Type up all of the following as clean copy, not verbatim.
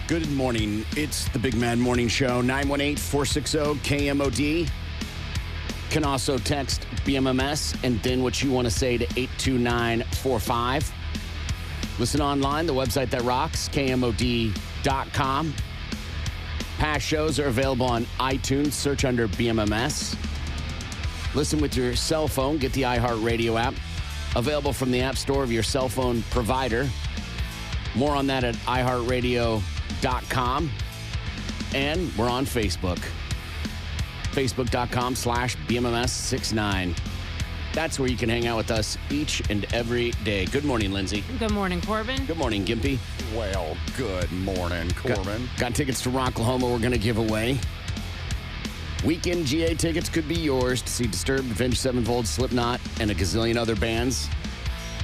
Good morning. It's the Big Mad Morning Show, 918-460-KMOD. Can also text BMMS and then what you want to say to 82945. Listen online, the website that rocks, KMOD.com. Past shows are available on iTunes. Search under BMMS. Listen with your cell phone. Get the iHeartRadio app. Available from the App Store of your cell phone provider. More on that at iHeartRadio.com. And we're on Facebook. Facebook.com/BMMS69. That's where you can hang out with us each and every day. Good morning, Lindsay. Good morning, Corbin. Good morning, Gimpy. Well, good morning, Corbin. Got tickets to Rocklahoma we're going to give away. Weekend GA tickets could be yours to see Disturbed, Avenged Sevenfold, Slipknot, and a gazillion other bands.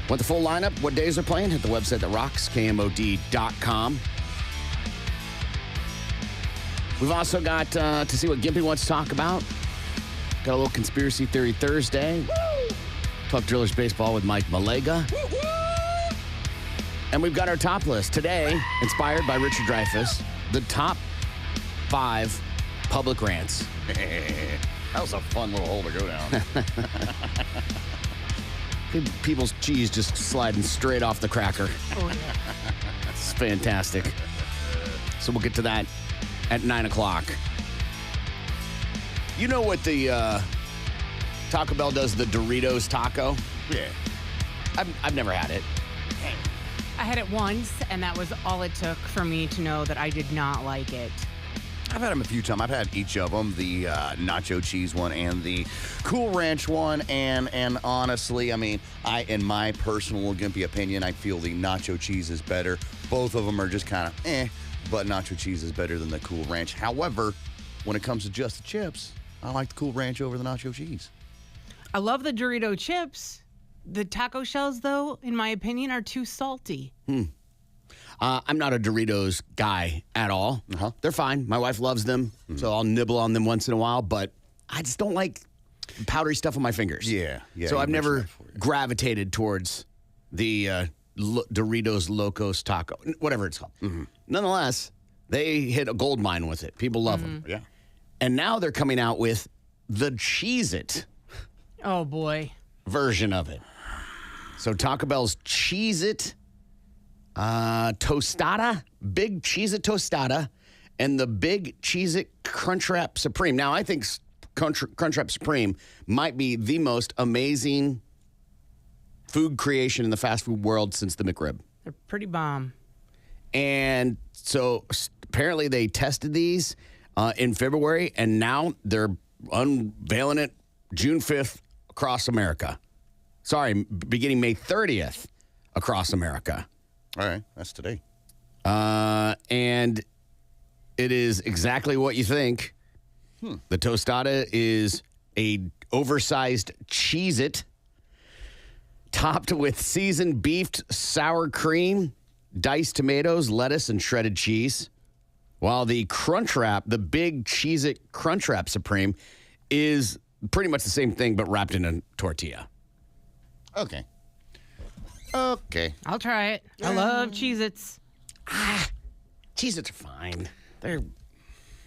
Want the full lineup? What days are playing? Hit the website that rocks, KMOD.com. We've also got to see what Gimpy wants to talk about. Got a little Conspiracy Theory Thursday. Woo! Talk Drillers Baseball with Mike Malega. Woo-woo! And we've got our top list today, inspired by Richard Dreyfuss, the top 5 public rants. That was a fun little hole to go down. People's cheese just sliding straight off the cracker. Oh, yeah. That's fantastic. So we'll get to that at 9 o'clock. You know what the Taco Bell does, the Doritos taco? Yeah. I've never had it. I had it once, and that was all it took for me to know that I did not like it. I've had them a few times. I've had each of them, the nacho cheese one and the Cool Ranch one. And honestly, I mean, in my personal gimpy opinion, I feel the nacho cheese is better. Both of them are just kind of but nacho cheese is better than the Cool Ranch. However, when it comes to just the chips, I like the Cool Ranch over the nacho cheese. I love the Dorito chips. The taco shells, though, in my opinion, are too salty. I'm not a Doritos guy at all. They're fine. My wife loves them, so I'll nibble on them once in a while, but I just don't like powdery stuff on my fingers. Yeah. So I've never gravitated towards the Doritos Locos Taco, whatever it's called. Nonetheless, they hit a gold mine with it. People love them. Yeah. And now they're coming out with the Cheez-It Oh, boy. version of it. So Taco Bell's Cheez-It Tostada, Big Cheez-It Tostada, and the Big Cheez-It Crunchwrap Supreme. Now, I think Crunchwrap Supreme might be the most amazing food creation in the fast food world since the McRib. They're pretty bomb. And so apparently they tested these in February, and now they're unveiling it June 5th across America. Sorry, beginning May 30th across America. All right, that's today. And it is exactly what you think. The tostada is a oversized Cheez-It topped with seasoned beefed sour cream, diced tomatoes, lettuce, and shredded cheese. While the Crunchwrap, the Big Cheez-It Crunchwrap Supreme, is pretty much the same thing but wrapped in a tortilla. Okay. I'll try it. I love Cheez-Its. Cheez-Its are fine.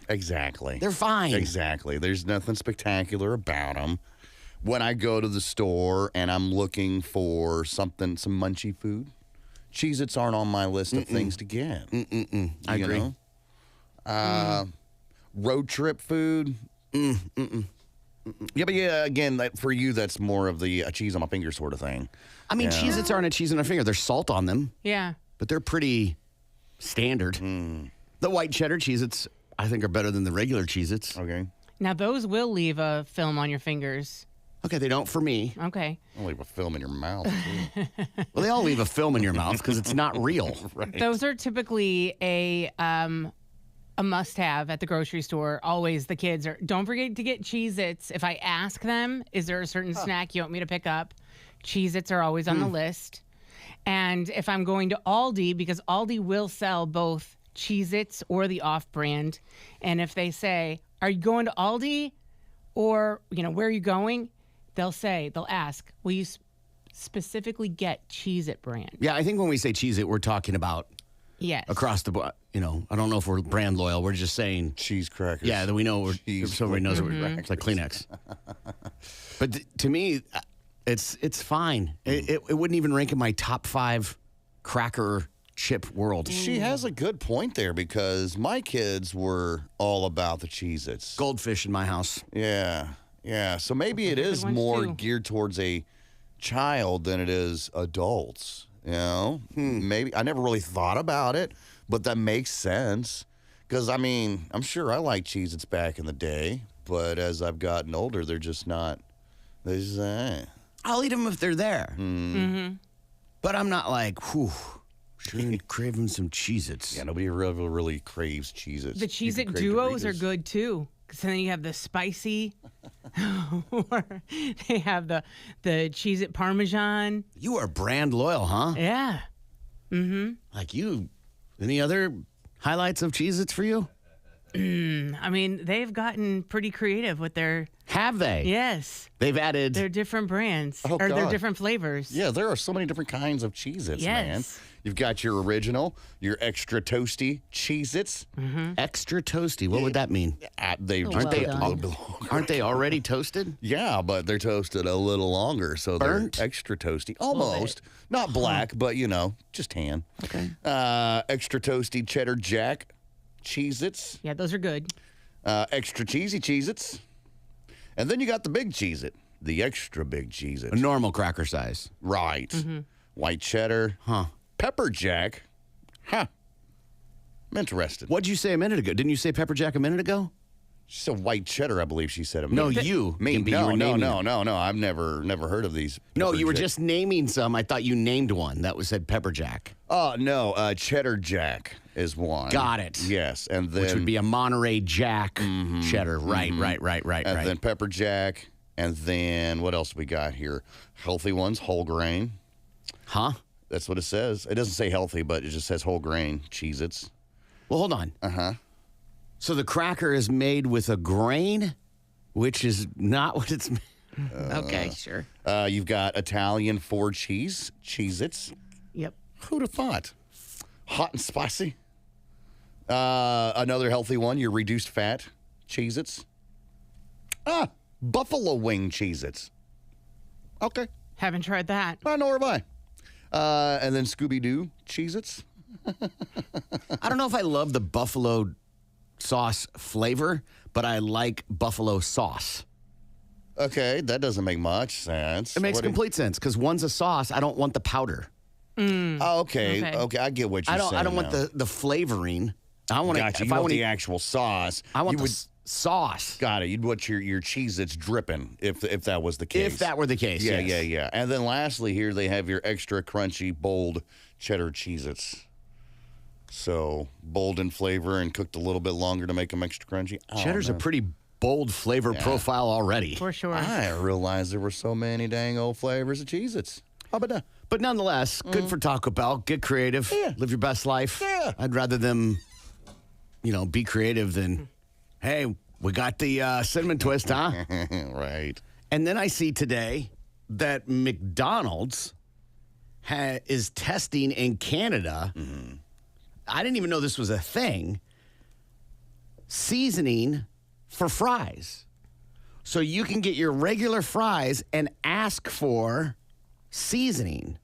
Exactly. They're fine. Exactly. There's nothing spectacular about them. When I go to the store and I'm looking for some munchy food, Cheez-Its aren't on my list of things to get. I agree. Road trip food. Yeah, but again, for you, that's more of the cheese on my finger sort of thing. I mean, Cheez-Its aren't a cheese on a finger. There's salt on them. Yeah. But they're pretty standard. The white cheddar Cheez-Its, I think, are better than the regular Cheez-Its. Okay. Now, those will leave a film on your fingers. Okay, they don't for me. Okay. I'll leave a film in your mouth. Well, they all leave a film in your mouth because it's not real. Right. Those are typically a must-have at the grocery store. Always the kids are, don't forget to get Cheez-Its. If I ask them, is there a certain snack you want me to pick up? Cheez-Its are always on the list. And if I'm going to Aldi, because Aldi will sell both Cheez-Its or the off-brand, and if they say, are you going to Aldi? Or, where are you going? They'll ask, will you specifically get Cheez-It brand? Yeah, I think when we say Cheez-It, we're talking about Yes. across the board. I don't know if we're brand loyal. We're just saying Cheese crackers. Yeah, that we know Cheese so everybody knows what crackers. it's like Kleenex. But to me, it's fine. It wouldn't even rank in my top 5 cracker chip world. She has a good point there because my kids were all about the Cheez-Its. Goldfish in my house. Yeah. So maybe it is ones, more too. geared towards a child than it is adults. Maybe I never really thought about it, but that makes sense. Because, I'm sure I liked Cheez-Its back in the day, but as I've gotten older, they're just not. They're just, I'll eat them if they're there. But I'm not like, whew, sure craving some Cheez-Its. Yeah, nobody really craves Cheez-Its. The You Cheez-It can crave duos are Doritos. good too. Because then you have the spicy, or they have the Cheez-It Parmesan. You are brand loyal, huh? Yeah. Like you. Any other highlights of Cheez-Its for you? They've gotten pretty creative with their, Have they? yes, They've added. their different brands Oh, or their God. different flavors. Yeah, there are so many different kinds of Cheez-Its, man. Yes. You've got your original, your extra toasty Cheez-Its. Extra toasty. What would that mean? They Well they done. Aren't they already toasted? Yeah, but they're toasted a little longer, so Burnt? they're extra toasty. Almost. Not black, but, just tan. Okay. Extra toasty cheddar jack Cheez-Its. Yeah, those are good. Extra cheesy Cheez-Its. And then you got the big Cheez-It, the extra big A Cheez-It. normal cracker size. Right. White cheddar. Huh. Pepper jack. Huh. I'm interested. What'd you say a minute ago? Didn't you say pepper jack a minute ago? She said white cheddar, I believe she said. No, you. Me? Can be you No, were no, naming no, them. no. I've never heard of these. No, pepper you were jack. just naming some. I thought you named one that was said pepper jack. Oh, no. Cheddar jack is one. Got it. Yes. And then. Which would be a Monterey Jack cheddar. Right. And then pepper jack. And then what else we got here? Healthy ones, whole grain. Huh? That's what it says. It doesn't say healthy, but it just says whole grain Cheez-Its. Well, hold on. Uh-huh. So the cracker is made with a grain, which is not what it's. Okay, sure. You've got Italian 4 cheese Cheez-Its. Yep. Who'd have thought? Hot and spicy. Another healthy one, your reduced fat Cheez-Its. Buffalo wing Cheez-Its. Okay. Haven't tried that. Nor have I. And then Scooby-Doo Cheez-Its. I don't know if I love the buffalo sauce flavor, but I like buffalo sauce. Okay, that doesn't make much sense. It makes What do you- complete sense because one's a sauce. I don't want the powder. Oh, okay. Okay. Okay, I get what you're saying. I don't want now. the flavoring. I want Gotcha. to. You If I want want the actual sauce. I want you the would, sauce. Got it. You'd want your Cheez-Its dripping if that was the case. If that were the case, Yeah, yes. yeah. And then lastly here they have your extra crunchy, bold cheddar Cheez-Its. So bold in flavor and cooked a little bit longer to make them extra crunchy. I don't Cheddar's a know. pretty bold flavor profile already. For sure. I didn't realize there were so many dang old flavors of Cheez-Its. How about that? But nonetheless, good for Taco Bell. Get creative. Yeah. Live your best life. Yeah. I'd rather them, be creative than, hey, we got the cinnamon twist, huh? Right. And then I see today that McDonald's is testing in Canada. I didn't even know this was a thing. Seasoning for fries. So you can get your regular fries and ask for seasoning.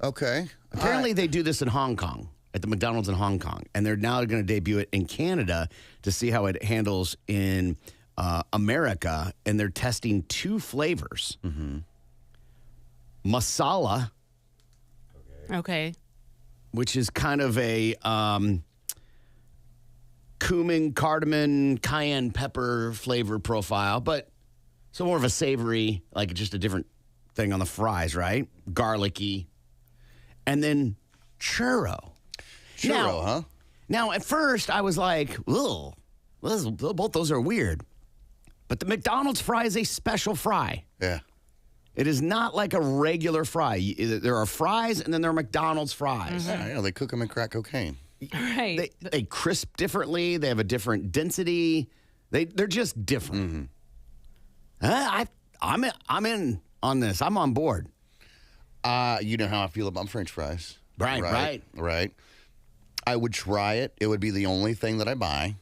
Okay. Apparently, they do this in Hong Kong, at the McDonald's in Hong Kong. And they're now going to debut it in Canada to see how it handles in America. And they're testing 2 flavors masala, Okay. which is kind of a cumin, cardamom, cayenne pepper flavor profile, but so more of a savory, like just a different thing on the fries, right? Garlicky. And then churro. Churro, huh? Now, at first, I was like, ugh, both those are weird. But the McDonald's fry is a special fry. Yeah. It is not like a regular fry. There are fries, and then there are McDonald's fries. Yeah, they cook them in crack cocaine. Right. They crisp differently. They have a different density. They're just different. I'm in on this. I'm on board. You know how I feel about French fries. Right. Right. I would try it. It would be the only thing that I buy.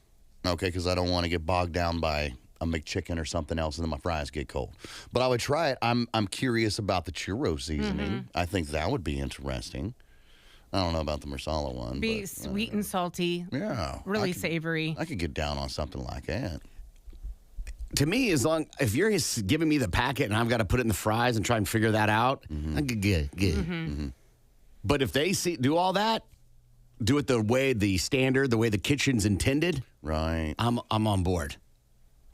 Okay, because I don't want to get bogged down by a McChicken or something else, and then my fries get cold. But I would try it. I'm curious about the churro seasoning. I think that would be interesting. I don't know about the Marsala one. Be but, sweet and salty. Yeah. Really savory. I could get down on something like that. To me, if you're giving me the packet and I've got to put it in the fries and try and figure that out, I could get it. But if they do all that, do it the way the kitchen's intended, Right. I'm on board.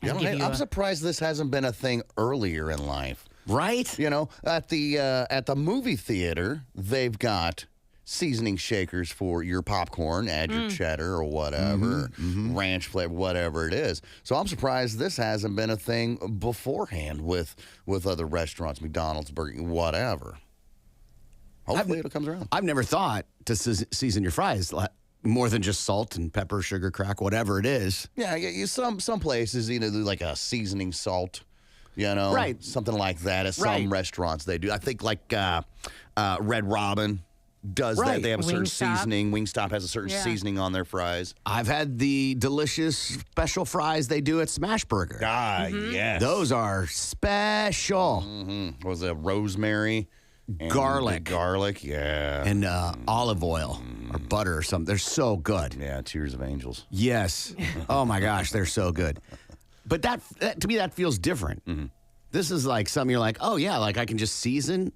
Yeah, I'm surprised this hasn't been a thing earlier in life. Right? You know, at the movie theater, they've got seasoning shakers for your popcorn, add your cheddar or whatever, ranch flavor, whatever it is. So I'm surprised this hasn't been a thing beforehand with other restaurants, McDonald's, Burger King, whatever. Hopefully it'll come around. I've never thought to season your fries more than just salt and pepper, sugar, crack, whatever it is. Yeah, some places either do like a seasoning salt, you know, Right. something like that. At some Right. restaurants they do. I think like Red Robin does Right. that. They have a certain Wingstop. seasoning. Wingstop has a certain Yeah. seasoning on their fries. I've had the delicious special fries they do at Smash Burger. Yes. Those are special. What was it rosemary? And Garlic. the garlic, yeah. And olive oil or butter or something. They're so good. Yeah, Tears of Angels. Yes. Oh my gosh, they're so good. But that to me, that feels different. This is like something you're like, oh yeah, like I can just season.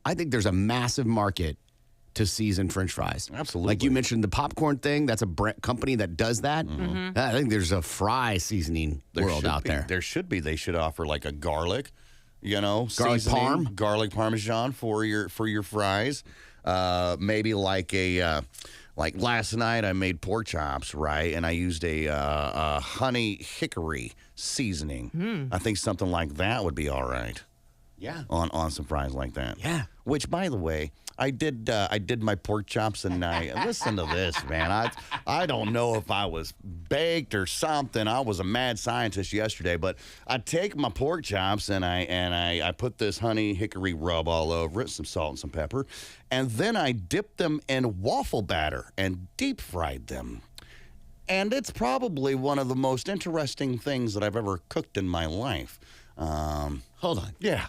I think there's a massive market to season French fries. Absolutely. Like you mentioned the popcorn thing. That's a company that does that. I think there's a fry seasoning world out there. There should be. They should offer like a garlic, you know, Garlic seasoning, parm? garlic parmesan for your fries. Maybe like like last night I made pork chops, right? And I used a honey hickory seasoning. I think something like that would be all right. Yeah. On some fries like that. Yeah. Which, by the way, I did my pork chops and listen to this, man. I don't know if I was baked or something. I was a mad scientist yesterday, but I take my pork chops and I put this honey hickory rub all over it, some salt and some pepper, and then I dipped them in waffle batter and deep fried them. And it's probably one of the most interesting things that I've ever cooked in my life. Hold on. Yeah.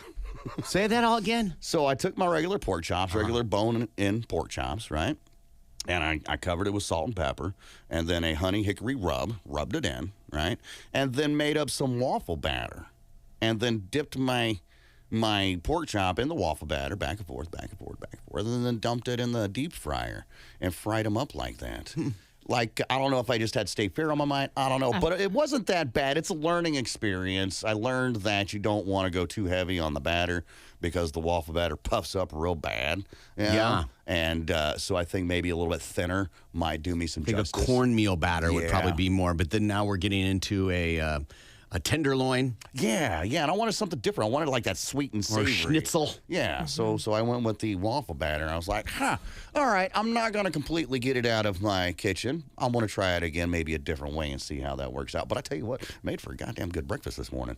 Say that all again. So I took my regular pork chops, regular bone-in pork chops, right? And I covered it with salt and pepper, and then a honey hickory rubbed it in, right? And then made up some waffle batter, and then dipped my pork chop in the waffle batter, back and forth, back and forth, back and forth, and then dumped it in the deep fryer and fried them up like that. Like, I don't know if I just had State Fair on my mind. I don't know. But it wasn't that bad. It's a learning experience. I learned that you don't want to go too heavy on the batter because the waffle batter puffs up real bad. You know? Yeah. And so I think maybe a little bit thinner might do me some I think justice. a cornmeal batter would Yeah. probably be more. But then now we're getting into a tenderloin Yeah. And I wanted something different. I wanted like that sweet and or savory. schnitzel. Yeah, so I went with the waffle batter. I was like, all right, I'm not going to completely get it out of my kitchen. I want to try it again, maybe a different way and see how that works out. But I tell you what, made for a goddamn good breakfast this morning.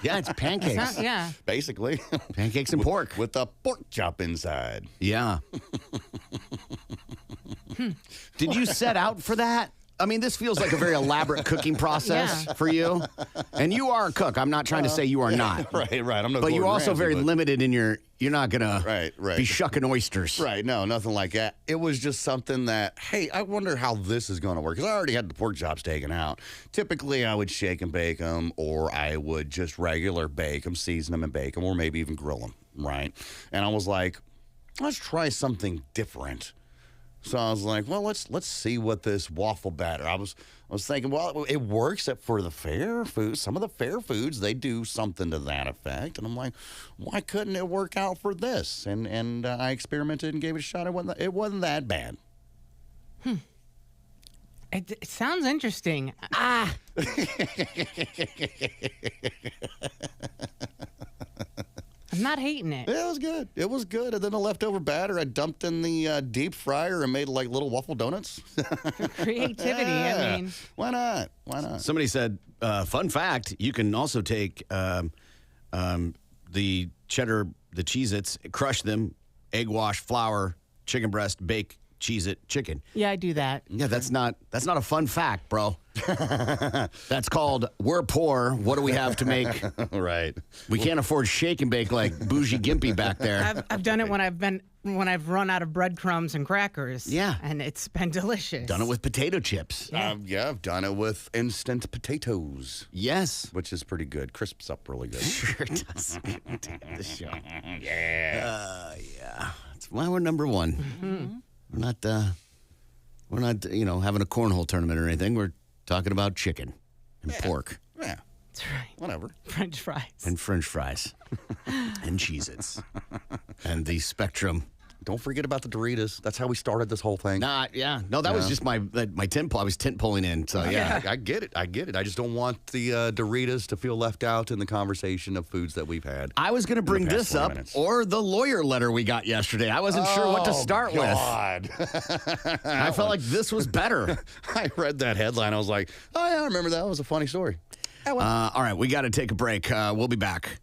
Yeah, it's pancakes. Yeah. Basically. Pancakes and pork. With a pork chop inside. Yeah. Did you set out for that? I mean, this feels like a very elaborate cooking process Yeah. for you. And you are a cook. I'm not trying to say you are not. Right. I'm not But you're Gordon also Ramsay, very but- limited in you're not going to Right. be shucking oysters. Right, no, nothing like that. It was just something that, hey, I wonder how this is going to work. Because I already had the pork chops taken out. Typically, I would shake and bake them, or I would just regular bake them, season them and bake them, or maybe even grill them, right? And I was like, let's try something different. So I was like, well, let's see what this waffle batter. I was thinking, well, it works for the fair food. Some of the fair foods, they do something to that effect. And I'm like, why couldn't it work out for this? And I experimented and gave it a shot. It wasn't that bad. It sounds interesting. I'm not hating it. Yeah, it was good. It was good. And then the leftover batter I dumped in the deep fryer and made like little waffle donuts. Creativity. I mean, Why not? Why not? Somebody said, fun fact, you can also take the cheddar, the Cheez-Its, crush them, egg wash, flour, chicken breast, bake Cheez-It chicken. Yeah, I do that. Yeah, that's not a fun fact, bro. That's called we're poor. What do we have to make? Right. We can't afford shake and bake like bougie Gimpy back there. I've done it when I've run out of breadcrumbs and crackers. Yeah. And it's been delicious. Done it with potato chips. Yeah, I've done it with instant potatoes, Yes. which is pretty good. Crisps up really good. Sure does. The show. Yeah. That's why we're number one. Mm-hmm. We're not having a cornhole tournament or anything. We're talking about chicken and pork Yeah, That's right. whatever. French fries. and French fries and Cheez-Its and the Spectrum. Don't forget about the Doritos. That's how we started this whole thing. No, that was just my tent pole. I was tent pulling in. So yeah. I get it. I just don't want the Doritos to feel left out in the conversation of foods that we've had. I was going to bring past this 20 up minutes. or the lawyer letter we got yesterday. I wasn't sure what to start God. with. I felt like this was better. I read that headline. I was like, oh, yeah, I remember that. It was a funny story. All right, we got to take a break. We'll be back.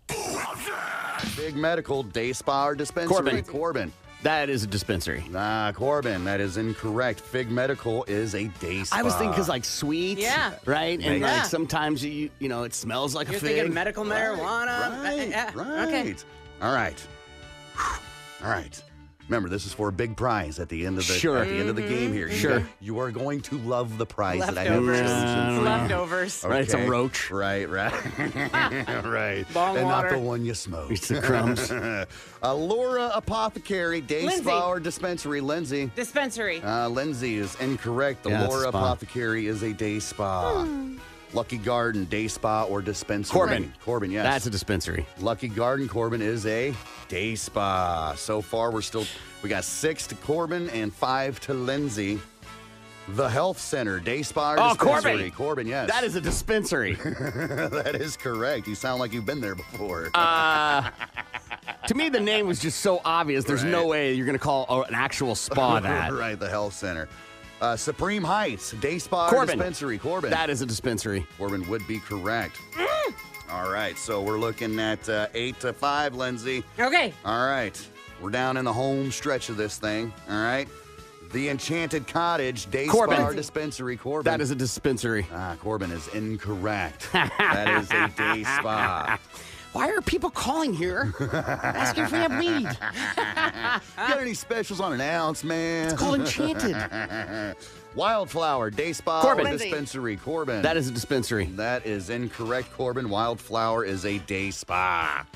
Big Medical Day Spa or Dispensary. Corbin. That is a dispensary. Nah, Corbin, that is incorrect. Fig Medical is a day spa. I was thinking because like sweet, Yeah. right, and Yeah. like sometimes you know it smells like You're a fig. thinking medical marijuana. Right, Yeah. right. Okay. All right. All right. Remember, this is for a big prize at the end of the Sure. at the end of the game here. Sure. You are going to love the prize that I have Leftovers. chosen. Leftovers. Right, it's a Okay. roach. Right. Right. Bong and water. not the one you smoke. It's the crumbs. Laura Apothecary, Day Lindsay. Spa or Dispensary. Lindsay. Dispensary. Lindsay is incorrect. The Yeah, it's a Laura spa. Apothecary is a day spa. Lucky Garden, Day Spa or Dispensary. Corbin. Corbin, yes. That's a dispensary. Lucky Garden, Corbin is a day spa. So far, we got 6 to Corbin and 5 to Lindsay. The Health Center, Day Spa or Oh, Dispensary. Corbin. Corbin, yes. That is a dispensary. That is correct. You sound like you've been there before. To me, the name was just so obvious. There's no Right. way you're going to call an actual spa that. Right, the Health Center. Supreme Heights, Day Spa or Corbin. Dispensary. Corbin. That is a dispensary. Corbin would be correct. All right, so we're looking at 8 to 5, Lindsay. Okay. All right, we're down in the home stretch of this thing. All right, the Enchanted Cottage, Day Corbin. Spa or Dispensary. Corbin. That is a dispensary. Corbin is incorrect. That is a day spa. Why are people calling here asking if we have weed? Got any specials on an ounce, man? It's called Enchanted. Wildflower, Day Spa Corbin. or Dispensary. Corbin. That is a dispensary. That is incorrect, Corbin. Wildflower is a day spa.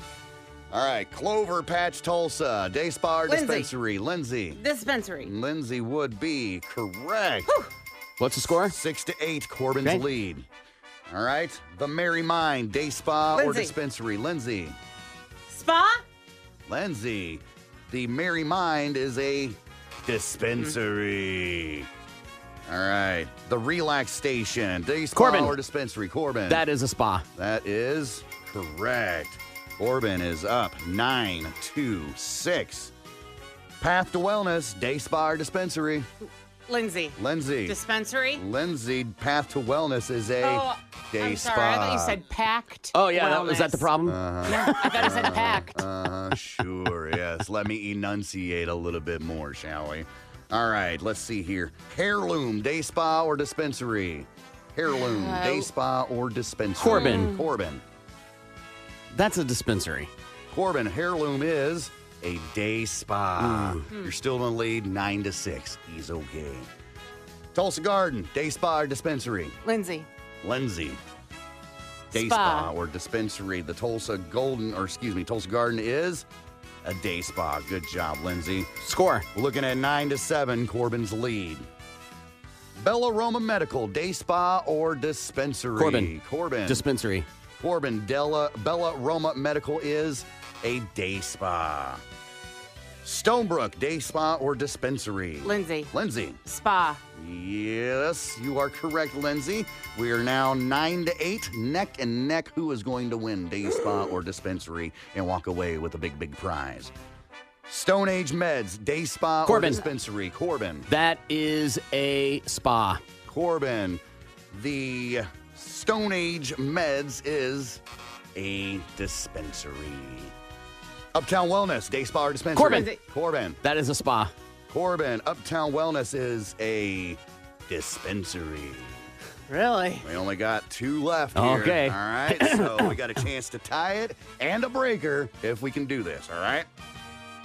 All right, Clover Patch, Tulsa, Day Spa or Lindsay. Dispensary. Lindsay. Dispensary. Lindsay would be correct. What's the score? 6 to 8, Corbin's Okay. lead. All right, the Merry Mind, Day Spa or Lindsay. Dispensary. Lindsay. Spa. Lindsay. The Merry Mind is a dispensary. All right, the Relax Station, Day Spa Corbin. or Dispensary. Corbin. That is a spa. That is correct. Corbin is up 9 to 6. Path to Wellness, Day Spa or Dispensary. Lindsay. Lindsay. Dispensary. Lindsay, Path to Wellness is a day I'm spa. sorry. I thought you said packed. Oh, yeah. Was that the wellness. problem? Yeah, I thought I said packed. Sure, yes. Let me enunciate a little bit more, shall we? All right, let's see here. Heirloom, Day Spa or Dispensary. Heirloom, Day Spa or Dispensary. Corbin. Corbin. That's a dispensary. Corbin, Heirloom is a day spa. You're still in the lead, 9 to 6. He's okay. Tulsa Garden, Day Spa or Dispensary. Lindsay. Lindsay. Day Spa. Spa or Dispensary. The Tulsa Garden is a day spa. Good job, Lindsay. Score. We're looking at 9 to 7, Corbin's lead. Bella Roma Medical, Day Spa or Dispensary. Corbin. Corbin. Dispensary. Corbin, Bella Roma Medical is a day spa. Stonebrook, Day Spa or Dispensary. Lindsay. Lindsay. Spa. Yes, you are correct, Lindsay. We are now 9 to 8, neck and neck. Who is going to win Day Spa or Dispensary and walk away with a big, big prize? Stone Age Meds, Day Spa Corbin. or Dispensary. Corbin. That is a spa. Corbin. The Stone Age Meds is a dispensary. Uptown Wellness, Day Spa or Dispensary. Corbin. Corbin. That is a spa. Corbin, Uptown Wellness is a dispensary. Really? We only got 2 left here. Okay. All right. So we got a chance to tie it and a breaker if we can do this. All right.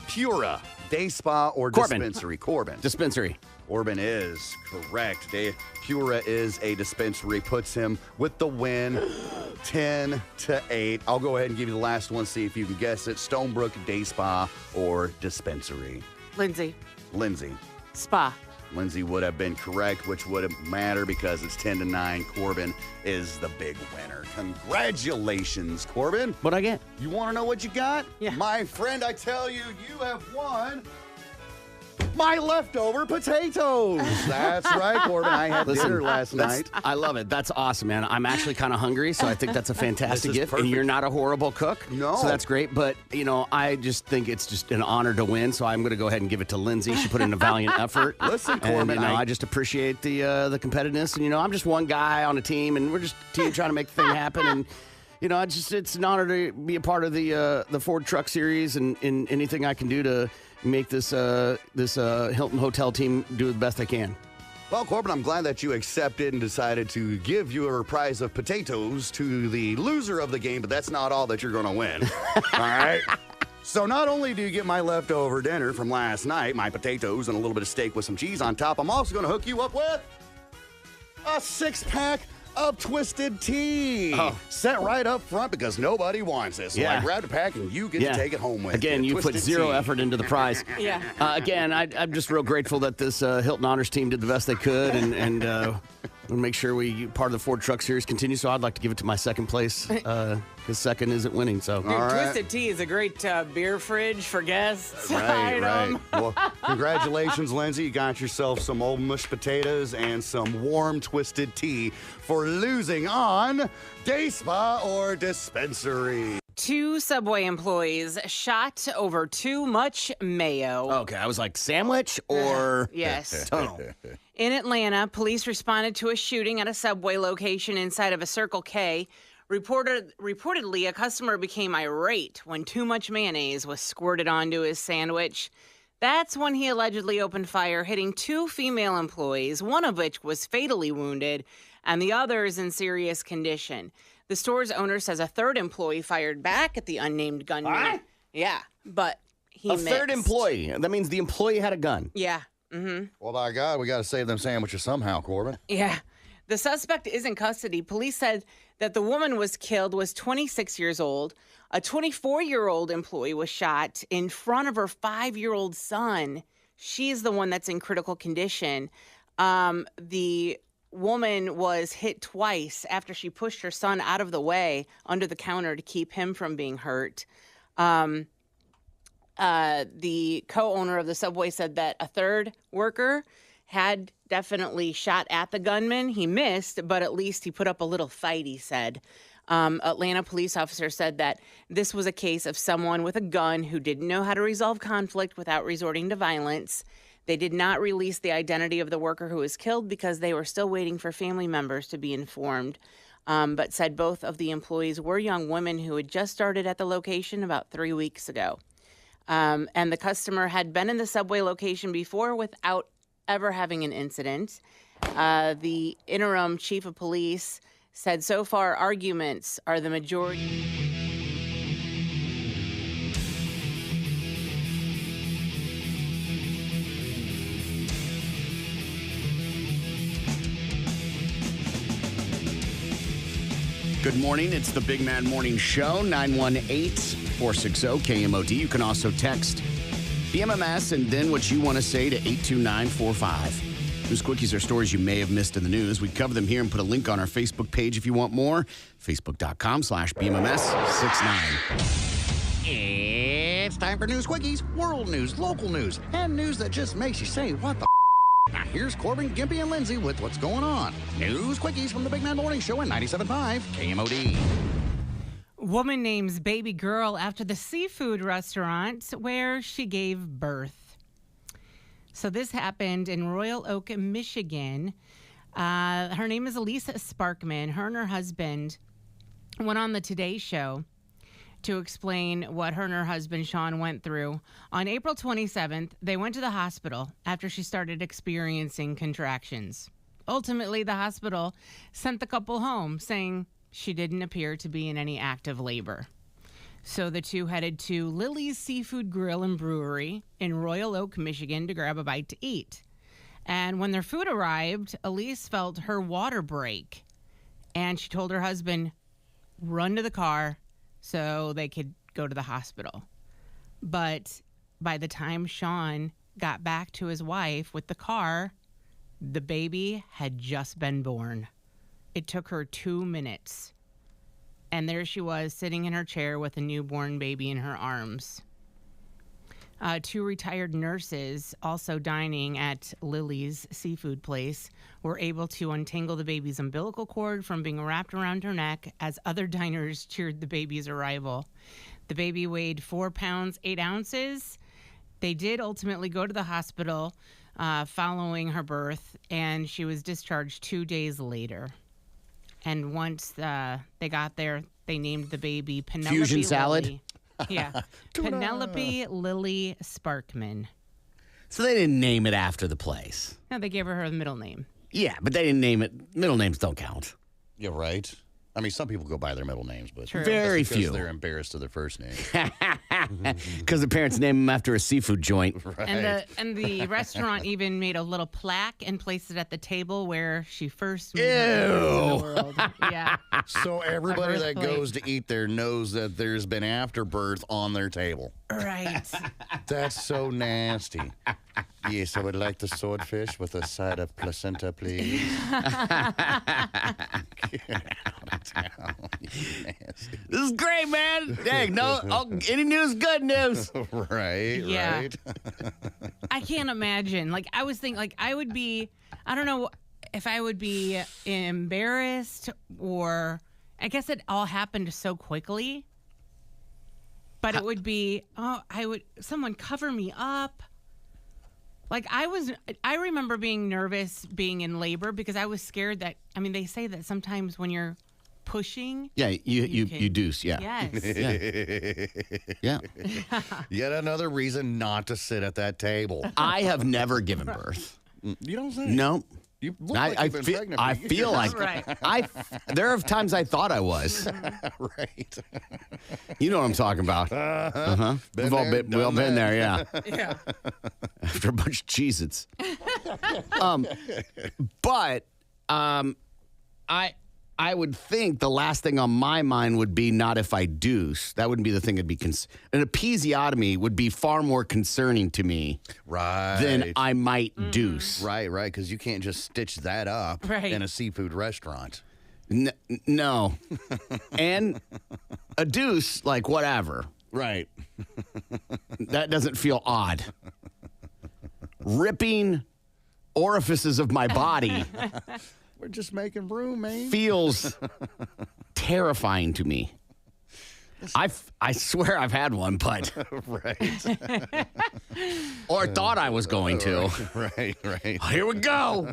Pura, day spa or Corbin. dispensary? Corbin. Dispensary. Corbin is correct. Pura is a dispensary. Puts him with the win, 10-8. I'll go ahead and give you the last one. See if you can guess it. Stonebrook, day spa or dispensary? Lindsay. Lindsay. Spa. Lindsay would have been correct, which wouldn't matter because it's 10-9. Corbin is the big winner. Congratulations, Corbin. What'd I get? You want to know what you got? Yeah. My friend, I tell you, you have won my leftover potatoes. That's right, Corbin. I had dinner last night. I love it. That's awesome, man. I'm actually kind of hungry, so I think that's a fantastic This is gift. perfect. And you're not a horrible cook. No. So that's great. But, I just think it's just an honor to win. So I'm going to go ahead and give it to Lindsay. She put in a valiant effort. Listen, and, Corbin, I just appreciate the competitiveness. And, I'm just one guy on a team, and we're just a team trying to make the thing happen. And, it's an honor to be a part of the Ford Truck Series and anything I can do to make this Hilton Hotel team do the best they can. Well, Corbin, I'm glad that you accepted and decided to give your prize of potatoes to the loser of the game, but that's not all that you're going to win. All right? So not only do you get my leftover dinner from last night, my potatoes and a little bit of steak with some cheese on top, I'm also going to hook you up with a 6-pack of Twisted Tea. Oh. Set right up front because nobody wants this. So Yeah. I grabbed a pack and you get to take it home with Again, you put Twisted zero Tea. effort into the prize. Yeah. Again, I'm just real grateful that this Hilton Honors team did the best they could, and we'll make sure part of the Ford Truck Series continues. So I'd like to give it to my second place because second isn't winning. So Dude, All right. Twisted Tea is a great beer fridge for guests. Right, item. right. Well, congratulations, Lindsay. You got yourself some old mushed potatoes and some warm Twisted Tea for losing on Day Spa or Dispensary. 2 Subway employees shot over too much mayo. okay, I was like sandwich or Yes. tunnel. In Atlanta, police responded to a shooting at a Subway location inside of a Circle K. Reportedly, a customer became irate when too much mayonnaise was squirted onto his sandwich. That's when he allegedly opened fire, hitting 2 female employees, one of which was fatally wounded, and the other is in serious condition. The store's owner says a third employee fired back at the unnamed gunman. What? Yeah, but he A missed. third employee. That means the employee had a gun. Yeah. Well, by God, we got to save them sandwiches somehow, Corbin. Yeah. The suspect is in custody. Police said that the woman was killed was 26 years old. A 24-year-old employee was shot in front of her 5-year-old son. She's the one that's in critical condition. The woman was hit twice after she pushed her son out of the way under the counter to keep him from being hurt. The co-owner of the Subway said that a third worker had definitely shot at the gunman. He missed, but at least he put up a little fight, he said. Atlanta police officer said that this was a case of someone with a gun who didn't know how to resolve conflict without resorting to violence. They did not release the identity of the worker who was killed because they were still waiting for family members to be informed, but said both of the employees were young women who had just started at the location about 3 weeks ago. And the customer had been in the Subway location before without ever having an incident. The interim chief of police said so far arguments are the majority. Good morning. It's the Big Man Morning Show, 918-460-KMOD. You can also text BMMS and then what you want to say to 82945. News quickies are stories you may have missed in the news. We cover them here and put a link on our Facebook page if you want more. Facebook.com/BMMS69. It's time for News Quickies, world news, local news, and news that just makes you say, what the Now here's Corbin, Gimpy, and Lindsay with what's going on. News Quickies from the Big Man Morning Show at 97.5 KMOD. Woman names baby girl after the seafood restaurant where she gave birth. So this happened in Royal Oak, Michigan. Her name is Elisa Sparkman. Her and her husband went on the Today Show. to explain what her and her husband, Sean, went through. On April 27th, they went to the hospital after she started experiencing contractions. Ultimately, the hospital sent the couple home, saying she didn't appear to be in any active labor. So the two headed to Lily's Seafood Grill and Brewery in Royal Oak, Michigan to grab a bite to eat. And when their food arrived, Elise felt her water break. And she told her husband, run to the car so they could go to the hospital. But by the time Sean got back to his wife with the car, the baby had just been born. It took her 2 minutes. And there she was sitting in her chair with a newborn baby in her arms. 2 retired nurses, also dining at Lily's seafood place, were able to untangle the baby's umbilical cord from being wrapped around her neck as other diners cheered the baby's arrival. The baby weighed 4 pounds, 8 ounces. They did ultimately go to the hospital following her birth, and she was discharged 2 days later. And once they got there, they named the baby Penelope Fusion salad? Lily. Yeah. Penelope Lily Sparkman. So they didn't name it after the place. No, they gave her middle name. Yeah, but they didn't name it. Middle names don't count. Yeah, right. I mean, some people go by their middle names, but True. Very that's because few. they're embarrassed of their first name. Because the parents named them after a seafood joint. Right. And the restaurant even made a little plaque and placed it at the table where she first Ew. made her appearance in the world. Yeah. So everybody that birthplace. goes to eat there knows that there's been afterbirth on their table. Right. That's so nasty. Yes, I would like the swordfish with a side of placenta, please. Get out of town, you nasty. This is great, man. Dang, any news, good news. Right, Yeah. right. I can't imagine. Like, I was thinking, like, I would be, I don't know if I would be embarrassed or, I guess it all happened so quickly. But it would be, someone cover me up. Like, I remember being nervous being in labor because I was scared that, I mean, they say that sometimes when you're pushing. Yeah, you can- deuce, yeah. Yes. Yeah. Yet another reason not to sit at that table. I have never given birth. You don't say. No. You look like you've been pregnant for I years. feel like Right. there are times I thought I was. Right. You know what I'm talking about. Been We've all there, been, done there, yeah. Yeah. After a bunch of Cheez-Its. But I would think the last thing on my mind would be not if I deuce. That wouldn't be the thing. It'd be an episiotomy would be far more concerning to me Right. than I might deuce. Right, because you can't just stitch that up Right. in a seafood restaurant. No. And a deuce, like whatever. Right. That doesn't feel odd. Ripping orifices of my body We're just making room, man. feels terrifying to me. I swear I've had one, but Right. or thought I was going to. Right. Here we go.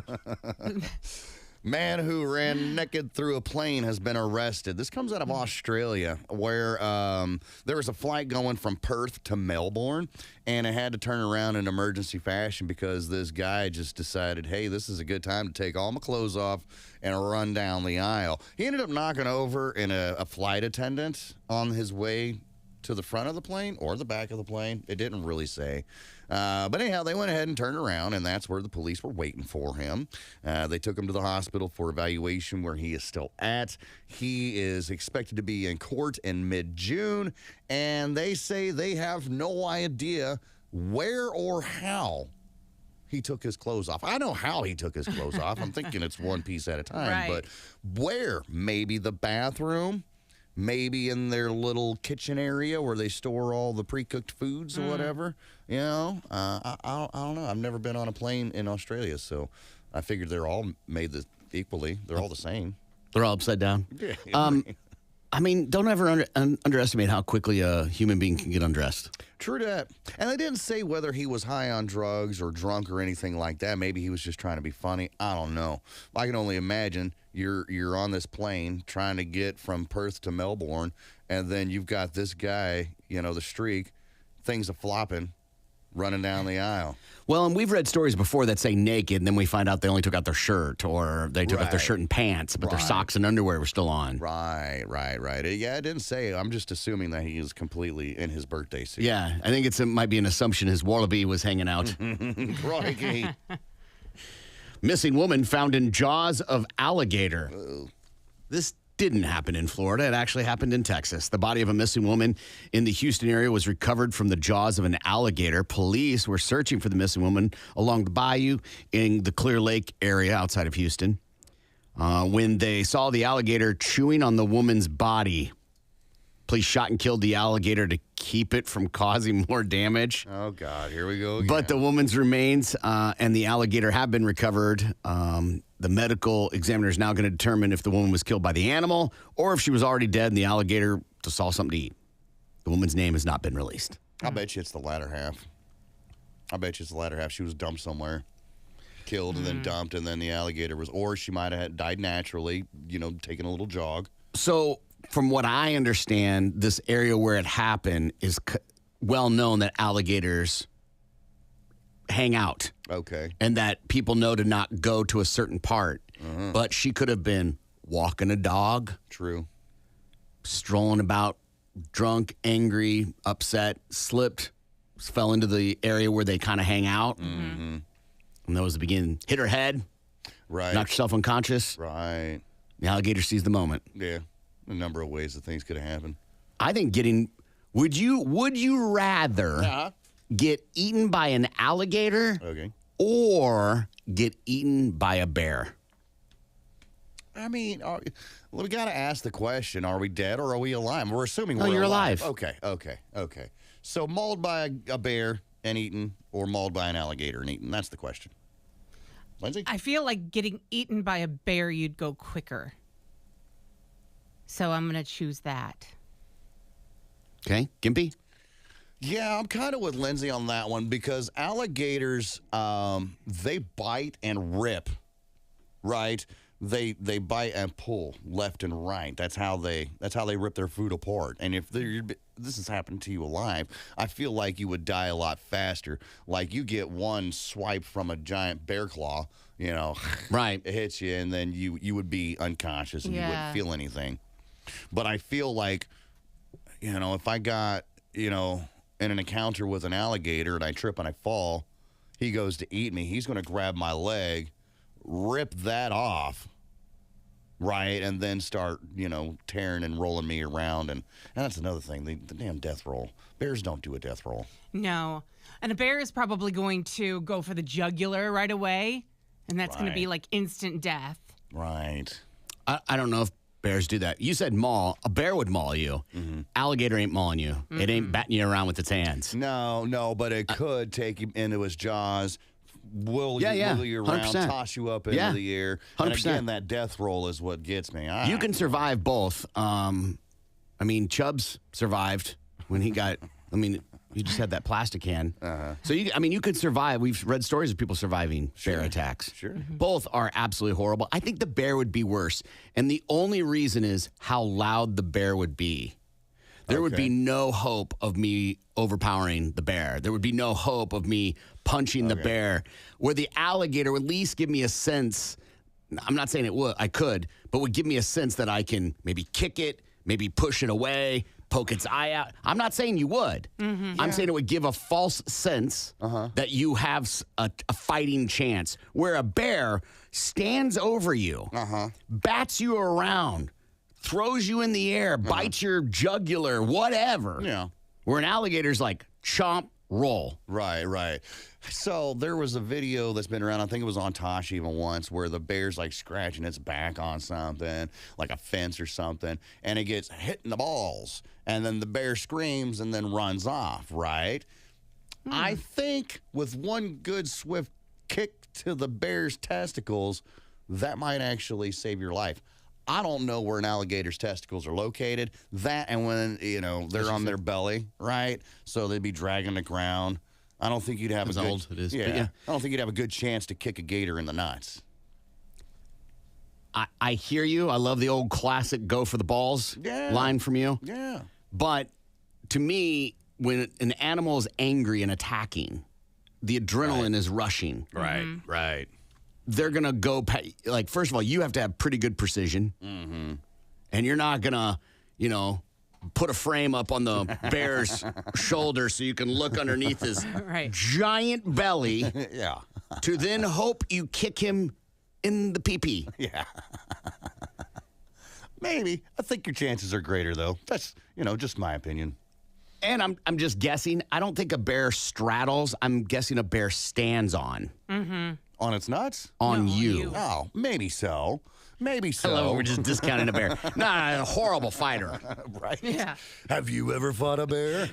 Man who ran naked through a plane has been arrested. This comes out of Australia, where there was a flight going from Perth to Melbourne, and it had to turn around in emergency fashion because this guy just decided, hey, this is a good time to take all my clothes off and run down the aisle. He ended up knocking over in a flight attendant on his way to the front of the plane or the back of the plane. It didn't really say. But anyhow, they went ahead and turned around, and that's where the police were waiting for him. They took him to the hospital for evaluation, where he is still at. He is expected to be in court in mid-June, and they say they have no idea where or how he took his clothes off. I know how he took his clothes off. I'm thinking it's one piece at a time. Right. But where? Maybe the bathroom? Maybe in their little kitchen area where they store all the pre-cooked foods or whatever. You know, I don't know. I've never been on a plane in Australia, so I figured they're all made equally. They're all the same. They're all upside down. I mean, don't ever underestimate how quickly a human being can get undressed. True that. And they didn't say whether he was high on drugs or drunk or anything like that. Maybe he was just trying to be funny. I don't know. I can only imagine you're on this plane trying to get from Perth to Melbourne, and then you've got this guy, the streak, things are flopping, running down the aisle. Well, and we've read stories before that say naked, and then we find out they only took out their shirt, or they took out their shirt and pants, but their socks and underwear were still on. Right. Yeah, it didn't say. I'm just assuming that he is completely in his birthday suit. Yeah, I think it might be an assumption his wallaby was hanging out. Crikey. Missing woman found in jaws of alligator. This didn't happen in Florida. It actually happened in Texas. The body of a missing woman in the Houston area was recovered from the jaws of an alligator. Police were searching for the missing woman along the bayou in the Clear Lake area outside of Houston when they saw the alligator chewing on the woman's body. Police shot and killed the alligator to keep it from causing more damage. Oh, God, here we go again. But the woman's remains and the alligator have been recovered. The medical examiner is now going to determine if the woman was killed by the animal or if she was already dead and the alligator just saw something to eat. The woman's name has not been released. I bet you it's the latter half. She was dumped somewhere, killed and then dumped, and then the alligator was, or she might have died naturally, taking a little jog. So from what I understand, this area where it happened is well known that alligators hang out. Okay. And that people know to not go to a certain part. But she could have been walking a dog. True. Strolling about, drunk, angry, upset, slipped, fell into the area where they kind of hang out. And that was the beginning. Hit her head. Right. Knocked herself unconscious. Right. The alligator seized the moment. Yeah. A number of ways that things could have happened. I think would you rather get eaten by an alligator or get eaten by a bear? I mean, we got to ask the question, are we dead or are we alive? We're assuming we're you're alive. Okay. So mauled by a bear and eaten, or mauled by an alligator and eaten? That's the question. Lindsay? I feel like getting eaten by a bear, you'd go quicker. So I'm going to choose that. Okay, Gimpy? Yeah, I'm kind of with Lindsay on that one because alligators, they bite and rip, right? They bite and pull left and right. That's how they rip their food apart. And if this has happened to you alive, I feel like you would die a lot faster. Like you get one swipe from a giant bear claw, right? It hits you, and then you would be unconscious and you wouldn't feel anything. But I feel like, if I got, in an encounter with an alligator and I trip and I fall, he goes to eat me. He's going to grab my leg, rip that off, right, and then start, tearing and rolling me around. And that's another thing, the damn death roll. Bears don't do a death roll. No. And a bear is probably going to go for the jugular right away, and that's going to be like instant death. Right. I don't know if bears do that. You said maul. A bear would maul you. Alligator ain't mauling you. It ain't batting you around with its hands. No, but it could take you into his jaws, wiggle you around, 100%. toss you up into the air. 100%. And again, that death roll is what gets me. You can survive both. Chubbs survived when he got, he just had that plastic can. So, you could survive. We've read stories of people surviving bear attacks. Sure. Both are absolutely horrible. I think the bear would be worse. And the only reason is how loud the bear would be. There would be no hope of me overpowering the bear. There would be no hope of me punching the bear. Where the alligator would at least give me a sense, I'm not saying I could, but would give me a sense that I can maybe kick it, maybe push it away, poke its eye out. I'm not saying you would. I'm saying it would give a false sense that you have a fighting chance. Where a bear stands over you, bats you around, throws you in the air, bites your jugular, whatever. Yeah. Where an alligator's like chomp, roll. Right. So there was a video that's been around, I think it was on Tosh even once, where the bear's like scratching its back on something, like a fence or something, and it gets hit in the balls. And then the bear screams and then runs off, right? I think with one good swift kick to the bear's testicles, that might actually save your life. I don't know where an alligator's testicles are located. That and when, they're on their belly, right? So they'd be dragging the ground. I don't think you'd have As a good... old it is, Yeah, but yeah. I don't think you'd have a good chance to kick a gator in the nuts. I hear you. I love the old classic go for the balls line from you. Yeah. But to me, when an animal is angry and attacking, the adrenaline is rushing. Right. They're going to go, first of all, you have to have pretty good precision. Mm-hmm. And you're not going to, put a frame up on the bear's shoulder so you can look underneath his giant belly to then hope you kick him in the pee-pee. Yeah. Maybe. I think your chances are greater, though. That's, just my opinion. And I'm just guessing. I don't think a bear straddles. I'm guessing a bear stands on. Mm-hmm. On its nuts? On you. Oh, maybe so. Maybe so. Hello, we're just discounting a bear. Nah, a horrible fighter. Right? Yeah. Have you ever fought a bear?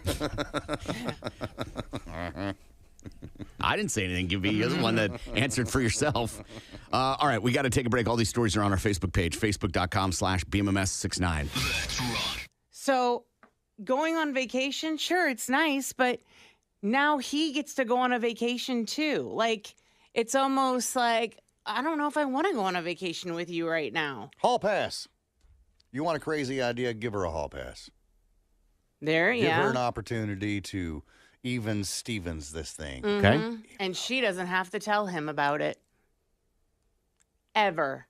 I didn't say anything. You're the one that answered for yourself. All right, we got to take a break. All these stories are on our Facebook page, facebook.com/BMMS69. So going on vacation, sure, it's nice, but now he gets to go on a vacation too. Like, it's almost like, I don't know if I want to go on a vacation with you right now. Hall pass. You want a crazy idea? Give her a hall pass. Give her an opportunity to even Stevens this thing. Mm-hmm. Okay. And she doesn't have to tell him about it. Ever.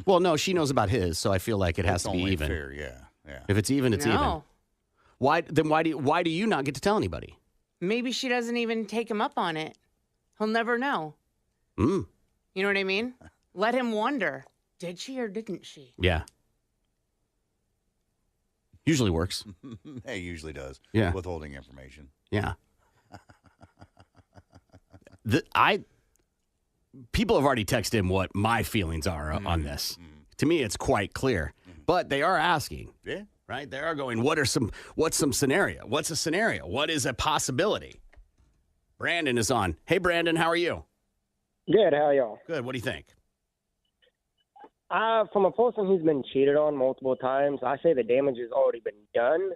Well, no, she knows about his, so I feel like it has to be only even. fair, yeah. If it's even, it's even. Why do you not get to tell anybody? Maybe she doesn't even take him up on it. He'll never know. Mm. You know what I mean? Let him wonder. Did she or didn't she? Yeah. Usually works. It usually does. Yeah. Withholding information. Yeah. People have already texted him what my feelings are on this. To me, it's quite clear. But they are asking. Yeah. Right? They are going, what's some scenario? What's a scenario? What is a possibility? Brandon is on. Hey, Brandon, how are you? Good, how are y'all? Good. What do you think? From a person who's been cheated on multiple times, I say the damage has already been done.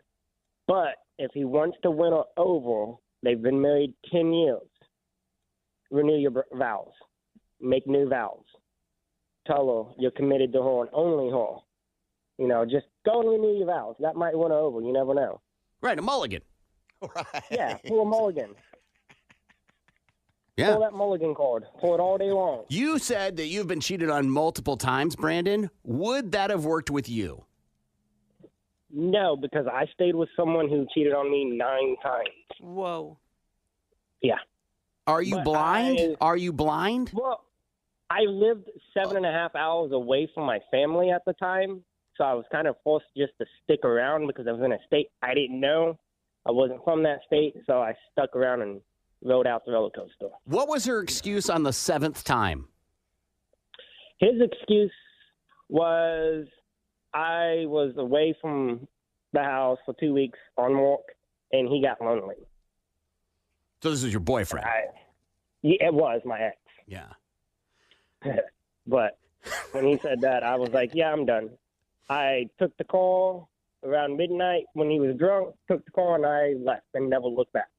But if he wants to win over, they've been married 10 years. Renew your vows. Make new vows. Tell her you're committed to her and only her. Just go and renew your vows. That might win her over. You never know. Right, a mulligan. Right. Yeah, pull a mulligan. Yeah. Pull that mulligan card. Pull it all day long. You said that you've been cheated on multiple times, Brandon. Would that have worked with you? No, because I stayed with someone who cheated on me 9 times. Whoa. Yeah. Are you blind? Are you blind? Well, I lived 7.5 hours away from my family at the time, so I was kind of forced just to stick around because I was in a state I didn't know. I wasn't from that state, so I stuck around and rode out the roller coaster. What was her excuse on the 7th time? His excuse was I was away from the house for 2 weeks on walk, and he got lonely. So this is your boyfriend? Yeah, it was my ex. Yeah. But when he said that, I was like, yeah, I'm done. I took the call around midnight when he was drunk, took the call, and I left and never looked back.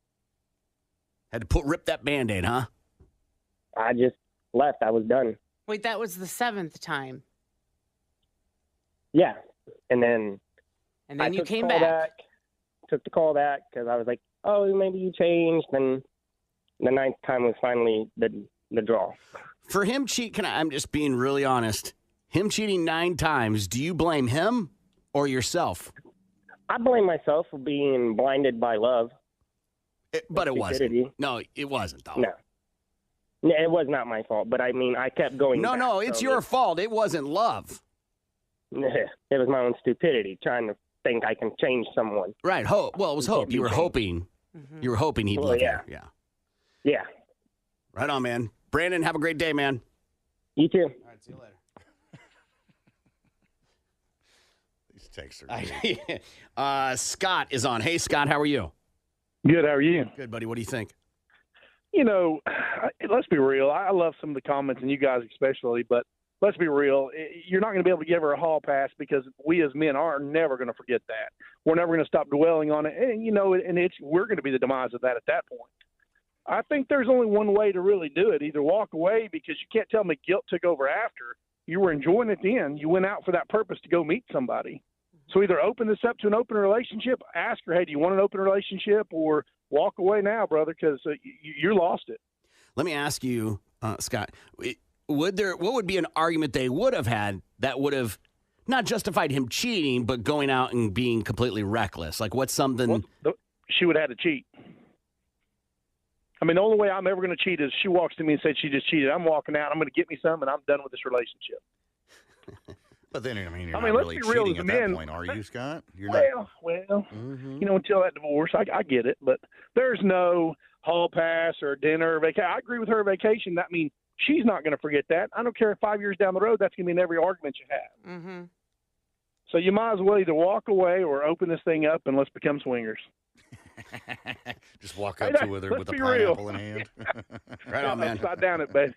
Had to rip that Band-Aid, huh? I just left. I was done. Wait, that was the 7th time. Yeah. And then you came back. Took the call back because I was like, oh, maybe you changed. And the 9th time was finally the draw. For him I'm just being really honest. Him cheating 9 times, do you blame him or yourself? I blame myself for being blinded by love. But it stupidity. wasn't. No, it wasn't, though. No. It was not my fault, but I mean, I kept going back. No, it's your fault. It wasn't love. It was my own stupidity, trying to think I can change someone. Right. Hope. Well, it was hope. You were hoping. Mm-hmm. You were hoping he'd love you. Yeah. Yeah. Right on, man. Brandon, have a great day, man. You too. All right, see you later. These texts are great. Scott is on. Hey, Scott, how are you? Good, how are you? Good, buddy. What do you think? Let's be real. I love some of the comments, and you guys especially, but let's be real. You're not going to be able to give her a hall pass because we as men are never going to forget that. We're never going to stop dwelling on it. And, we're going to be the demise of that at that point. I think there's only one way to really do it. Either walk away because you can't tell me guilt took over after. You were enjoying it then. You went out for that purpose to go meet somebody. So either open this up to an open relationship, ask her, hey, do you want an open relationship, or walk away now, brother, because you lost it. Let me ask you, Scott, what would be an argument they would have had that would have not justified him cheating, but going out and being completely reckless? Like what's something? Well, she would have had to cheat. I mean, the only way I'm ever going to cheat is she walks to me and says she just cheated. I'm walking out. I'm going to get me some, and I'm done with this relationship. But then, you're not let's really be real cheating as at men. that point, are you, Scott? You're well, until that divorce, I get it. But there's no hall pass or dinner or vacation. I agree with her vacation. That means she's not going to forget that. I don't care if 5 years down the road, that's going to be in every argument you have. Mm-hmm. So you might as well either walk away or open this thing up and let's become swingers. Just walk up to her with a pineapple in hand. Right on, man. Upside down it, baby.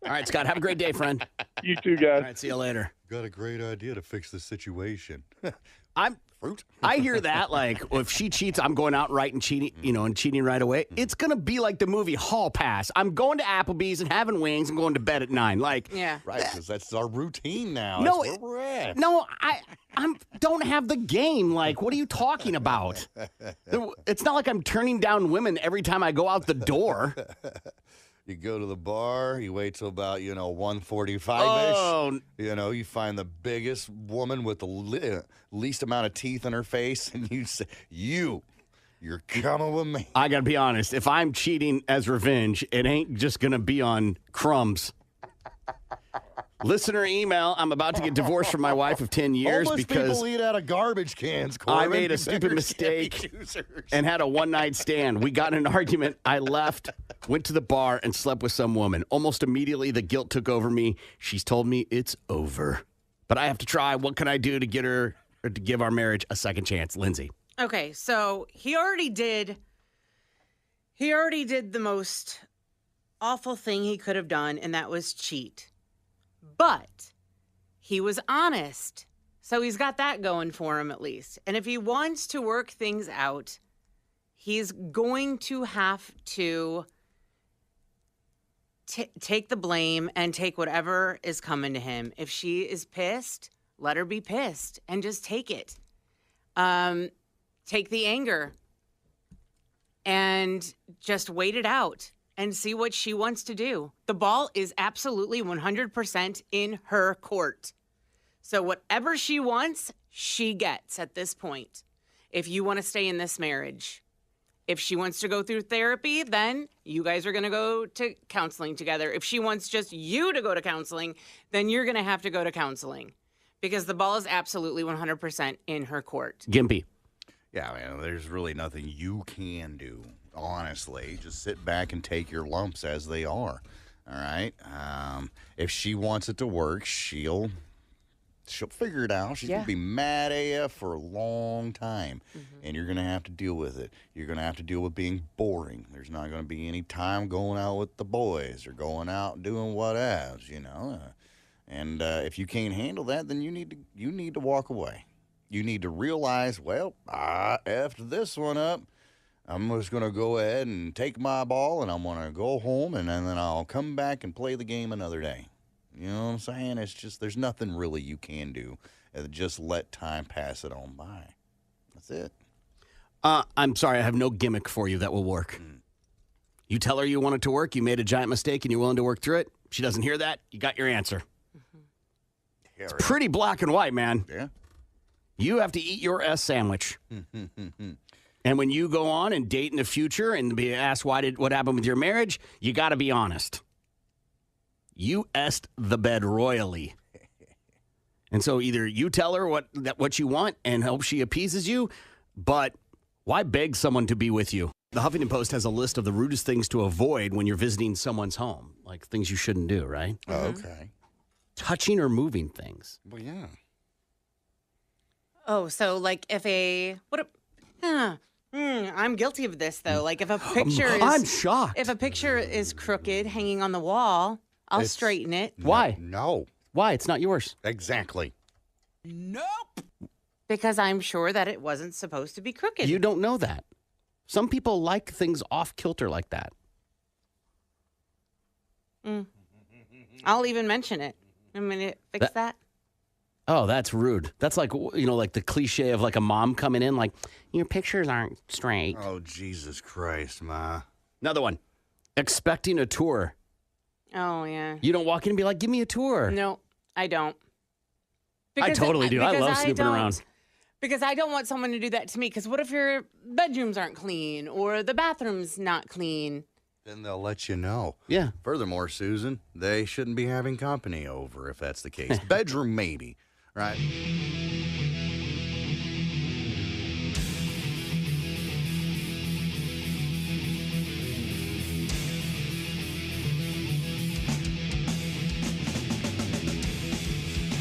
All right, Scott, have a great day, friend. You too, guys. All right, see you later. Got a great idea to fix the situation. I hear that, like, well, if she cheats, I'm going out right and cheating, and cheating right away. It's going to be like the movie Hall Pass. I'm going to Applebee's and having wings and going to bed at 9. Like, yeah. Right, because that's our routine now. No, that's where we're at. No, I don't have the game. Like, what are you talking about? It's not like I'm turning down women every time I go out the door. You go to the bar, you wait till about, 1:45-ish. Oh. You find the biggest woman with the least amount of teeth in her face, and you say, you're coming with me. I got to be honest. If I'm cheating as revenge, it ain't just going to be on crumbs. Listener email, I'm about to get divorced from my wife of 10 years Homeless because people eat out of garbage cans, Corbin. I made a stupid mistake and had a one-night stand. We got in an argument. I left, went to the bar, and slept with some woman. Almost immediately, the guilt took over me. She's told me it's over. But I have to try. What can I do to get her or to give our marriage a second chance? Lindsay. Okay, so he already did the most awful thing he could have done, and that was cheat. But he was honest. So he's got that going for him at least. And if he wants to work things out, he's going to have to take the blame and take whatever is coming to him. If she is pissed, let her be pissed and just take it. Take the anger and just wait it out and see what she wants to do. The ball is absolutely 100% in her court. So whatever she wants, she gets at this point. If you want to stay in this marriage. If she wants to go through therapy, then you guys are going to go to counseling together. If she wants just you to go to counseling, then you're going to have to go to counseling because the ball is absolutely 100% in her court. Gimpy. Yeah, man, there's really nothing you can do, honestly. Just sit back and take your lumps as they are, all right? If she wants it to work, she'll figure it out. She's going to be mad AF for a long time, and you're going to have to deal with it. You're going to have to deal with being boring. There's not going to be any time going out with the boys or going out and doing whatevs, And if you can't handle that, then you need to walk away. You need to realize, well, I effed this one up. I'm just going to go ahead and take my ball, and I'm going to go home, and then I'll come back and play the game another day. You know what I'm saying? It's just there's nothing really you can do. Just let time pass it on by. That's it. I'm sorry. I have no gimmick for you that will work. You tell her you want it to work. You made a giant mistake, and you're willing to work through it. She doesn't hear that. You got your answer. Yeah, it's pretty black and white, man. Yeah. You have to eat your S sandwich. And when you go on and date in the future and be asked what happened with your marriage, you got to be honest. You S'd the bed royally. And so either you tell her what you want and hope she appeases you, but why beg someone to be with you? The Huffington Post has a list of the rudest things to avoid when you're visiting someone's home, like things you shouldn't do, right? Oh, okay. Touching or moving things. Well, yeah. Oh, so like I'm guilty of this though. Like if a picture I'm shocked. If a picture is crooked hanging on the wall, I'll straighten it. Why? No. Why? It's not yours. Exactly. Because I'm sure that it wasn't supposed to be crooked. You don't know that. Some people like things off kilter like that. I'll even mention it. I'm going to fix that. Oh, that's rude. That's like, like the cliche of like a mom coming in like, your pictures aren't straight. Oh, Jesus Christ, Ma. Another one. Expecting a tour. Oh, yeah. You don't walk in and be like, give me a tour. No, I don't. I totally do. I love snooping around. Because I don't want someone to do that to me. Because what if your bedrooms aren't clean or the bathroom's not clean? Then they'll let you know. Yeah. Furthermore, Susan, they shouldn't be having company over if that's the case. Bedroom, maybe, right?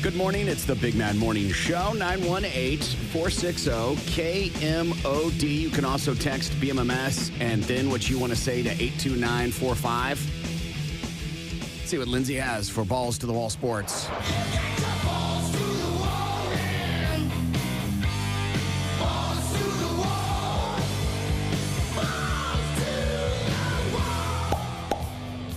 Good morning. It's the Big Man Morning Show, 918-460-KMOD. You can also text BMMS and then what you want to say to 82945. Let's see what Lindsay has for Balls to the Wall Sports.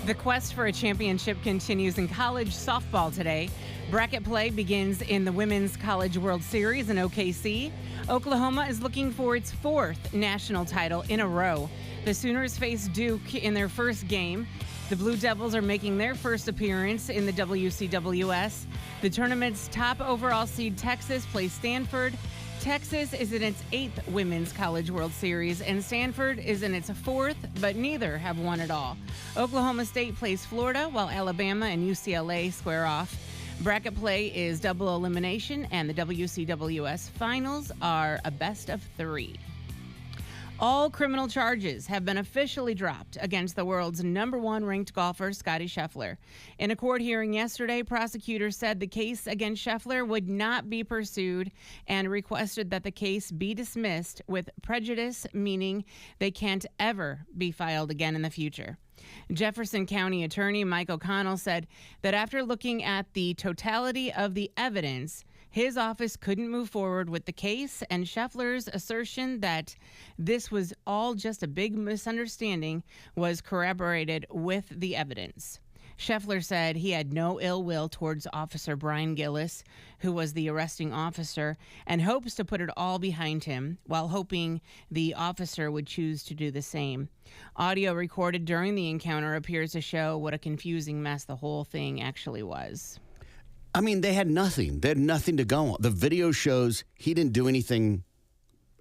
The quest for a championship continues in college softball today. Bracket play begins in the Women's College World Series in OKC. Oklahoma is looking for its fourth national title in a row. The Sooners face Duke in their first game. The Blue Devils are making their first appearance in the WCWS. The tournament's top overall seed Texas plays Stanford. Texas is in its 8th Women's College World Series, and Stanford is in its 4th, but neither have won it all. Oklahoma State plays Florida, while Alabama and UCLA square off. Bracket play is double elimination, and the WCWS finals are a best of 3. All criminal charges have been officially dropped against the world's #1 ranked golfer, Scottie Scheffler. In a court hearing yesterday, prosecutors said the case against Scheffler would not be pursued and requested that the case be dismissed with prejudice, meaning they can't ever be filed again in the future. Jefferson County Attorney Mike O'Connell said that after looking at the totality of the evidence, his office couldn't move forward with the case, and Scheffler's assertion that this was all just a big misunderstanding was corroborated with the evidence. Scheffler said he had no ill will towards Officer Brian Gillis, who was the arresting officer, and hopes to put it all behind him, while hoping the officer would choose to do the same. Audio recorded during the encounter appears to show what a confusing mess the whole thing actually was. I mean, they had nothing. They had nothing to go on. The video shows he didn't do anything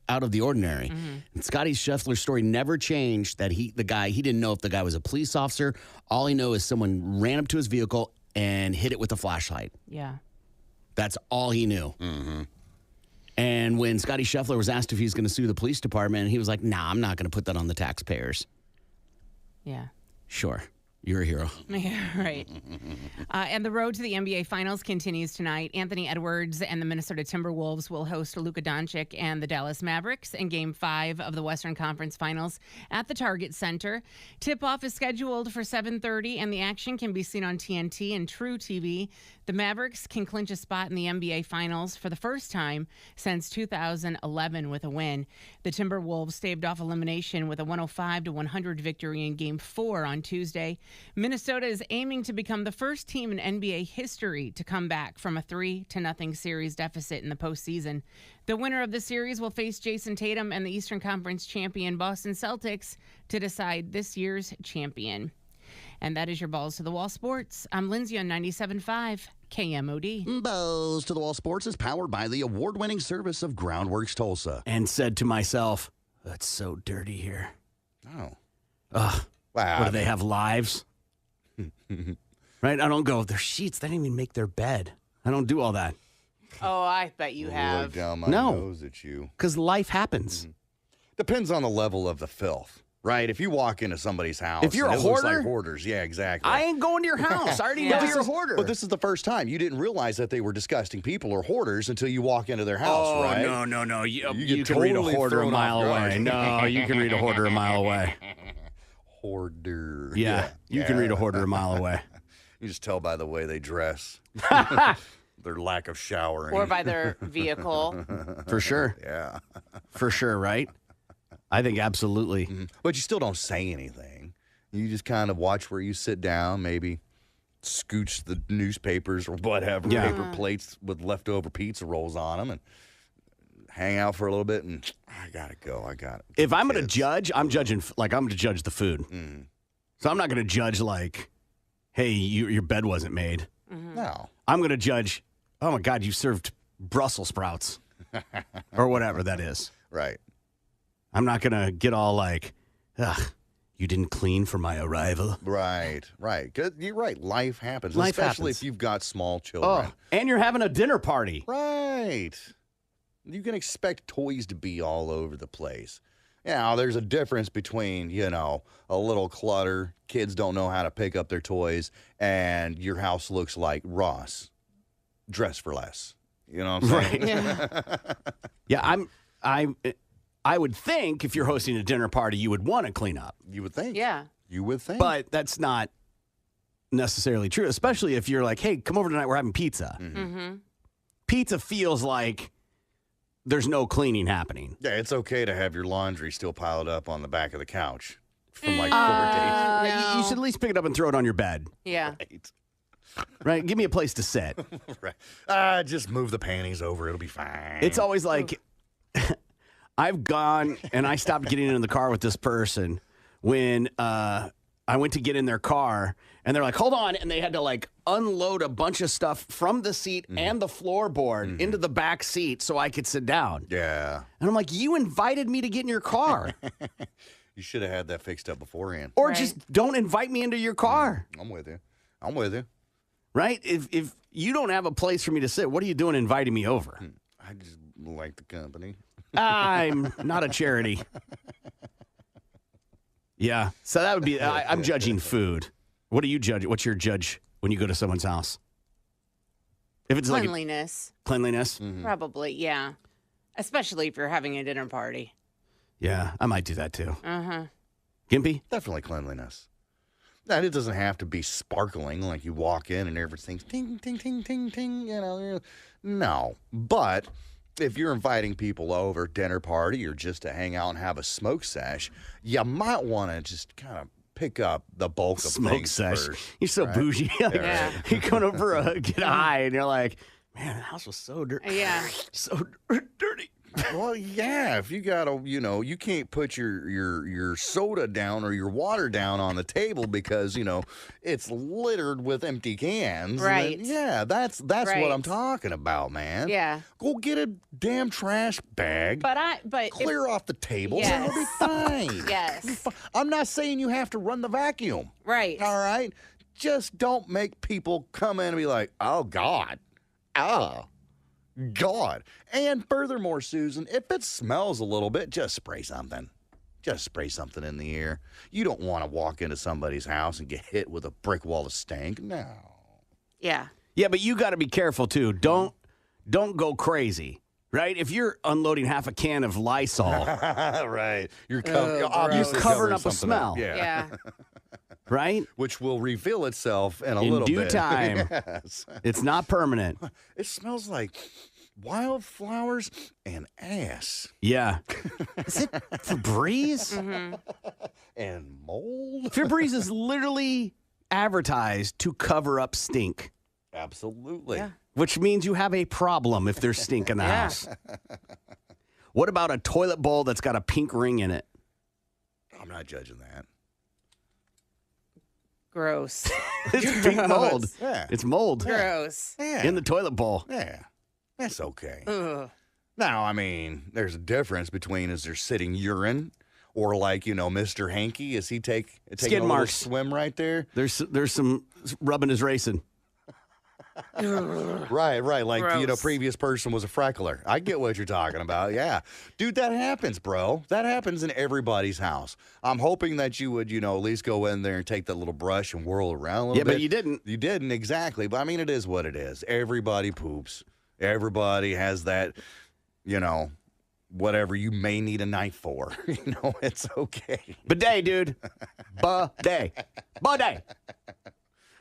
out of the ordinary. And Scottie Scheffler's story never changed that he didn't know if the guy was a police officer. All he knows is someone ran up to his vehicle and hit it with a flashlight. Yeah. That's all he knew. And when Scottie Scheffler was asked if he's going to sue the police department, he was like, nah, I'm not going to put that on the taxpayers. Yeah. Sure. You're a hero. Yeah, right. And the road to the NBA Finals continues tonight. Anthony Edwards and the Minnesota Timberwolves will host Luka Doncic and the Dallas Mavericks in Game 5 of the Western Conference Finals at the Target Center. Tip-off is scheduled for 7:30, and the action can be seen on TNT and True TV. The Mavericks can clinch a spot in the NBA Finals for the first time since 2011 with a win. The Timberwolves staved off elimination with a 105-100 victory in Game 4 on Tuesday. Minnesota is aiming to become the first team in NBA history to come back from a 3-0 series deficit in the postseason. The winner of the series will face Jason Tatum and the Eastern Conference champion Boston Celtics to decide this year's champion. And that is your Balls to the Wall Sports. I'm Lindsay on 97.5 KMOD. Balls to the Wall Sports is powered by the award-winning service of Groundworks Tulsa. And said to myself, that's so dirty here. Oh. Ugh. Wow. What, do they have lives? Right? I don't go, their sheets, they didn't even make their bed. I don't do all that. Oh, I bet you have. Look down my No. nose at you. Because life happens. Depends on the level of the filth, right? If you walk into somebody's house, If you're and a it looks hoarder? like hoarders, yeah, exactly. I ain't going to your house. I already Yeah. know you're a hoarder. But this is the first time you didn't realize that they were disgusting people or hoarders until you walk into their house, Oh, right? no. You get can read a totally hoarder a thrown mile off away. guard. No, you can read a hoarder a mile away. Hoarder. Yeah, you can read a hoarder a mile away. You just tell by the way they dress. Their lack of showering. Or by their vehicle. For sure. Yeah. For sure, right? I think absolutely. But you still don't say anything. You just kind of watch where you sit down, maybe scooch the newspapers or whatever, Yeah. paper plates with leftover pizza rolls on them, and hang out for a little bit, and I got to go. I got it. If I'm going to judge, I'm judging, I'm going to judge the food. So I'm not going to judge like, hey, your bed wasn't made. No. I'm going to judge, oh my God, you served Brussels sprouts or whatever that is. Right. I'm not going to get all like, ugh, you didn't clean for my arrival. Right. 'Cause you're right. Life happens, Life especially happens. if you've got small children. Oh, and you're having a dinner party. Right. You can expect toys to be all over the place. Now, there's a difference between, a little clutter, kids don't know how to pick up their toys, and your house looks like Ross, dress for less. You know what I'm saying? Yeah, I would think if you're hosting a dinner party, you would want to clean up. You would think. Yeah. You would think. But that's not necessarily true, especially if you're like, hey, come over tonight, we're having pizza. Pizza feels like there's no cleaning happening. Yeah, it's okay to have your laundry still piled up on the back of the couch from like 4 days. You should at least pick it up and throw it on your bed. Yeah. Right? Give me a place to sit. Right. Just move the panties over. It'll be fine. It's always like, I've gone and I stopped getting in the car with this person when I went to get in their car and they're like, hold on. And they had to like unload a bunch of stuff from the seat and the floorboard into the back seat so I could sit down. Yeah. And I'm like, you invited me to get in your car. You should have had that fixed up beforehand. Or Right. just don't invite me into your car. I'm with you. Right? If you don't have a place for me to sit, what are you doing inviting me over? I just like the company. I'm not a charity. Yeah. So that would be, I'm judging food. What do you judge? What's your judge when you go to someone's house? If it's Cleanliness. like cleanliness? Probably, yeah. Especially if you're having a dinner party. Yeah, I might do that too. Uh-huh. Gimpy? Definitely cleanliness. Now, it doesn't have to be sparkling like you walk in and everything's ting, ting, ting, ting, ting, No. But if you're inviting people over, dinner party, or just to hang out and have a smoke sesh, you might want to just kind of pick up the bulk of Smoke things sesh. first. You're so bougie. Like, Yeah. You're going over get high and you're like, man, the house was so dirty. Yeah. So dirty. Well, yeah, if you got to, you can't put your soda down or your water down on the table because, it's littered with empty cans. Right. Then, yeah, that's what I'm Right. talking about, man. Yeah. Go get a damn trash bag. But Clear off the tables Yes. and it'll be fine. Yes. I'm not saying you have to run the vacuum. Right. All right? Just don't make people come in and be like, oh, God. Oh, God. And furthermore, Susan, if it smells a little bit, just spray something. Just spray something in the air. You don't want to walk into somebody's house and get hit with a brick wall of stank. No. Yeah. Yeah, but you got to be careful too. Don't go crazy. Right? If you're unloading half a can of Lysol, Right. You're Oh, obviously gross. Covering up a something up. smell. Yeah. Yeah. right? Which will reveal itself in a In little due bit. time. Yes. It's not permanent. It smells like wildflowers and ass Yeah. Is it Febreze? and mold. Febreze is literally advertised to cover up stink, Absolutely. Yeah. which means you have a problem if there's stink in the Yeah. house. What about a toilet bowl that's got a pink ring in it? I'm not judging that. Gross. It's pink mold. Yeah. It's mold Gross. Yeah. in the toilet bowl. Yeah. That's okay. Ugh. Now, I mean, there's a difference between is there sitting urine or like, Mr. Hanky, is he taking Skid a little marks. swim right there? There's some rubbing is racing. Right. Like, Gross. previous person was a freckler. I get what you're talking about. Yeah. Dude, that happens, bro. That happens in everybody's house. I'm hoping that you would, at least go in there and take that little brush and whirl around a little Yeah, bit. but you didn't. You didn't, exactly. But I mean, it is what it is. Everybody poops. Everybody has that, whatever you may need a knife for. It's okay. Bidet, dude. Bidet. Bidet.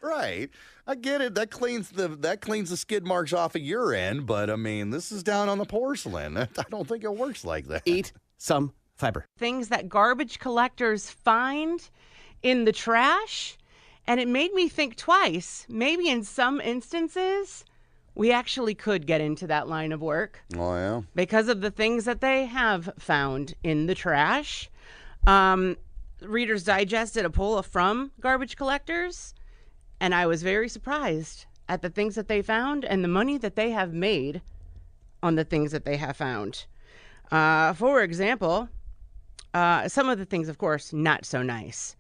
Right. I get it. That cleans the skid marks off of your end, but I mean, this is down on the porcelain. I don't think it works like that. Eat some fiber. Things that garbage collectors find in the trash, and it made me think twice. Maybe in some instances, we actually could get into that line of work. Oh, yeah. Because of the things that they have found in the trash. Reader's Digest did a poll from garbage collectors, and I was very surprised at the things that they found and the money that they have made on the things that they have found. For example, some of the things, of course, not so nice.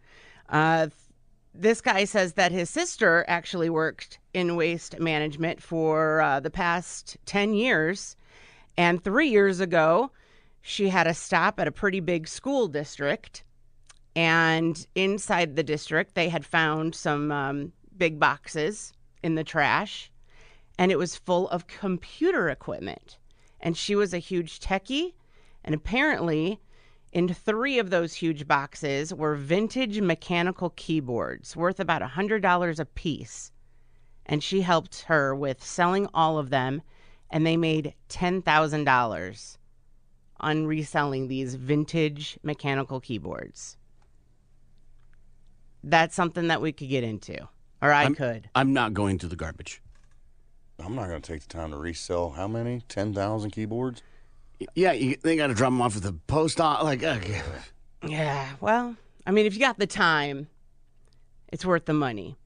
This guy says that his sister actually worked in waste management for the past 10 years. And 3 years ago, she had a stop at a pretty big school district. And inside the district, they had found some big boxes in the trash. And it was full of computer equipment. And she was a huge techie. And apparently, in 3 of those huge boxes were vintage mechanical keyboards worth about $100 a piece. And she helped her with selling all of them, and they made $10,000 on reselling these vintage mechanical keyboards. That's something that we could get into, or I could. I'm not going to the garbage. I'm not going to take the time to resell how many? 10,000 keyboards? Yeah, they got to drop them off at the post office. Like, okay. Yeah, well, I mean, if you got the time, it's worth the money.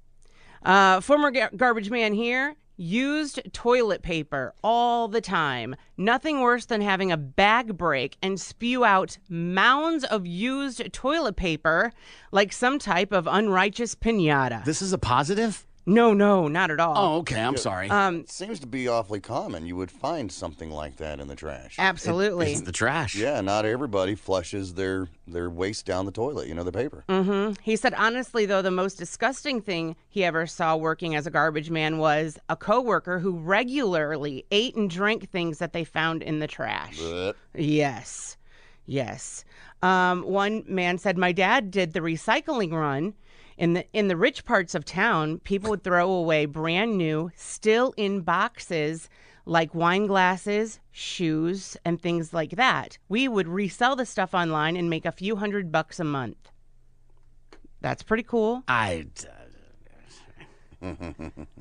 Former garbage man here used toilet paper all the time. Nothing worse than having a bag break and spew out mounds of used toilet paper like some type of unrighteous piñata. This is a positive? No, not at all. Oh, okay. I'm sorry. It seems to be awfully common. You would find something like that in the trash. Absolutely. It's the trash. Yeah, not everybody flushes their waste down the toilet, the paper. He said, honestly, though, the most disgusting thing he ever saw working as a garbage man was a coworker who regularly ate and drank things that they found in the trash. But Yes. One man said, my dad did the recycling run. In the rich parts of town, people would throw away brand new, still in boxes, like wine glasses, shoes, and things like that. We would resell the stuff online and make a few $100 a month. That's pretty cool.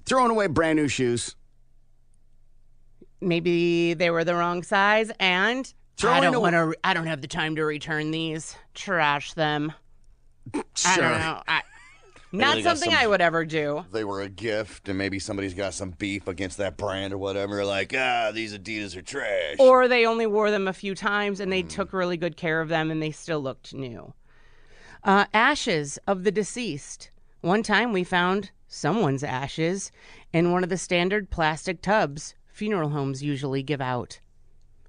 Throwing away brand new shoes. Maybe they were the wrong size, and Throwing I don't have the time to return these. Trash them. Sure. I don't know. Not they got something some- I would ever do. they were a gift, and maybe somebody's got some beef against that brand or whatever. Like, these Adidas are trash. Or they only wore them a few times and they took really good care of them and they still looked new. Ashes of the deceased. One time we found someone's ashes in one of the standard plastic tubs funeral homes usually give out.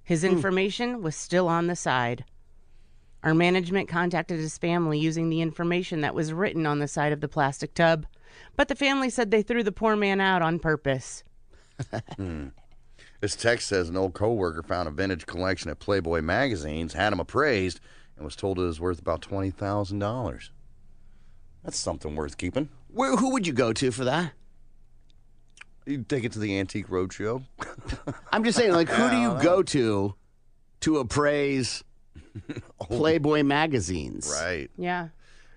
His information was still on the side. Our management contacted his family using the information that was written on the side of the plastic tub, but the family said they threw the poor man out on purpose. This text says an old coworker found a vintage collection at Playboy magazines, had him appraised, and was told it was worth about $20,000. That's something worth keeping. Who would you go to for that? You take it to the Antique Roadshow. I'm just saying, like, who do you go to appraise Playboy magazines? Right. Yeah.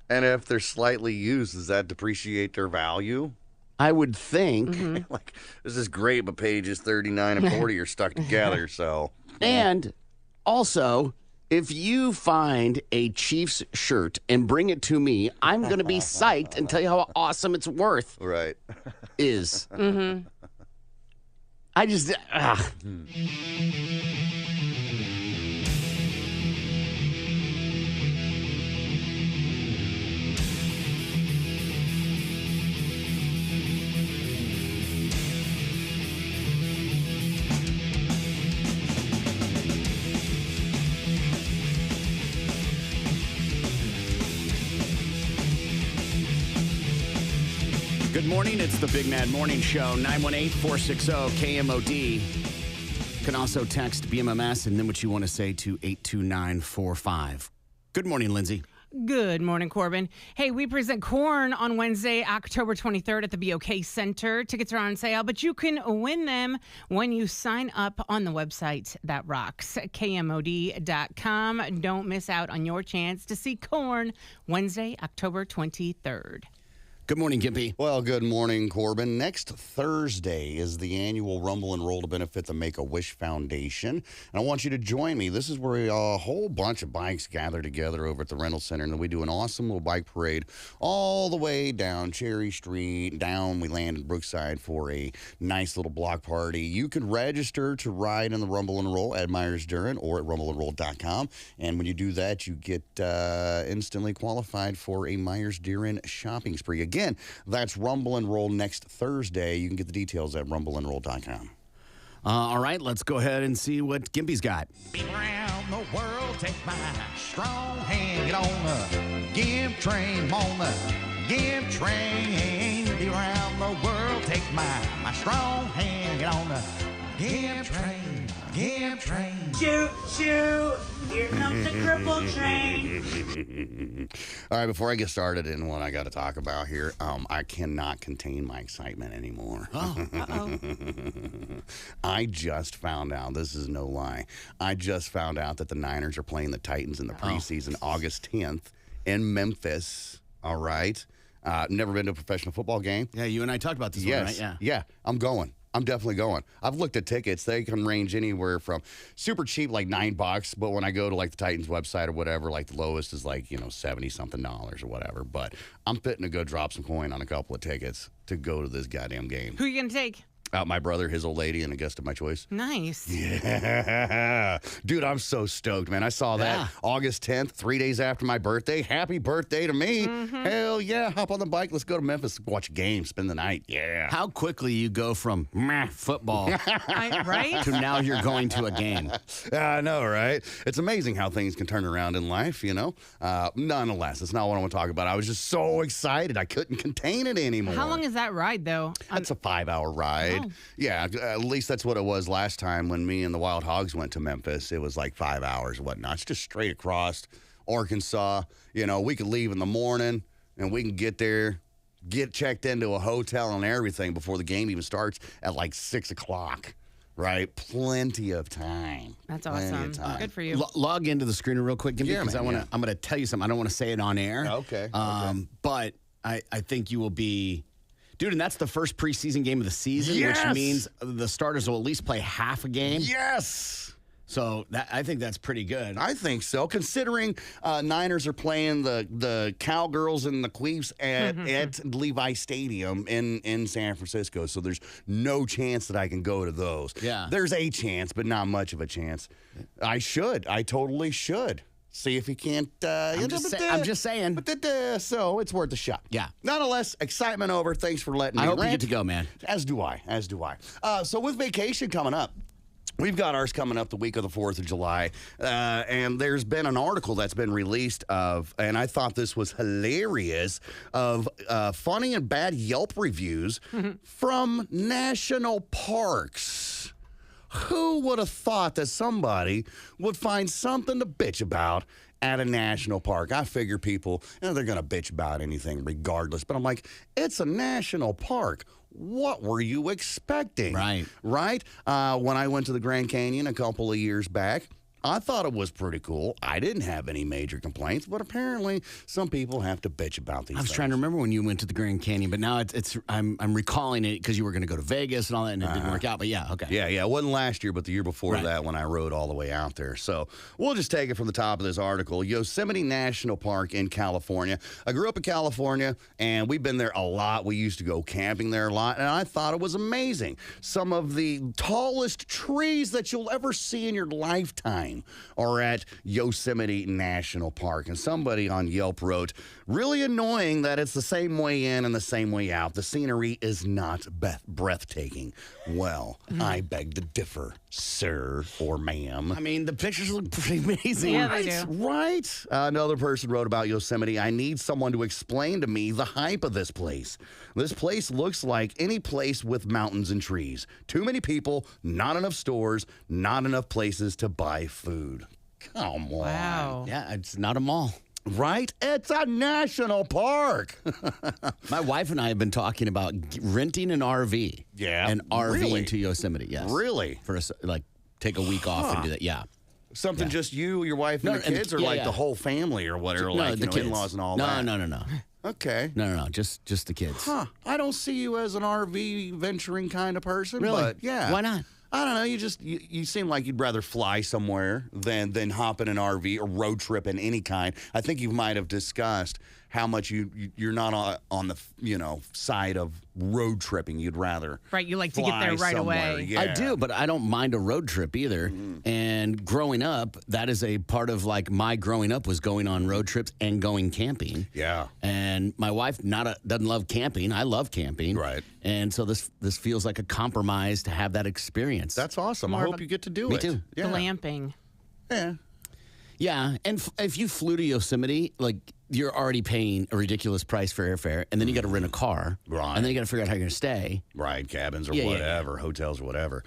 And if they're slightly used, does that depreciate their value? I would think. Like, this is great, but pages 39 and 40 are stuck together, so. And also, if you find a Chiefs shirt and bring it to me, I'm going to be psyched and tell you how awesome it's worth Right. is. I just... Good morning. It's the Big Mad Morning Show, 918-460-KMOD. You can also text BMMS and then what you want to say to 82945. Good morning, Lindsay. Good morning, Corbin. Hey, we present Corn on Wednesday, October 23rd at the BOK Center. Tickets are on sale, but you can win them when you sign up on the website that rocks, KMOD.com. Don't miss out on your chance to see Corn Wednesday, October 23rd. Good morning, Gimpy. Well, good morning, Corbin. Next Thursday is the annual Rumble and Roll to benefit the Make-A-Wish Foundation. And I want you to join me. This is where a whole bunch of bikes gather together over at the rental center, and then we do an awesome little bike parade all the way down Cherry Street. We land in Brookside for a nice little block party. You can register to ride in the Rumble and Roll at Myers-Duren or at rumbleandroll.com. And when you do that, you get instantly qualified for a Myers-Duren shopping spree. Again, that's Rumble and Roll next Thursday. You can get the details at rumbleandroll.com. All right, let's go ahead and see what Gimpy's got. Been around the world, take my strong hand, get on the Gimp train, I'm on the Gimp train. Be around the world, take my strong hand, get on the Gimp train, Gimp train. Shoot, shoot, here comes the cripple train. All right, before I get started in what I got to talk about here, I cannot contain my excitement anymore. Uh-oh. I just found out, this is no lie, I just found out that the Niners are playing the Titans in the preseason August 10th in Memphis, all right? Never been to a professional football game. Yeah, you and I talked about this one, right? Yeah, I'm going. I'm definitely going. I've looked at tickets. They can range anywhere from super cheap, like $9, but when I go to like the Titans website or whatever, like the lowest is like, $70-something or whatever. But I'm fitting to go drop some coin on a couple of tickets to go to this goddamn game. Who are you going to take? My brother, his old lady, and a guest of my choice. Nice. Yeah. Dude, I'm so stoked, man. I saw that August 10th, 3 days after my birthday. Happy birthday to me. Hell yeah. Hop on the bike. Let's go to Memphis, watch a game, spend the night. Yeah. How quickly you go from football Right? to now you're going to a game. I know, right? It's amazing how things can turn around in life, Nonetheless, it's not what I want to talk about. I was just so excited. I couldn't contain it anymore. How long is that ride, though? That's a 5-hour ride. Oh. Yeah, at least that's what it was last time when me and the Wild Hogs went to Memphis. It was like 5 hours or whatnot. It's just straight across Arkansas. We could leave in the morning and we can get there, get checked into a hotel and everything before the game even starts at like 6 o'clock. Right? Plenty of time. That's Plenty awesome. of time. Good for you. Log into the screener real quick, Gimpy, Yeah, because man, I'm going to tell you something. I don't want to say it on air. Okay. But I think you will be... Dude, and that's the first preseason game of the season, Yes! which means the starters will at least play half a game. Yes! So I think that's pretty good. I think so, considering Niners are playing the Cowgirls and the Queefs at Levi Stadium in San Francisco. So there's no chance that I can go to those. Yeah. There's a chance, but not much of a chance. I should. I totally should. See if he can't. I'm just saying. So it's worth a shot. Yeah. Nonetheless, excitement over. Thanks for letting me I hope you rant. get to go, man. As do I. So with vacation coming up, we've got ours coming up the week of the 4th of July. And there's been an article that's been released and I thought this was hilarious, of funny and bad Yelp reviews from national parks. Who would have thought that somebody would find something to bitch about at a national park? I figure people, they're going to bitch about anything regardless. But I'm like, it's a national park. What were you expecting? Right. Right? When I went to the Grand Canyon a couple of years back, I thought it was pretty cool. I didn't have any major complaints, but apparently some people have to bitch about these I was things. trying to remember when you went to the Grand Canyon, but now I'm recalling it because you were going to go to Vegas and all that, and it didn't work out. But yeah, okay. Yeah, it wasn't last year, but the year before Right. that when I rode all the way out there. So we'll just take it from the top of this article. Yosemite National Park in California. I grew up in California, and we've been there a lot. We used to go camping there a lot, and I thought it was amazing. Some of the tallest trees that you'll ever see in your lifetime are at Yosemite National Park. And somebody on Yelp wrote, really annoying that it's the same way in and the same way out. The scenery is not breathtaking. Well, I beg to differ, sir or ma'am. I mean, the pictures look pretty amazing. Yeah, they do. Right. Another person wrote about Yosemite. I need someone to explain to me the hype of this place. This place looks like any place with mountains and trees. Too many people, not enough stores, not enough places to buy food. Come on. Wow. Yeah, it's not a mall. Right? It's a national park. My wife and I have been talking about renting an RV. Yeah, An RV really? into Yosemite, yes. Really? For us, like, take a week off and do that, yeah. Something just you, your wife, and No, the and kids, or yeah, like yeah. the whole family or whatever, No, like the kids. in-laws and all no, that? No. Okay. No, just the kids. Huh. I don't see you as an RV venturing kind of person, Really? but yeah. Why not? I don't know. You seem like you'd rather fly somewhere than hop in an RV or road trip in any kind. I think you might have discussed how much you're not on the side of road tripping. You'd rather Right, you like to get there fly right somewhere. away. Yeah. I do, but I don't mind a road trip either. And growing up, that is a part of like my growing up was going on road trips and going camping. Yeah. And my wife doesn't love camping. I love camping. Right. And so this feels like a compromise to have that experience. That's awesome. I More of hope a- you get to do Me it. too. Yeah. Glamping. Yeah. Yeah, and if you flew to Yosemite, like you're already paying a ridiculous price for airfare, and then you got to rent a car, Right. And then you got to figure out how you're going to stay. Right, cabins or Yeah, yeah, whatever, hotels or whatever.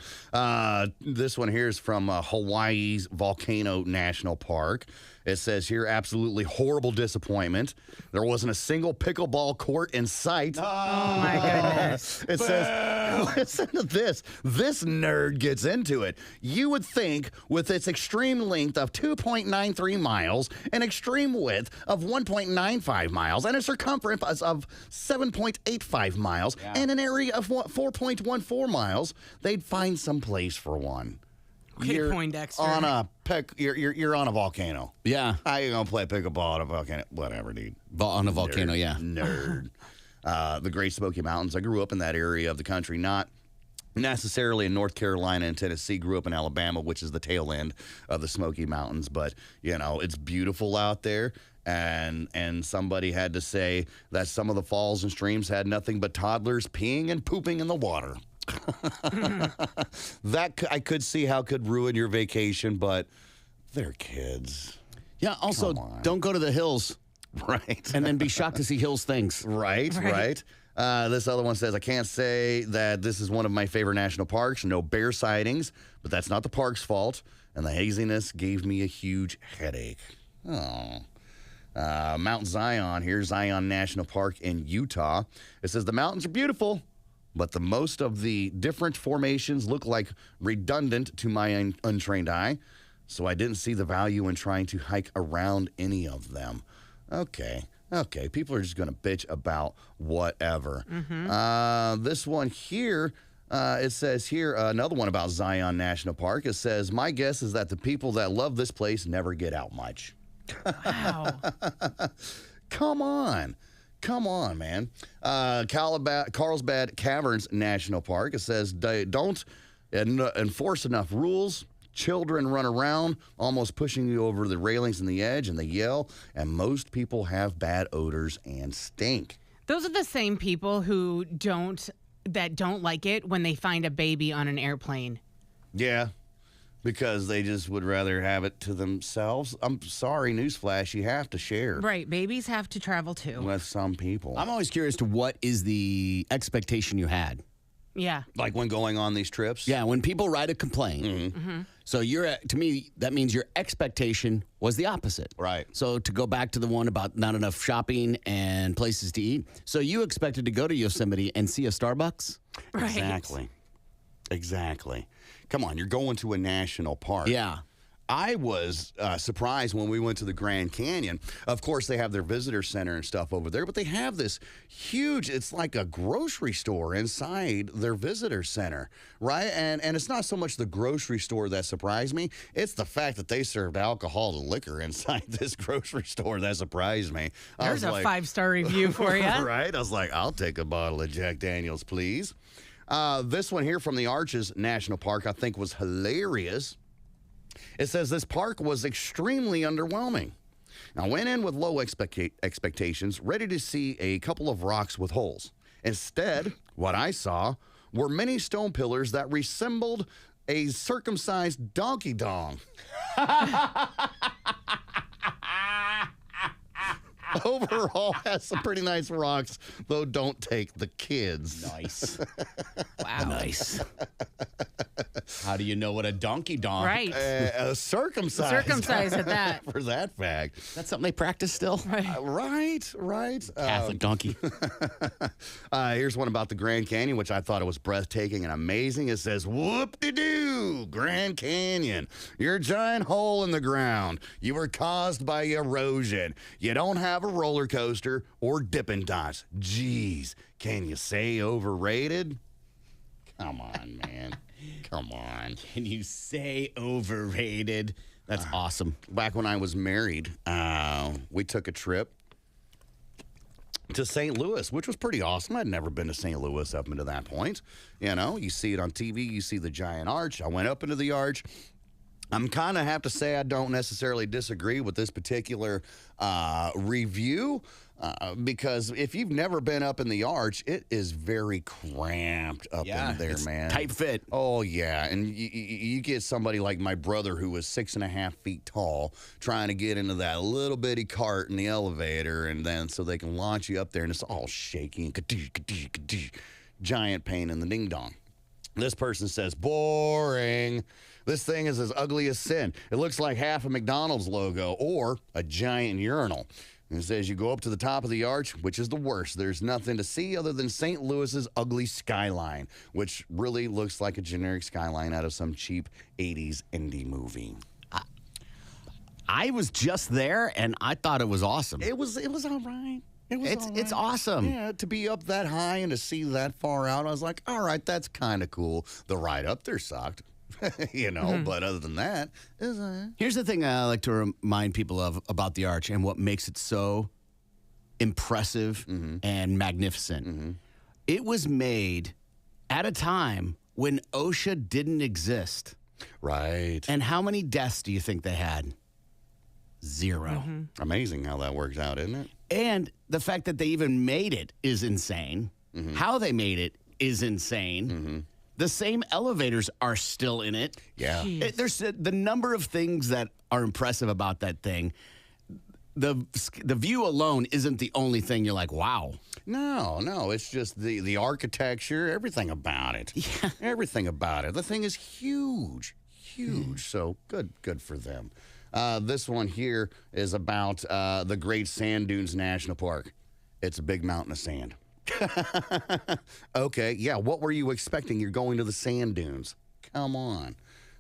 This one here is from Hawaii's Volcano National Park. It says here, absolutely horrible disappointment. There wasn't a single pickleball court in sight. Oh my goodness. It says, listen to this. This nerd gets into it. You would think with its extreme length of 2.93 miles, an extreme width of 1.95 miles, and a circumference of 7.85 miles, and an area of 4.14 miles, they'd find some place for one. Okay, You're Poindexter. on a you're on a volcano. Yeah, How you gonna play pickleball on a volcano? Whatever, dude. on a volcano. Yeah, Nerd. The Great Smoky Mountains. I grew up in that area of the country, not necessarily in North Carolina and Tennessee. Grew up in Alabama, which is the tail end of the Smoky Mountains. But it's beautiful out there. And somebody had to say that some of the falls and streams had nothing but toddlers peeing and pooping in the water. That I could see how could ruin your vacation, but they're kids. yeah. Also, Come on. don't go to the hills, Right. and then be shocked to see hills things. Right. This other one says, I can't say that this is one of my favorite national parks. No bear sightings, but that's not the park's fault. And the haziness gave me a huge headache. Oh. Mount Zion, here's Zion National Park in Utah. It says, the mountains are beautiful, but the most of the different formations look like redundant to my untrained eye. So I didn't see the value in trying to hike around any of them. Okay, people are just going to bitch about whatever. This one here, it says here, another one about Zion National Park. It says, my guess is that the people that love this place never get out much. Wow. Come on, man. Carlsbad Caverns National Park. It says, don't enforce enough rules. Children run around, almost pushing you over the railings and the edge, and they yell, and most people have bad odors and stink. Those are the same people who don't like it when they find a baby on an airplane. Yeah, because they just would rather have it to themselves. I'm sorry, newsflash, you have to share Right, babies have to travel too. with some people. I'm always curious to what is the expectation you had. Yeah. Like when going on these trips? Yeah, when people write a complaint. So to me, that means your expectation was the opposite. Right. So to go back to the one about not enough shopping and places to eat. So you expected to go to Yosemite and see a Starbucks? Right. Exactly. Come on, you're going to a national park. Yeah. I was surprised when we went to the Grand Canyon. Of course, they have their visitor center and stuff over there, but they have this huge, it's like a grocery store inside their visitor center, right? And it's not so much the grocery store that surprised me. It's the fact that they served alcohol and liquor inside this grocery store that surprised me. There's a 5-star review for you. Right? I was like, I'll take a bottle of Jack Daniels, please. This one here from the Arches National Park I think was hilarious. It says this park was extremely underwhelming. I went in with low expectations, ready to see a couple of rocks with holes. Instead, what I saw were many stone pillars that resembled a circumcised donkey dong. Overall, has some pretty nice rocks, though don't take the kids. Nice. Wow. Nice. How do you know what a donkey donk? Right. Circumcised. Circumcised at that. For that fact. That's something they practice still. Right. Catholic donkey. Here's one about the Grand Canyon, which I thought it was breathtaking and amazing. It says, whoop-de-doo, Grand Canyon. You're a giant hole in the ground. You were caused by erosion. You don't have a roller coaster or Dippin' Dots. Jeez, can you say overrated? Come on, man. Come on. Can you say overrated? That's awesome. Back when I was married, we took a trip to St. Louis, which was pretty awesome. I'd never been to St. Louis up until that point. You know, you see it on TV, you see the giant arch. I went up into the arch. I'm kind of have to say I don't necessarily disagree with this particular review because if you've never been up in the arch, it is very cramped up in there, man. Tight fit. Oh, yeah. And you get somebody like my brother who was 6.5 feet tall trying to get into that little bitty cart in the elevator and then so they can launch you up there and it's all shaky and giant pain in the ding dong. This person says, boring. This thing is as ugly as sin. It looks like half a McDonald's logo or a giant urinal. And it says you go up to the top of the arch, which is the worst. There's nothing to see other than St. Louis's ugly skyline, which really looks like a generic skyline out of some cheap 80s indie movie. I was just there, and I thought it was awesome. It was all right. It's awesome. Yeah, to be up that high and to see that far out, I was like, all right, that's kind of cool. The ride up there sucked, but other than that, Here's the thing I like to remind people of about the arch and what makes it so impressive and magnificent. It was made at a time when OSHA didn't exist. Right. And how many deaths do you think they had? 0. Amazing how that works out, isn't it? And the fact that they even made it is insane. How they made it is insane. The same elevators are still in it. Yeah. There's the number of things that are impressive about that thing. The view alone isn't the only thing you're like, wow. No, it's just the architecture, everything about it. Yeah. Everything about it. The thing is huge. So good for them. This one here is about the Great Sand Dunes National Park. It's a big mountain of sand. Okay, yeah, what were you expecting? You're going to the sand dunes. Come on.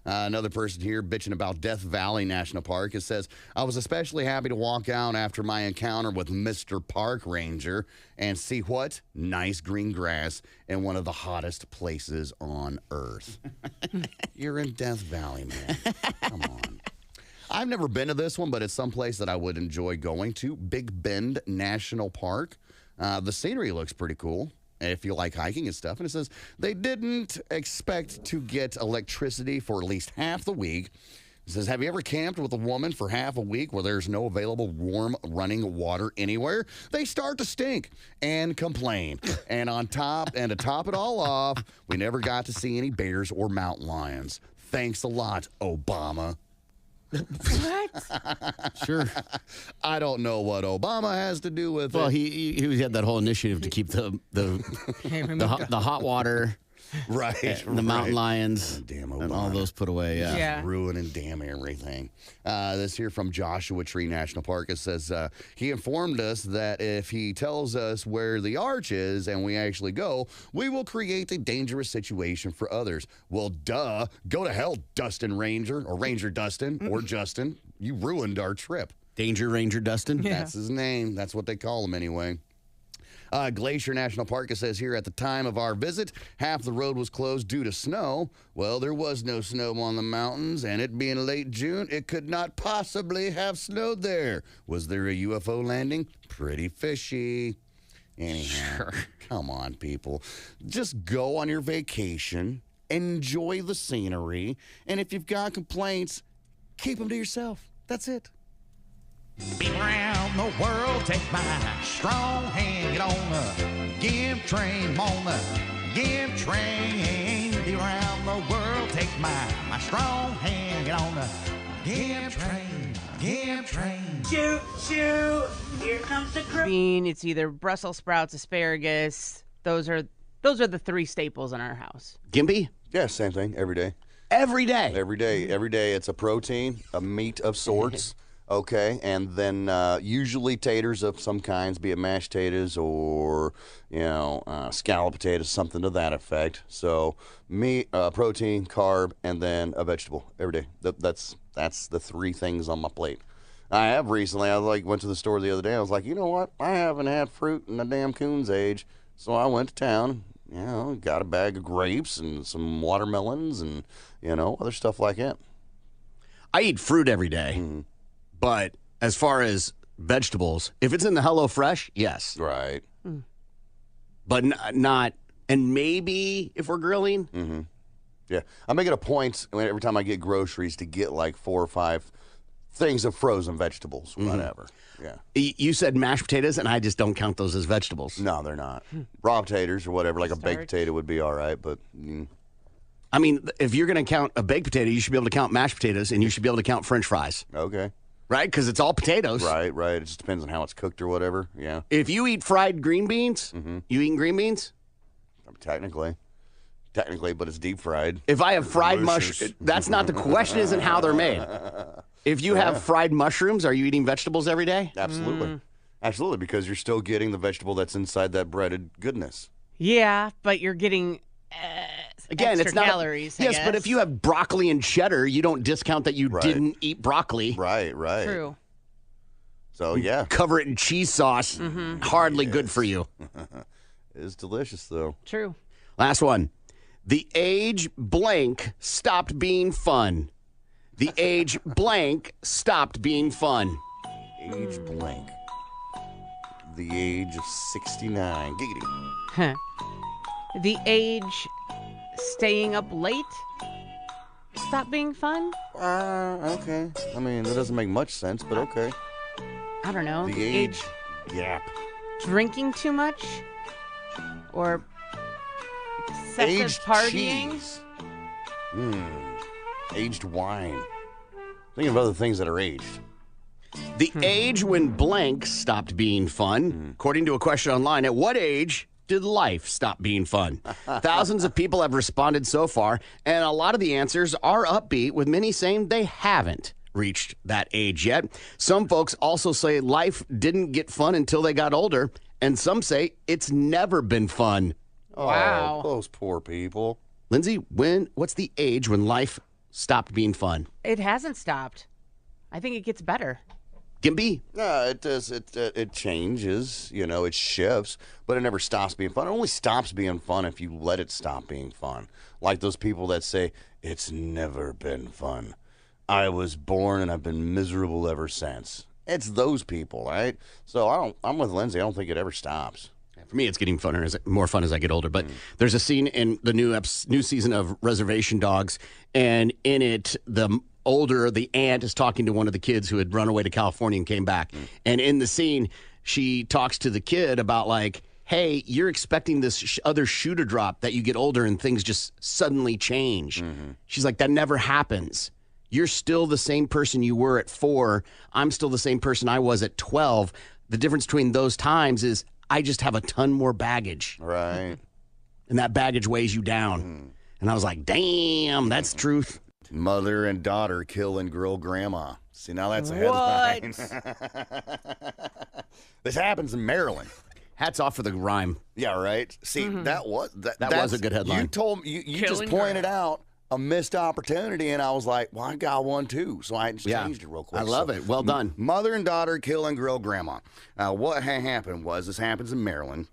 Another person here bitching about Death Valley National Park. It says, I was especially happy to walk out after my encounter with Mr. Park Ranger and see what? Nice green grass in one of the hottest places on Earth. You're in Death Valley, man. Come on. I've never been to this one, but it's someplace that I would enjoy going to. Big Bend National Park. The scenery looks pretty cool if you like hiking and stuff. And it says they didn't expect to get electricity for at least half the week. It says, have you ever camped with a woman for half a week where there's no available warm running water anywhere? They start to stink and complain. And to top it all off, we never got to see any bears or mountain lions. Thanks a lot, Obama. What? Sure. I don't know what Obama has to do with Well, it. he had that whole initiative to keep the hot water, Right. the mountain lions, Damn and Obama. all those put away. Yeah. Yeah. Ruining damn everything. This here from Joshua Tree National Park. It says he informed us that if he tells us where the arch is and we actually go, we will create a dangerous situation for others. Well, duh. Go to hell, Dustin Ranger or Ranger Dustin or Justin. You ruined our trip. Danger Ranger Dustin. Yeah. That's his name. That's what they call him anyway. Glacier National Park, it says here, at the time of our visit, half the road was closed due to snow. Well, there was no snow on the mountains, and it being late June, it could not possibly have snowed there. Was there a UFO landing? Pretty fishy. Anyhow, come on, people. Just go on your vacation, enjoy the scenery, and if you've got complaints, keep them to yourself. That's it. Be around the world, take my strong hand, get on the give train, on the give train. Be around the world, take my strong hand, get on the give train. Shoo, shoo, here comes the cripple. Bean, it's either Brussels sprouts, asparagus. Those are the 3 staples in our house. Gimpy. Yeah, same thing every day. Every day. Every day it's a protein, a meat of sorts, okay, and then usually taters of some kinds, be it mashed potatoes or scallop potatoes, something to that effect. So meat, protein, carb, and then a vegetable every day. That's the three things on my plate. I have recently. I went to the store the other day. I was like, you know what? I haven't had fruit in a damn coon's age, so I went to town. Got a bag of grapes and some watermelons and other stuff like that. I eat fruit every day, but as far as vegetables, if it's in the HelloFresh, yes. Right. But not, and maybe if we're grilling. Yeah. I make it a point every time I get groceries to get like 4 or 5 things of frozen vegetables, whatever. Yeah. You said mashed potatoes, and I just don't count those as vegetables. No, they're not. Raw potatoes or whatever, like a baked potato would be all right, but... I mean, if you're going to count a baked potato, you should be able to count mashed potatoes, and you should be able to count French fries. Okay. Right? Because it's all potatoes. Right. It just depends on how it's cooked or whatever. Yeah. If you eat fried green beans, you eating green beans? Technically, but it's deep fried. If I have fried mushrooms, that's not the question, isn't how they're made. If you have fried mushrooms, are you eating vegetables every day? Absolutely. Absolutely, because you're still getting the vegetable that's inside that breaded goodness. Yeah, but you're getting Again, extra it's not calories. I yes, but guess. if you have broccoli and cheddar, you don't discount that you didn't eat broccoli. Right. True. So, yeah. Cover it in cheese sauce. Hardly good for you. It is delicious, though. True. Last one. The age blank stopped being fun. The age blank stopped being fun. Age blank. The age of 69. Giggity. Huh. The age staying up late stop being fun? Okay. I mean, that doesn't make much sense, but okay. I don't know. The age gap. Drinking too much? Or excessive Aged partying? cheese. Aged wine. Thinking of other things that are aged. The age when blank stopped being fun. According to a question online, at what age did life stop being fun? Thousands of people have responded so far, and a lot of the answers are upbeat, with many saying they haven't reached that age yet. Some folks also say life didn't get fun until they got older, and some say it's never been fun. Wow. Oh, those poor people. Lindsay, what's the age when life stopped being fun? It hasn't stopped. I think it gets better. Gimpy? No, it does. It changes, it shifts, but it never stops being fun. It only stops being fun if you let it stop being fun. Like those people that say, it's never been fun. I was born and I've been miserable ever since. It's those people, right? So I'm with Lindsay. I don't think it ever stops. For me, it's getting more fun as I get older. But there's a scene in the new season of Reservation Dogs, and in it, the aunt is talking to one of the kids who had run away to California and came back. And in the scene, she talks to the kid about like, hey, you're expecting this other shoe to drop that you get older and things just suddenly change. She's like, that never happens. You're still the same person you were at 4. I'm still the same person I was at 12. The difference between those times is I just have a ton more baggage. Right. And that baggage weighs you down. And I was like, damn, that's truth. Mother and daughter kill and grill grandma. See, now that's a headline. This happens in Maryland. Hats off for the rhyme. Yeah, right. See, that was was a good headline. You told me you just pointed out a missed opportunity, and I was like, well, I got one too, so I just changed it real quick. I love it. Well done. Mother and daughter kill and grill grandma. What happened was this happens in Maryland,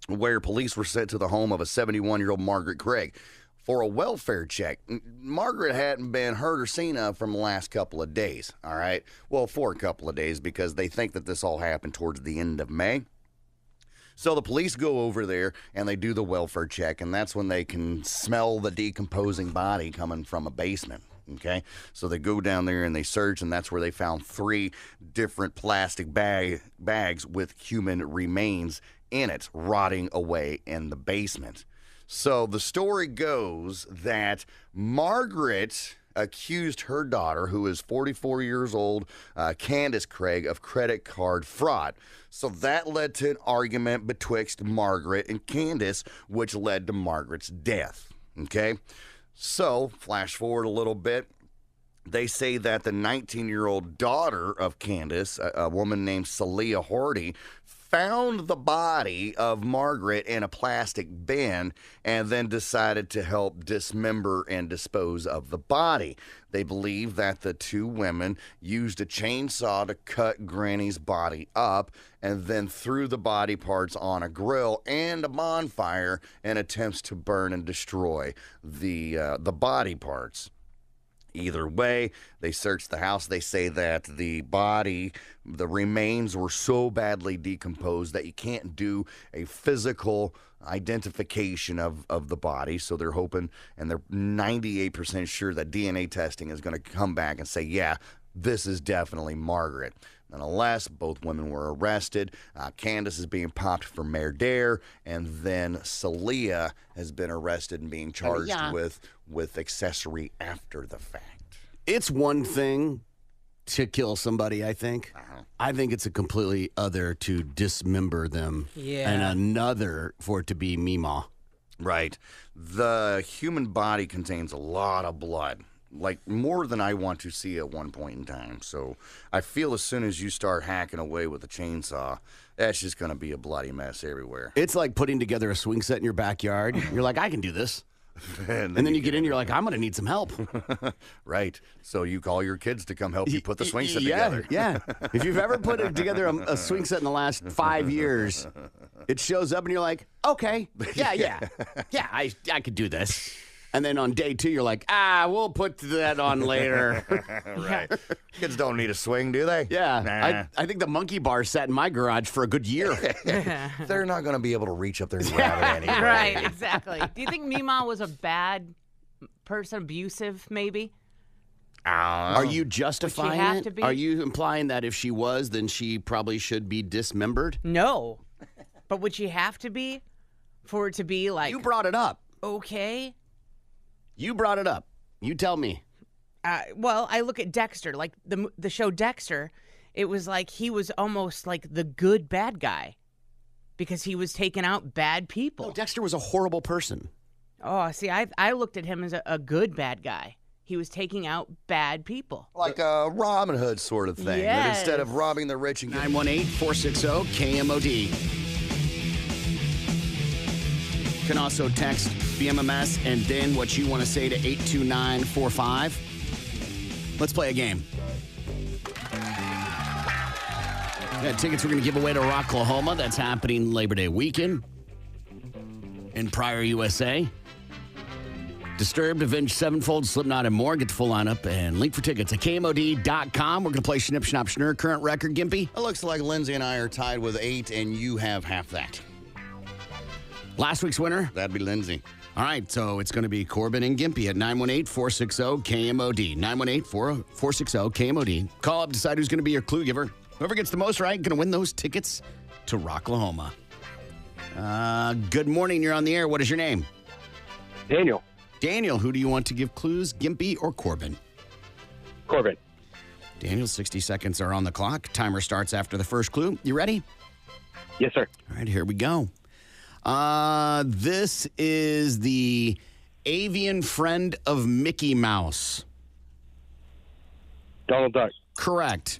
where police were sent to the home of a 71-year-old Margaret Craig for a welfare check. Margaret hadn't been heard or seen of from the last couple of days, all right? Well, for a couple of days, because they think that this all happened towards the end of May. So the police go over there and they do the welfare check, and that's when they can smell the decomposing body coming from a basement. Okay, so they go down there and they search, and that's where they found 3 different plastic bags with human remains in it, rotting away in the basement. So the story goes that Margaret accused her daughter, who is 44 years old, Candace Craig, of credit card fraud. So that led to an argument betwixt Margaret and Candace, which led to Margaret's death. Okay? So, flash forward a little bit. They say that the 19-year-old daughter of Candace, a woman named Celia Hardy, found the body of Margaret in a plastic bin and then decided to help dismember and dispose of the body. They believe that the two women used a chainsaw to cut Granny's body up and then threw the body parts on a grill and a bonfire in attempts to burn and destroy the body parts. Either way, they searched the house. They say that the remains were so badly decomposed that you can't do a physical identification of the body. So they're hoping, and they're 98% sure that DNA testing is going to come back and say, yeah, this is definitely Margaret. Nonetheless, both women were arrested. Candace is being popped for murder, and then Celia has been arrested and being charged with accessory after the fact. It's one thing to kill somebody, I think. I think it's a completely other to dismember them. Yeah. And another for it to be Meemaw. Right. The human body contains a lot of blood. Like, more than I want to see at one point in time. So I feel as soon as you start hacking away with a chainsaw, that's just going to be a bloody mess everywhere. It's like putting together a swing set in your backyard. You're like, I can do this. And then you get in, you're like, I'm going to need some help. Right. So you call your kids to come help you put the swing set together. Yeah. If you've ever put together a swing set in the last 5 years, it shows up and you're like, okay, yeah, I could do this. And then on day 2, you're like, we'll put that on later. Right. Kids don't need a swing, do they? Yeah. Nah. I think the monkey bar sat in my garage for a good year. They're not going to be able to reach up there and grab it anyway. Right, exactly. Do you think Meemaw was a bad person, abusive, maybe? Are you justifying have it? to be? Are you implying that if she was, then she probably should be dismembered? No. But would she have to be for it to be like, You brought it up. okay? You brought it up. You tell me. Well, I look at Dexter, like the show Dexter. It was like he was almost like the good bad guy because he was taking out bad people. No, Dexter was a horrible person. Oh, see, I looked at him as a good bad guy. He was taking out bad people. Like a Robin Hood sort of thing. But Yes. instead of robbing the rich and getting 918-460-KMOD. You can also text BMMS and then what you want to say to 82945. Let's play a game. Yeah, tickets we're going to give away to Rocklahoma. That's happening Labor Day weekend in Pryor, USA. Disturbed, Avenged Sevenfold, Slipknot, and more. Get the full lineup and link for tickets at KMOD.com. We're going to play Schnipp, Schnapp, Schnurr. Current record, Gimpy? It looks like Lindsay and I are tied with 8, and you have half that. Last week's winner? That'd be Lindsay. All right, so it's going to be Corbin and Gimpy at 918-460-KMOD. 918-460-KMOD. Call up, decide who's going to be your clue giver. Whoever gets the most right, going to win those tickets to Rocklahoma. Good morning, you're on the air. What is your name? Daniel. Daniel, who do you want to give clues, Gimpy or Corbin? Corbin. Daniel, 60 seconds are on the clock. Timer starts after the first clue. You ready? Yes, sir. All right, here we go. This is the avian friend of Mickey Mouse. Donald Duck. Correct.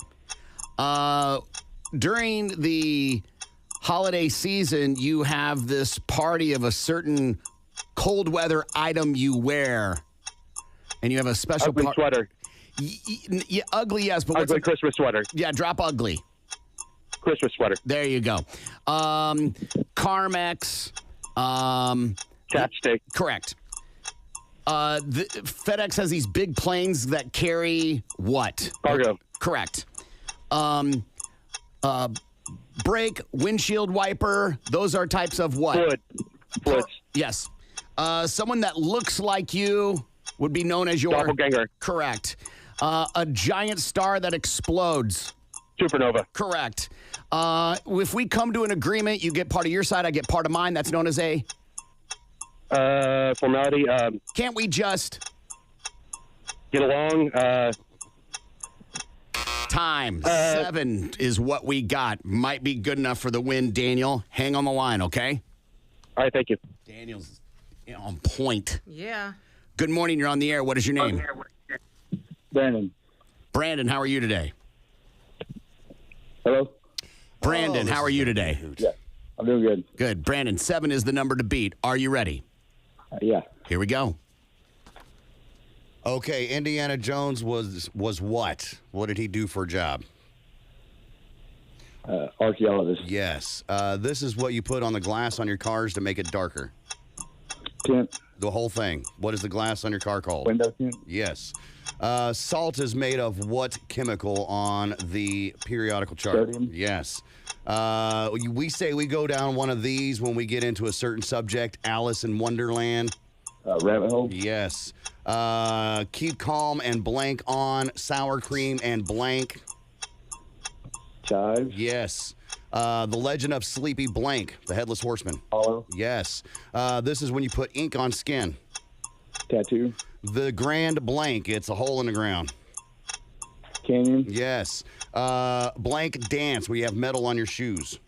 During the holiday season, you have this party of a certain cold weather item you wear, and you have a special Ugly sweater. Ugly, yes, but what's Ugly Christmas sweater. Yeah, drop ugly. Christmas sweater. There you go. Carmex. Chapstick. Correct. FedEx has these big planes that carry what? Cargo. Correct. Brake, windshield wiper. Those are types of what? Fluid. Fluids. Yes. Someone that looks like you would be known as your Doppelganger. Correct. A giant star that explodes. Supernova. Correct. If we come to an agreement, you get part of your side, I get part of mine. That's known as a formality. Can't we just Get along. Time 7 is what we got. Might be good enough for the win, Daniel. Hang on the line, okay? All right, thank you. Daniel's on point. Yeah. Good morning. You're on the air. What is your name? Brandon. Brandon, how are you today? Hello? Brandon, how are you today? Yeah, I'm doing good. Good. Brandon, 7 is the number to beat. Are you ready? Yeah. Here we go. Okay, Indiana Jones was what? What did he do for a job? Archaeologist. Yes. This is what you put on the glass on your cars to make it darker. Tint. The whole thing. What is the glass on your car called? Window tint. Yes. Salt is made of what chemical on the periodical chart? Sodium. Yes. We say we go down one of these when we get into a certain subject. Alice in Wonderland. Rabbit hole. Yes. Keep calm and blank on sour cream and blank. Chives. Yes. The Legend of Sleepy Blank, the Headless Horseman. Hollow. Yes. This is when you put ink on skin. Tattoo. The Grand Blank, it's a hole in the ground. Canyon. Yes. Blank Dance, where you have metal on your shoes.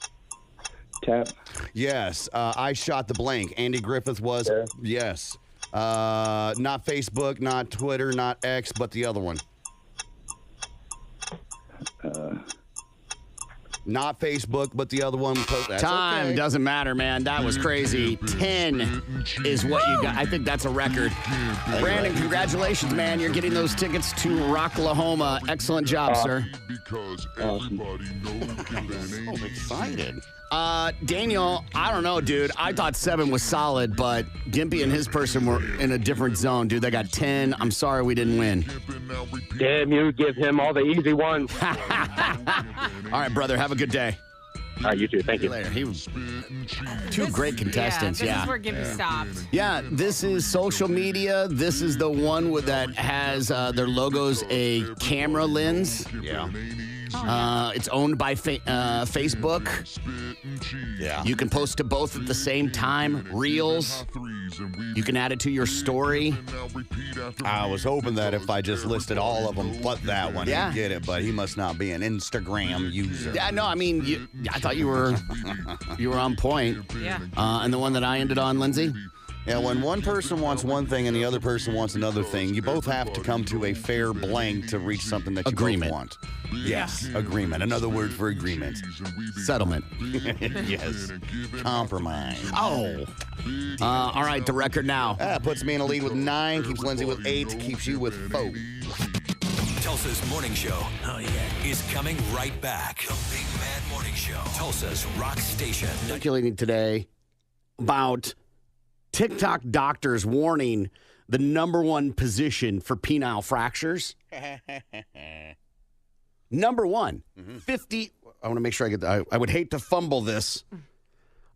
Tap. Yes. I Shot the Blank. Andy Griffith was. There. Yes. Not Facebook, not Twitter, not X, but the other one. Not Facebook, but the other one. That's Time okay. doesn't matter, man. That was crazy. 10 is what you got. I think that's a record. Brandon, congratulations, man. You're getting those tickets to Rocklahoma. Excellent job, sir. Awesome. So excited. Daniel, I don't know, dude. I thought 7 was solid, but Gimpy and his person were in a different zone, dude. They got 10. I'm sorry we didn't win. Damn you, give him all the easy ones. All right, brother. Have a good day. All right, you too. Thank you. Later. He was two great contestants. This is where Gimpy stopped. Yeah, this is social media. This is the one that has their logos a camera lens. Yeah. It's owned by Facebook. Yeah. You can post to both at the same time. Reels. You can add it to your story. I was hoping that if I just listed all of them but that one, Yeah. he'd get it, but he must not be an Instagram user. Yeah, no, I mean, I thought you were on point. Yeah. And the one that I ended on, Lindsay? Yeah, when one person wants one thing and the other person wants another thing, you both have to come to a fair blank to reach something that you Agreement. both want. Yes, agreement. Another word for agreement. Settlement. Yes. Compromise. Oh. All right, the record now. Puts me in a lead with 9, keeps Lindsay with 8, keeps you with 4. Tulsa's Morning Show is coming right back. The Big Mad Morning Show. Tulsa's Rock Station. Speculating today about TikTok doctors warning the number one position for penile fractures. Number one, 50. I want to make sure I get that. I would hate to fumble this.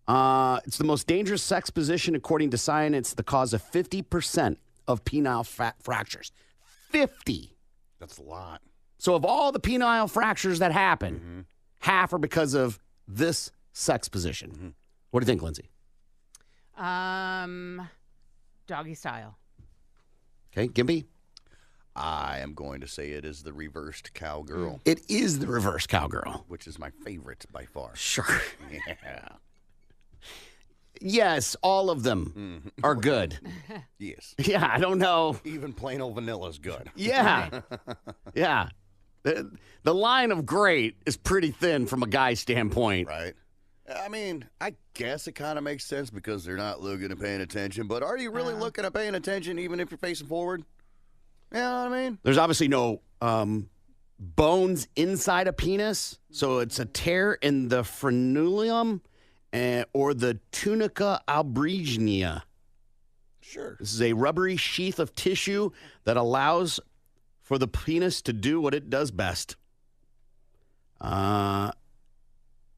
It's the most dangerous sex position, according to science. It's the cause of 50% of penile fractures. 50. That's a lot. So of all the penile fractures that happen, half are because of this sex position. What do you think, Lindsay? Doggy style. Okay, Gimpy? I am going to say it is the reversed cowgirl, It is the reverse cowgirl. which is my favorite by far. Sure. Yeah. Yes, all of them are good. Yes. Yeah, I don't know. Even plain old vanilla is good. Yeah. Yeah. The line of great is pretty thin from a guy's standpoint. Right. I mean, I guess it kind of makes sense because they're not looking at paying attention. But are you really looking at paying attention even if you're facing forward? You know what I mean? There's obviously no bones inside a penis, so it's a tear in the frenulum or the tunica albuginea. Sure. This is a rubbery sheath of tissue that allows for the penis to do what it does best. And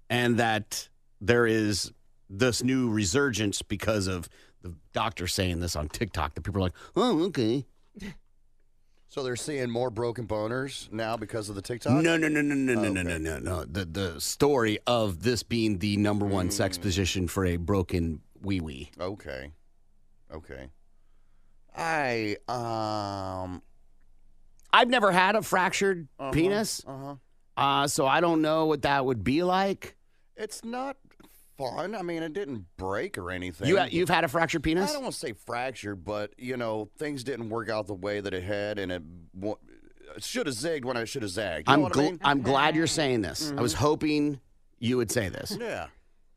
that there is this new resurgence because of the doctor saying this on TikTok that people are like, oh, okay. So they're seeing more broken boners now because of the TikTok? No. The story of this being the number one sex position for a broken wee-wee. Okay. I've never had a fractured penis, so I don't know what that would be like. It's not fun. I mean, it didn't break or anything. You've had a fractured penis? I don't want to say fractured, but, things didn't work out the way that it had, and it should have zigged when I should have zagged. You know what I mean? I'm glad you're saying this. I was hoping you would say this. Yeah.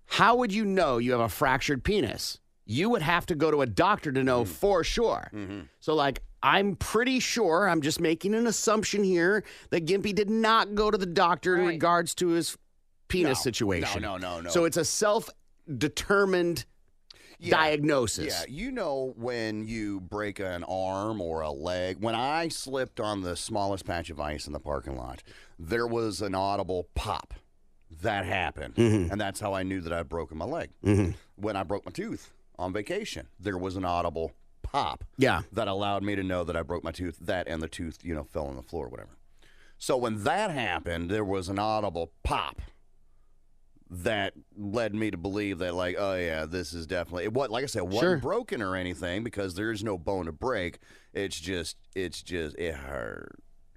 How would you know you have a fractured penis? You would have to go to a doctor to know for sure. So, I'm pretty sure, I'm just making an assumption here, that Gimpy did not go to the doctor in regards to his penis situation. No. So it's a self-determined diagnosis. Yeah, when you break an arm or a leg. When I slipped on the smallest patch of ice in the parking lot, there was an audible pop. That happened. And that's how I knew that I'd broken my leg. When I broke my tooth on vacation, there was an audible pop that allowed me to know that I broke my tooth. That and the tooth, fell on the floor or whatever. So when that happened, there was an audible pop that led me to believe that, oh yeah, this is definitely like I said, it wasn't broken or anything because there's no bone to break. It hurt.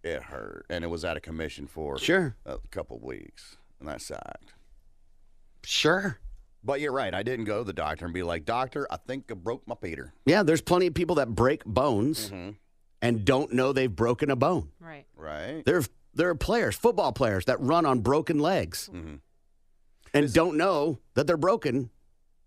It hurt, and it was out of commission for a couple of weeks, and that sucked. Sure. But you're right. I didn't go to the doctor and be like, doctor, I think I broke my Peter. Yeah, there's plenty of people that break bones and don't know they've broken a bone. Right. Right. There are players, football players, that run on broken legs and don't know that they're broken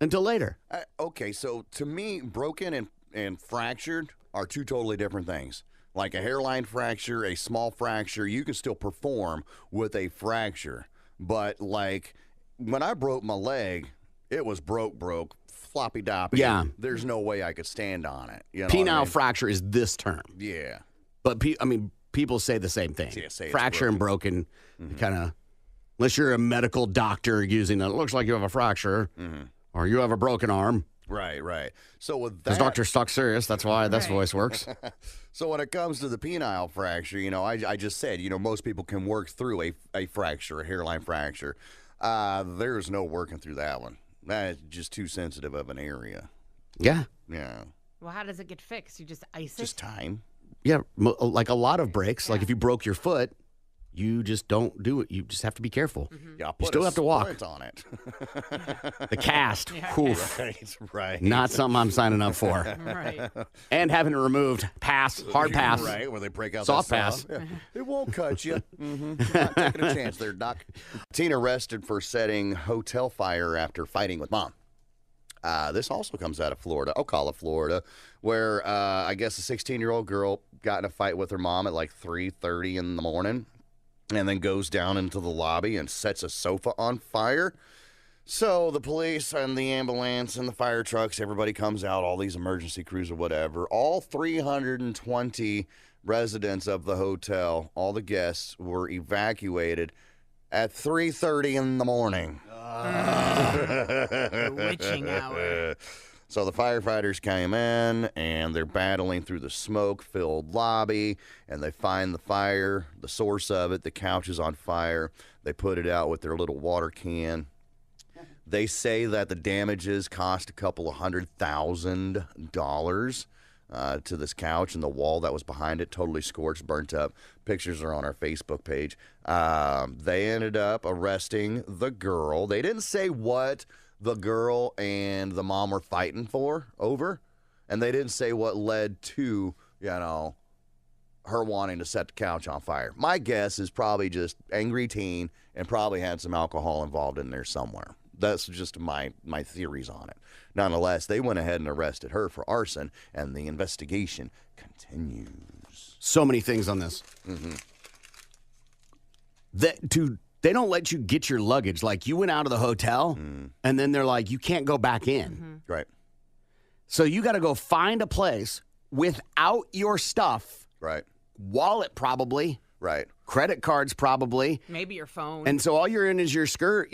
until later. Okay, so to me, broken and fractured are two totally different things. Like a hairline fracture, a small fracture, you can still perform with a fracture. But when I broke my leg, it was broke, floppy doppy. Yeah. There's no way I could stand on it. Penile fracture is this term. Yeah. But, people say the same thing. Yeah, say it's fracture and broken, kind of, unless you're a medical doctor using it looks like you have a fracture or you have a broken arm. Right. So with that, because doctors talk serious. That's why this voice works. So when it comes to the penile fracture, I just said, most people can work through a fracture, a hairline fracture. There's no working through that one. That's just too sensitive of an area. Yeah. Yeah. Well, how does it get fixed? You just ice it? Just time. Yeah, like a lot of breaks. Like if you broke your foot, you just don't do it. You just have to be careful. Yeah, you still have to walk. On it. The cast. Right. Not something I'm signing up for. Right. And having it removed. Pass. Hard pass. Right, where they break out soft that pass. Yeah. It won't cut you. Not taking a chance there, Doc. Teen arrested for setting hotel fire after fighting with mom. This also comes out of Florida, Ocala, Florida, where I guess a 16-year-old girl got in a fight with her mom at 3:30 in the morning and then goes down into the lobby and sets a sofa on fire. So the police and the ambulance and the fire trucks, everybody comes out, all these emergency crews or whatever. All 320 residents of the hotel, all the guests, were evacuated at 3:30 in the morning. The witching hour. So the firefighters came in, and they're battling through the smoke-filled lobby, and they find the fire, the source of it. The couch is on fire. They put it out with their little water can. They say that the damages cost a couple of $100,000 to this couch, and the wall that was behind it totally scorched, burnt up. Pictures are on our Facebook page. They ended up arresting the girl. They didn't say what the girl and the mom were fighting over, and they didn't say what led to, her wanting to set the couch on fire. My guess is probably just angry teen and probably had some alcohol involved in there somewhere. That's just my theories on it. Nonetheless, they went ahead and arrested her for arson, and the investigation continues. So many things on this. They don't let you get your luggage. Like, you went out of the hotel, and then they're like, you can't go back in. Right. So you got to go find a place without your stuff. Right. Wallet, probably. Right. Credit cards, probably. Maybe your phone. And so all you're in is your skirt,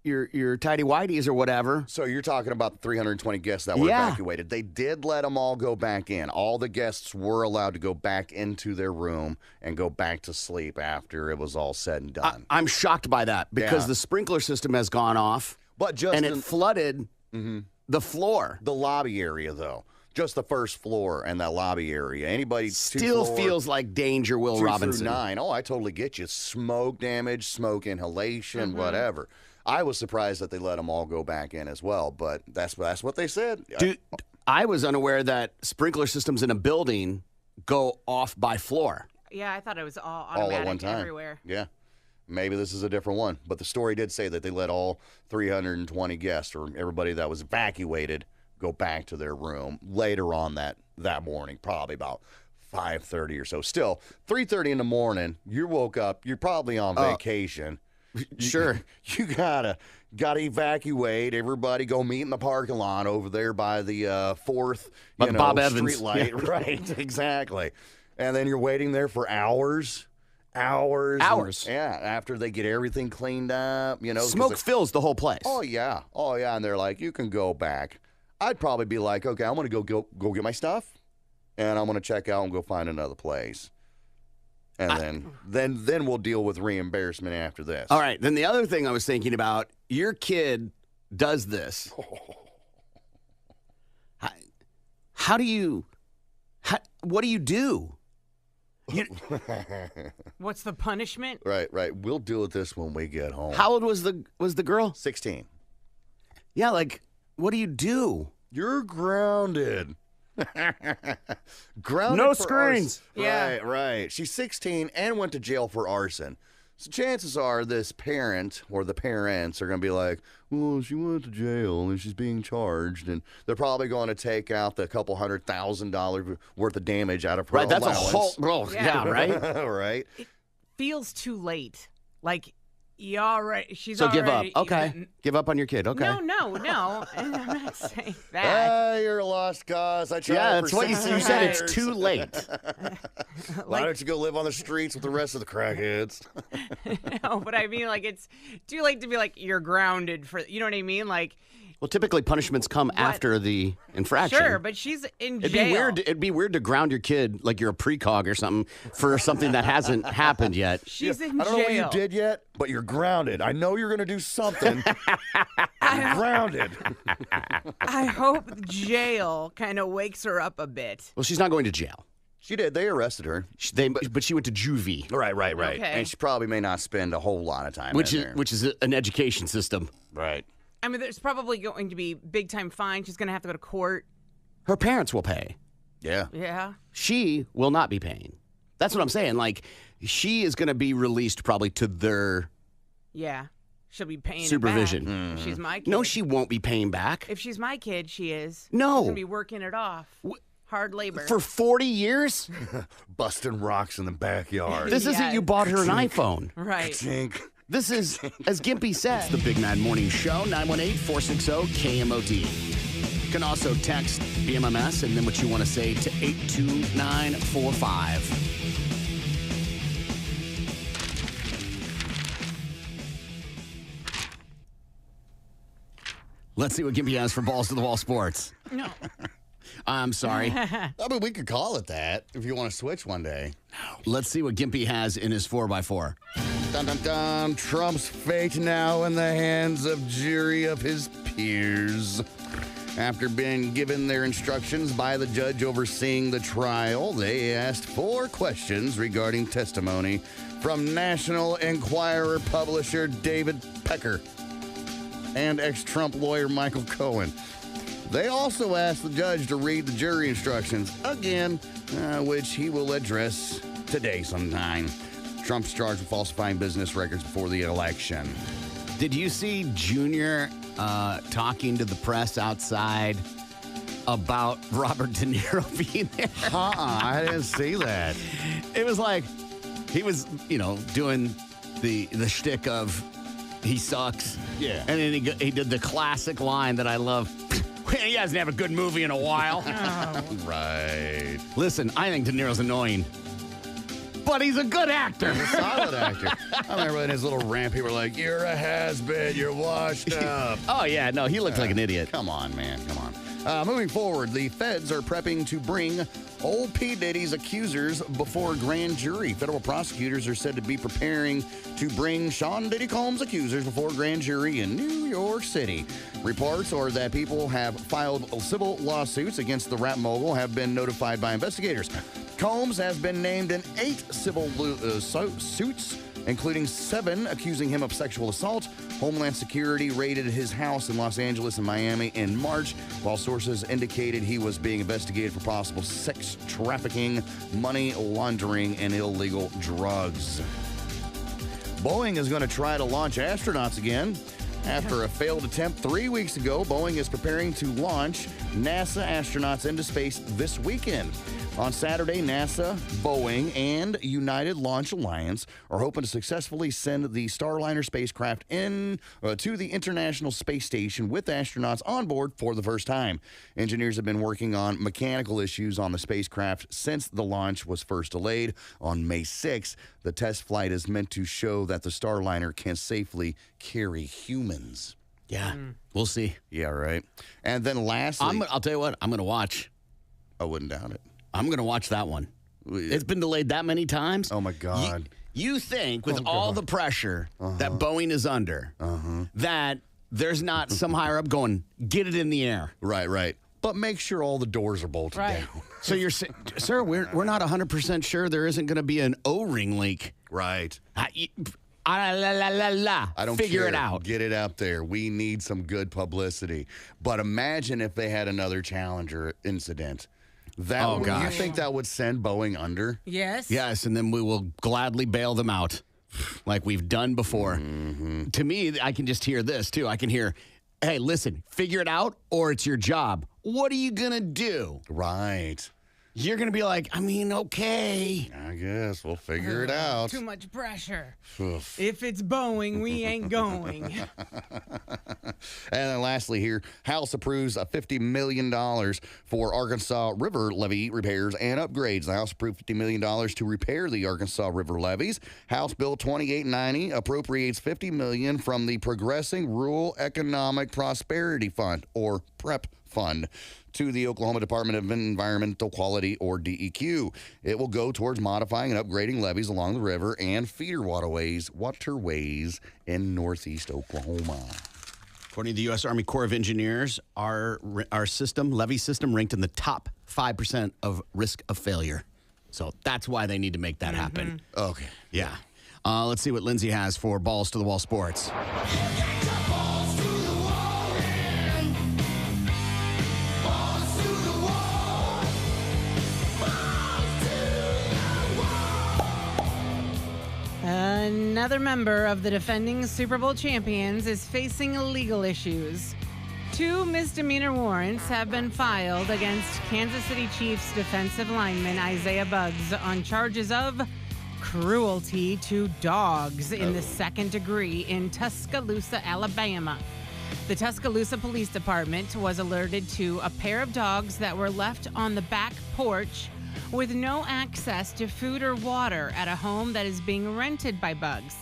your tighty-whities or whatever. So you're talking about the 320 guests that were evacuated. They did let them all go back in. All the guests were allowed to go back into their room and go back to sleep after it was all said and done. I'm shocked by that because the sprinkler system has gone off, and it flooded the floor. The lobby area, though. Just the first floor and that lobby area. Anybody still feels like danger, Will 2 Robinson. through 9. Oh, I totally get you. Smoke damage, smoke inhalation, whatever. I was surprised that they let them all go back in as well, but that's what they said. Dude, I was unaware that sprinkler systems in a building go off by floor. Yeah, I thought it was all automatic at one time. everywhere. Yeah. Maybe this is a different one. But the story did say that they let all 320 guests or everybody that was evacuated go back to their room later on that morning, probably about 5:30 or so. Still, 3:30 in the morning, you woke up, you're probably on vacation. Sure. You gotta evacuate. Everybody go meet in the parking lot over there by the fourth Bob Evans. street light. Yeah. Right, exactly. And then you're waiting there for hours. After they get everything cleaned up, Smoke fills the whole place. Oh yeah. And they're like, you can go back. I'd probably be like, okay, I'm gonna go get my stuff, and I'm gonna check out and go find another place. And then we'll deal with reimbursement after this. All right. Then the other thing I was thinking about, your kid does this. What do you do? What's the punishment? Right. We'll deal with this when we get home. How old was the girl? 16. Yeah, like, what do you do? You're grounded. Grounded. No for screens. Arson. Yeah. Right. She's 16 and went to jail for arson. So chances are this parent or the parents are going to be like, well, she went to jail and she's being charged. And they're probably going to take out the couple $100,000 worth of damage out of her allowance. That's a whole... Oh, yeah, right? Right. It feels too late. Like, she's already... So give up. Okay. Give up on your kid. Okay. No. I'm not saying that. You're a lost cause. I tried. Yeah, that's for what you 6 said. years. It's too late. Why don't you go live on the streets with the rest of the crackheads? No, but I mean, like, it's too late to be like, you're grounded for, you know what I mean? Like, well, typically punishments come after the infraction. Sure, but she's in jail. It'd be weird to ground your kid like you're a precog or something for something that hasn't happened yet. She's in jail. I don't know what you did yet, but you're grounded. I know you're going to do something. You're grounded. I hope jail kind of wakes her up a bit. Well, she's not going to jail. She did. They arrested her. But she went to juvie. Right. Okay. And she probably may not spend a whole lot of time which in there. Which is an education system. Right. I mean, there's probably going to be big time fine. She's going to have to go to court. Her parents will pay. Yeah. Yeah. She will not be paying. That's what I'm saying. Like, she is going to be released probably to their she'll be paying supervision. It back. If she's my kid. No, she won't be paying back. If she's my kid, she is. No. She's going to be working it off. Hard labor. For 40 years? Busting rocks in the backyard. This isn't you bought her an iPhone. Right. Tink. This is, as Gimpy said, it's the Big Mad Morning Show, 918-460-KMOD. You can also text BMMS and then what you want to say to 82945. Let's see what Gimpy has for Balls to the Wall Sports. No. I'm sorry. I mean, we could call it that if you want to switch one day. Let's see what Gimpy has in his 4x4. Dun, dun, dun. Trump's fate now in the hands of jury of his peers. After being given their instructions by the judge overseeing the trial, they asked 4 questions regarding testimony from National Enquirer publisher David Pecker and ex-Trump lawyer Michael Cohen. They also asked the judge to read the jury instructions again, which he will address today sometime. Trump's charged with falsifying business records before the election. Did you see Junior talking to the press outside about Robert De Niro being there? I didn't see that. It was like he was, doing the shtick of he sucks. Yeah. And then he did the classic line that I love. He hasn't had a good movie in a while. Right. Listen, I think De Niro's annoying. But he's a good actor. He's a solid actor. I remember in his little rant, people were like, you're a has-been, you're washed up. Oh, yeah, no, he looked like an idiot. Come on, man, come on. Moving forward, the feds are prepping to bring old P. Diddy's accusers before a grand jury. Federal prosecutors are said to be preparing to bring Sean Diddy Combs' accusers before a grand jury in New York City. Reports are that people have filed civil lawsuits against the rap mogul have been notified by investigators. Combs has been named in 8 civil suits including 7 accusing him of sexual assault. Homeland Security raided his house in Los Angeles and Miami in March, while sources indicated he was being investigated for possible sex trafficking, money laundering, and illegal drugs. Boeing is going to try to launch astronauts again. After a failed attempt 3 weeks ago, Boeing is preparing to launch NASA astronauts into space this weekend. On Saturday, NASA, Boeing, and United Launch Alliance are hoping to successfully send the Starliner spacecraft to the International Space Station with astronauts on board for the first time. Engineers have been working on mechanical issues on the spacecraft since the launch was first delayed on May 6th. The test flight is meant to show that the Starliner can safely carry humans. Yeah, we'll see. Yeah, right. And then lastly, I'll tell you what, I'm going to watch. I wouldn't doubt it. I'm going to watch that one. It's been delayed that many times. Oh, my God. You think with all the pressure that Boeing is under, that there's not some higher up going, get it in the air. Right. But make sure all the doors are bolted down. So you're saying, sir, we're not 100% sure there isn't going to be an O-ring leak. Right. I don't figure care. it out. Get it out there. We need some good publicity. But imagine if they had another Challenger incident. Gosh. You think that would send Boeing under? Yes. Yes, and then we will gladly bail them out like we've done before. To me, I can just hear this, too. I can hear, hey, listen, figure it out or it's your job. What are you going to do? Right. You're going to be like, okay. I guess we'll figure it out. Too much pressure. Oof. If it's Boeing, we ain't going. And then lastly here, House approves a $50 million for Arkansas River levee repairs and upgrades. The House approved $50 million to repair the Arkansas River levees. House Bill 2890 appropriates $50 million from the Progressing Rural Economic Prosperity Fund, or PREP Fund, to the Oklahoma Department of Environmental Quality, or DEQ. It will go towards modifying and upgrading levees along the river and feeder waterways in northeast Oklahoma. According to the U.S. Army Corps of Engineers, our levee system ranked in the top 5% of risk of failure. So that's why they need to make that happen. Okay. Yeah. Let's see what Lindsay has for Balls to the Wall Sports. Another member of the defending Super Bowl champions is facing legal issues. 2 misdemeanor warrants have been filed against Kansas City Chiefs defensive lineman Isaiah Buggs on charges of cruelty to dogs in the second degree in Tuscaloosa, Alabama. The Tuscaloosa Police Department was alerted to a pair of dogs that were left on the back porch with no access to food or water at a home that is being rented by Buggs.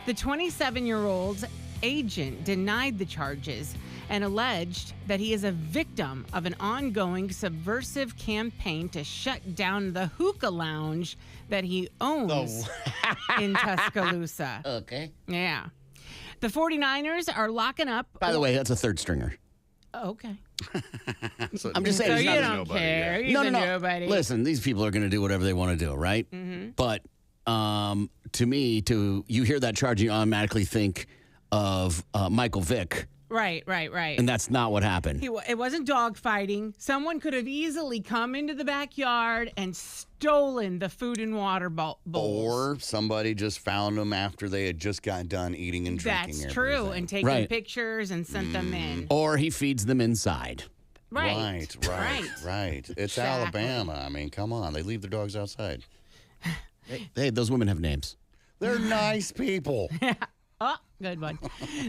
The 27-year-old's agent denied the charges and alleged that he is a victim of an ongoing subversive campaign to shut down the hookah lounge that he owns in Tuscaloosa. Okay. Yeah. The 49ers are locking up. By the way, that's a third stringer. Oh, okay. I'm just saying. So he's you not a don't nobody, care. yeah. He's No. a nobody. Listen, these people are going to do whatever they want to do, right? But to me, you hear that charge, you automatically think of Michael Vick. Right. And that's not what happened. It wasn't dog fighting. Someone could have easily come into the backyard and stolen the food and water bowls. Or somebody just found them after they had just got done eating and drinking. That's true. everything. And taken pictures and sent them in. Or he feeds them inside. Right. It's Alabama. I mean, come on. They leave their dogs outside. Hey, those women have names. They're nice people. Oh, good one.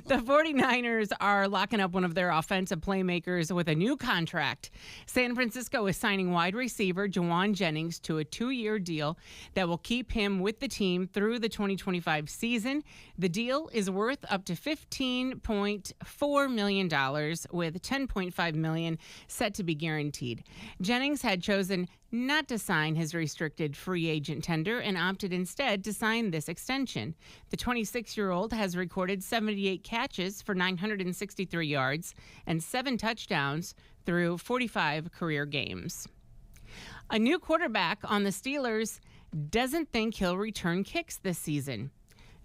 The 49ers are locking up one of their offensive playmakers with a new contract. San Francisco is signing wide receiver Jawan Jennings to a 2-year deal that will keep him with the team through the 2025 season. The deal is worth up to $15.4 million, with $10.5 million set to be guaranteed. Jennings had chosen not to sign his restricted free agent tender and opted instead to sign this extension. The 26-year-old has recorded 78 catches for 963 yards and 7 touchdowns through 45 career games. A new quarterback on the Steelers doesn't think he'll return kicks this season.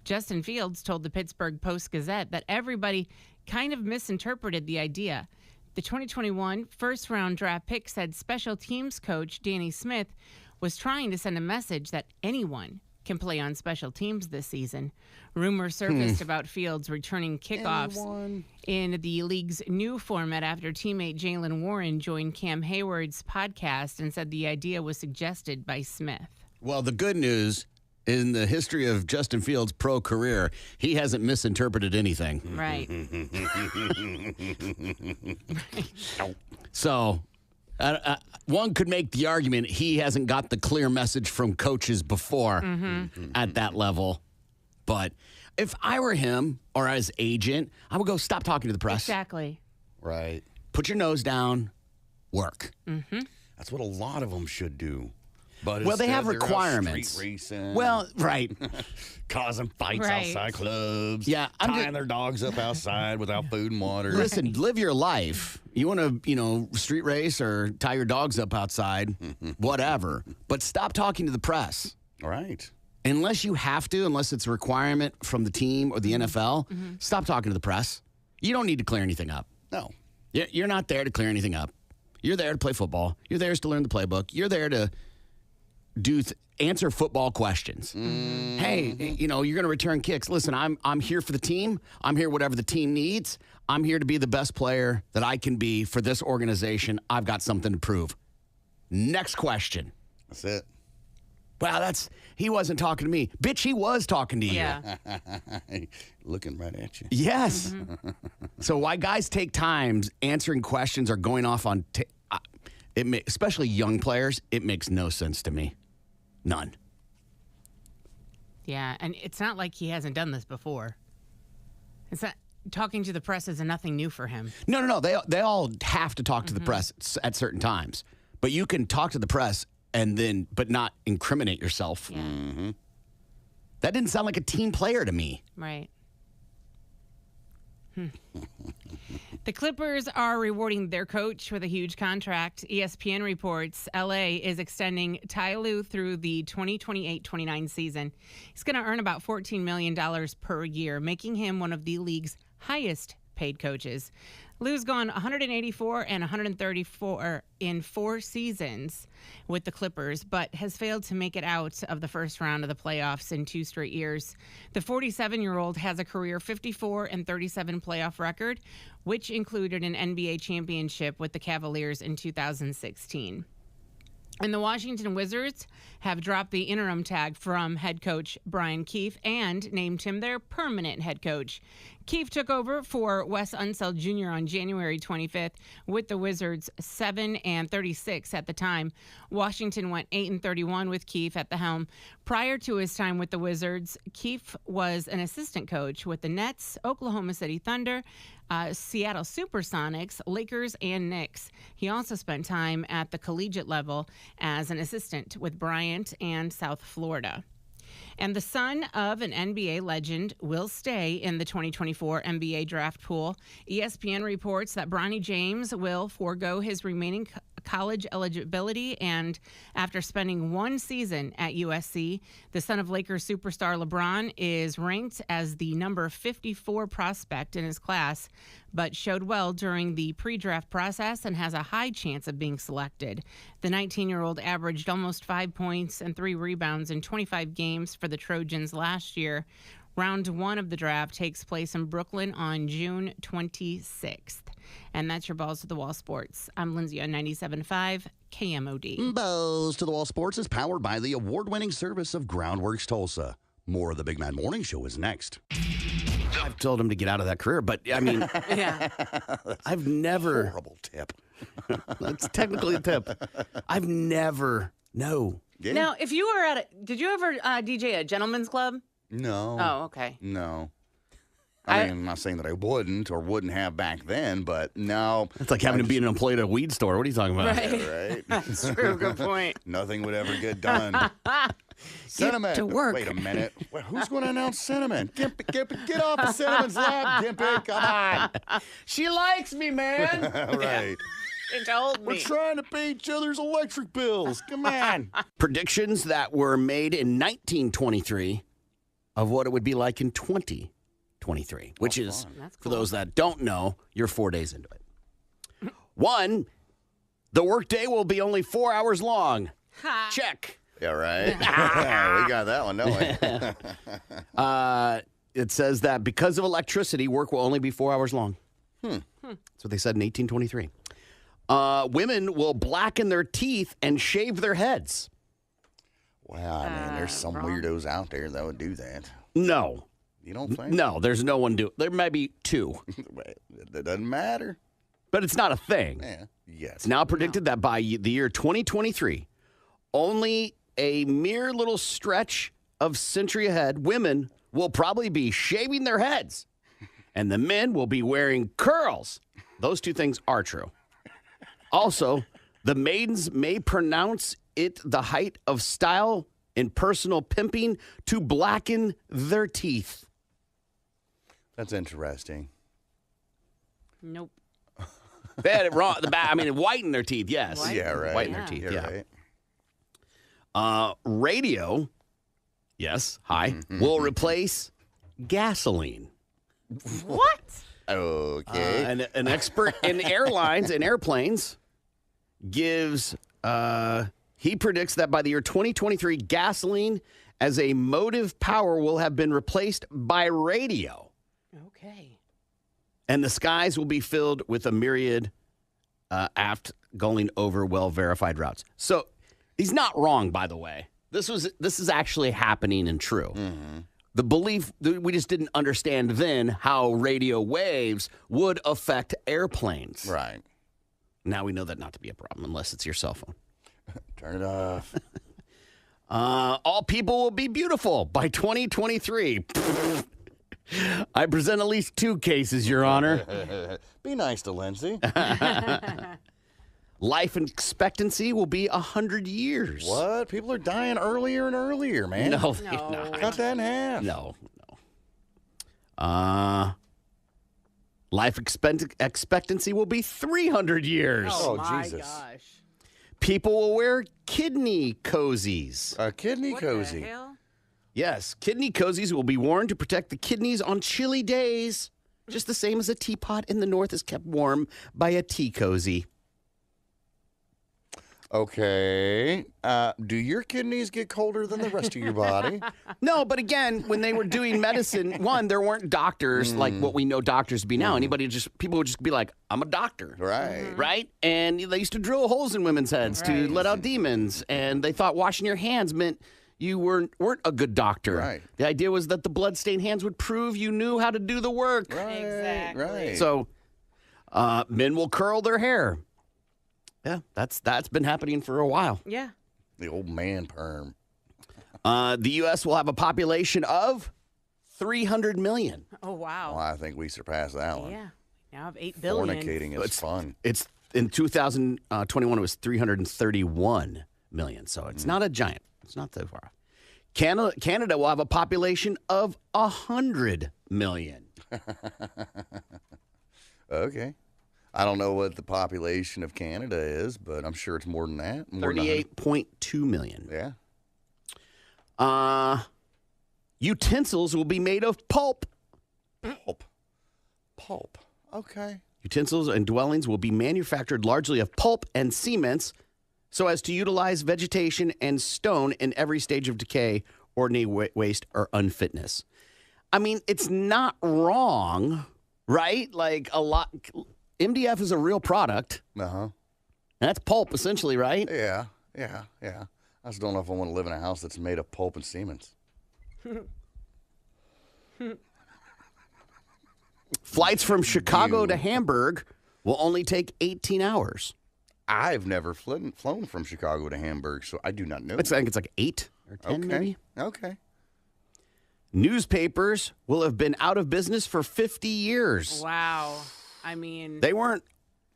Justin Fields told the Pittsburgh Post-Gazette that everybody kind of misinterpreted the idea. The 2021 first-round draft pick said special teams coach Danny Smith was trying to send a message that anyone can play on special teams this season. Rumors surfaced about Fields returning kickoffs in the league's new format after teammate Jalen Warren joined Cam Hayward's podcast and said the idea was suggested by Smith. Well, the good news, in the history of Justin Fields' pro career, he hasn't misinterpreted anything. Right. So, one could make the argument he hasn't got the clear message from coaches before at that level. But if I were him or his agent, I would go, stop talking to the press. Exactly. Right. Put your nose down, work. That's what a lot of them should do. But Well, they instead, have they're out requirements. Street racing, Well, right. causing fights Right. outside clubs. Yeah, I'm tying just- their dogs up outside without food and water. Listen, live your life. You want to, street race or tie your dogs up outside, whatever. But stop talking to the press. All right. Unless you have to, unless it's a requirement from the team or the NFL, stop talking to the press. You don't need to clear anything up. No. You're not there to clear anything up. You're there to play football. You're there to learn the playbook. You're there to answer football questions. Hey, you're going to return kicks. Listen, I'm here for the team. I'm here whatever the team needs. I'm here to be the best player that I can be for this organization. I've got something to prove. Next question. That's it. Wow, he wasn't talking to me. Bitch, he was talking to you. Yeah. Looking right at you. Yes. So why guys take times answering questions or going off on, especially young players, it makes no sense to me. None. Yeah, and it's not like he hasn't done this before. It's not talking to the press is nothing new for him. No. They all have to talk to the press at certain times. But you can talk to the press but not incriminate yourself. Yeah. That didn't sound like a team player to me. Right. The Clippers are rewarding their coach with a huge contract. ESPN reports LA is extending Ty Lue through the 2028-29 season. He's going to earn about $14 million per year, making him one of the league's highest paid coaches. Lue's gone 184 and 134 in 4 seasons with the Clippers, but has failed to make it out of the first round of the playoffs in 2 straight years. The 47-year-old has a career 54 and 37 playoff record, which included an NBA championship with the Cavaliers in 2016. And the Washington Wizards have dropped the interim tag from head coach Brian Keefe and named him their permanent head coach. Keefe took over for Wes Unseld Jr. on January 25th with the Wizards 7-36 at the time. Washington went 8-31 with Keefe at the helm. Prior to his time with the Wizards, Keefe was an assistant coach with the Nets, Oklahoma City Thunder, Seattle Supersonics, Lakers, and Knicks. He also spent time at the collegiate level as an assistant with Bryant and South Florida. And the son of an NBA legend will stay in the 2024 NBA draft pool. ESPN reports that Bronny James will forego his remaining college eligibility, and after spending 1 season at USC, the son of Lakers superstar LeBron is ranked as the number 54 prospect in his class, but showed well during the pre-draft process and has a high chance of being selected. The 19-year-old averaged almost 5 points and 3 rebounds in 25 games for the Trojans last year. Round 1 of the draft takes place in Brooklyn on June 26th. And that's your Balls to the Wall Sports. I'm Lindsay on 97.5 KMOD. Balls to the Wall Sports is powered by the award-winning service of Groundworks Tulsa. More of the Big Mad Morning Show is next. I've told him to get out of that career, but I mean, Yeah. I've never. Horrible tip. That's technically a tip. I've never. No. Yeah. Now, if you were did you ever DJ a gentleman's club? No. Oh, okay. No. I mean, I'm not saying that I wouldn't or wouldn't have back then, but no. It's like having to be an employee at a weed store. What are you talking about? Right. That's true. Good point. Nothing would ever get done. Cinnamon. to work. Wait a minute. Wait, who's going to announce Cinnamon? Get off of Cinnamon's lap, Gimpy. Come on. She likes me, man. Right. It told We're me. trying to pay each other's electric bills. Come on. Predictions that were made in 1923 of what it would be like in 2023, which is, That's for cool. those that don't know, you're 4 days into it. 1, the workday will be only 4 hours long. Check. Yeah, right. We got that one, don't we? It says that because of electricity, work will only be 4 hours long. That's what they said in 1823. Women will blacken their teeth and shave their heads. Well, I mean, there's some weirdos out there that would do that. No. You don't think? No, there's no one do. There may be 2, That doesn't matter. but it's not a thing. Yeah. Yes. It's now predicted that by the year 2023, only a mere little stretch of century ahead, women will probably be shaving their heads, and the men will be wearing curls. Those 2 things are true. Also, the maidens may pronounce it the height of style in personal pimping to blacken their teeth. That's interesting. Nope. They had it wrong. Whiten their teeth, yes. Whiten. Yeah, right. Whiten their teeth, You're yeah. right. Radio, yes, will replace gasoline. What? Okay. An expert in airlines and airplanes gives, he predicts that by the year 2023, gasoline as a motive power will have been replaced by radio. Okay. And the skies will be filled with a myriad aft going over well-verified routes. So he's not wrong, by the way. This is actually happening and true. The belief, we just didn't understand then how radio waves would affect airplanes. Right. Now we know that not to be a problem unless it's your cell phone. Turn it off. All people will be beautiful by 2023. I present at least 2 cases, Your Honor. Be nice to Lindsay. Life expectancy will be 100 years. What? People are dying earlier and earlier, man. No, they're not. Cut that in half. No. Life expectancy will be 300 years. Oh, my Jesus. gosh. People will wear kidney cozies. A kidney What cozy. the hell? Yes, kidney cozies will be worn to protect the kidneys on chilly days, just the same as a teapot in the north is kept warm by a tea cozy. Okay. Do your kidneys get colder than the rest of your body? No, but again, when they were doing medicine, there weren't doctors like what we know doctors to be now. People would just be like, I'm a doctor. Right. Right? And they used to drill holes in women's heads to Right. let out demons. And they thought washing your hands meant you weren't a good doctor. Right. The idea was that the bloodstained hands would prove you knew how to do the work. Right. Exactly. Right. So men will curl their hair. Yeah, that's been happening for a while. Yeah. The old man perm. The U.S. will have a population of 300 million. Oh, wow. Well, I think we surpassed that one. Yeah. Now I have 8 billion. Fornicating is fun. It's in 2021, it was 331 million. So it's not a giant. It's not so far off. Canada will have a population of 100 million. Okay. I don't know what the population of Canada is, but I'm sure it's more than that. More than 38.2 million. Yeah. Utensils will be made of pulp. Pulp. Okay. Utensils and dwellings will be manufactured largely of pulp and cements so as to utilize vegetation and stone in every stage of decay, ordinary waste, or unfitness. I mean, it's not wrong, right? Like MDF is a real product. Uh-huh. And that's pulp, essentially, right? Yeah. I just don't know if I want to live in a house that's made of pulp and cements. Flights from Chicago to Hamburg will only take 18 hours. I've never flown from Chicago to Hamburg, so I do not know. I think it's like 8 or 10, maybe. Okay. Newspapers will have been out of business for 50 years. Wow. I mean, They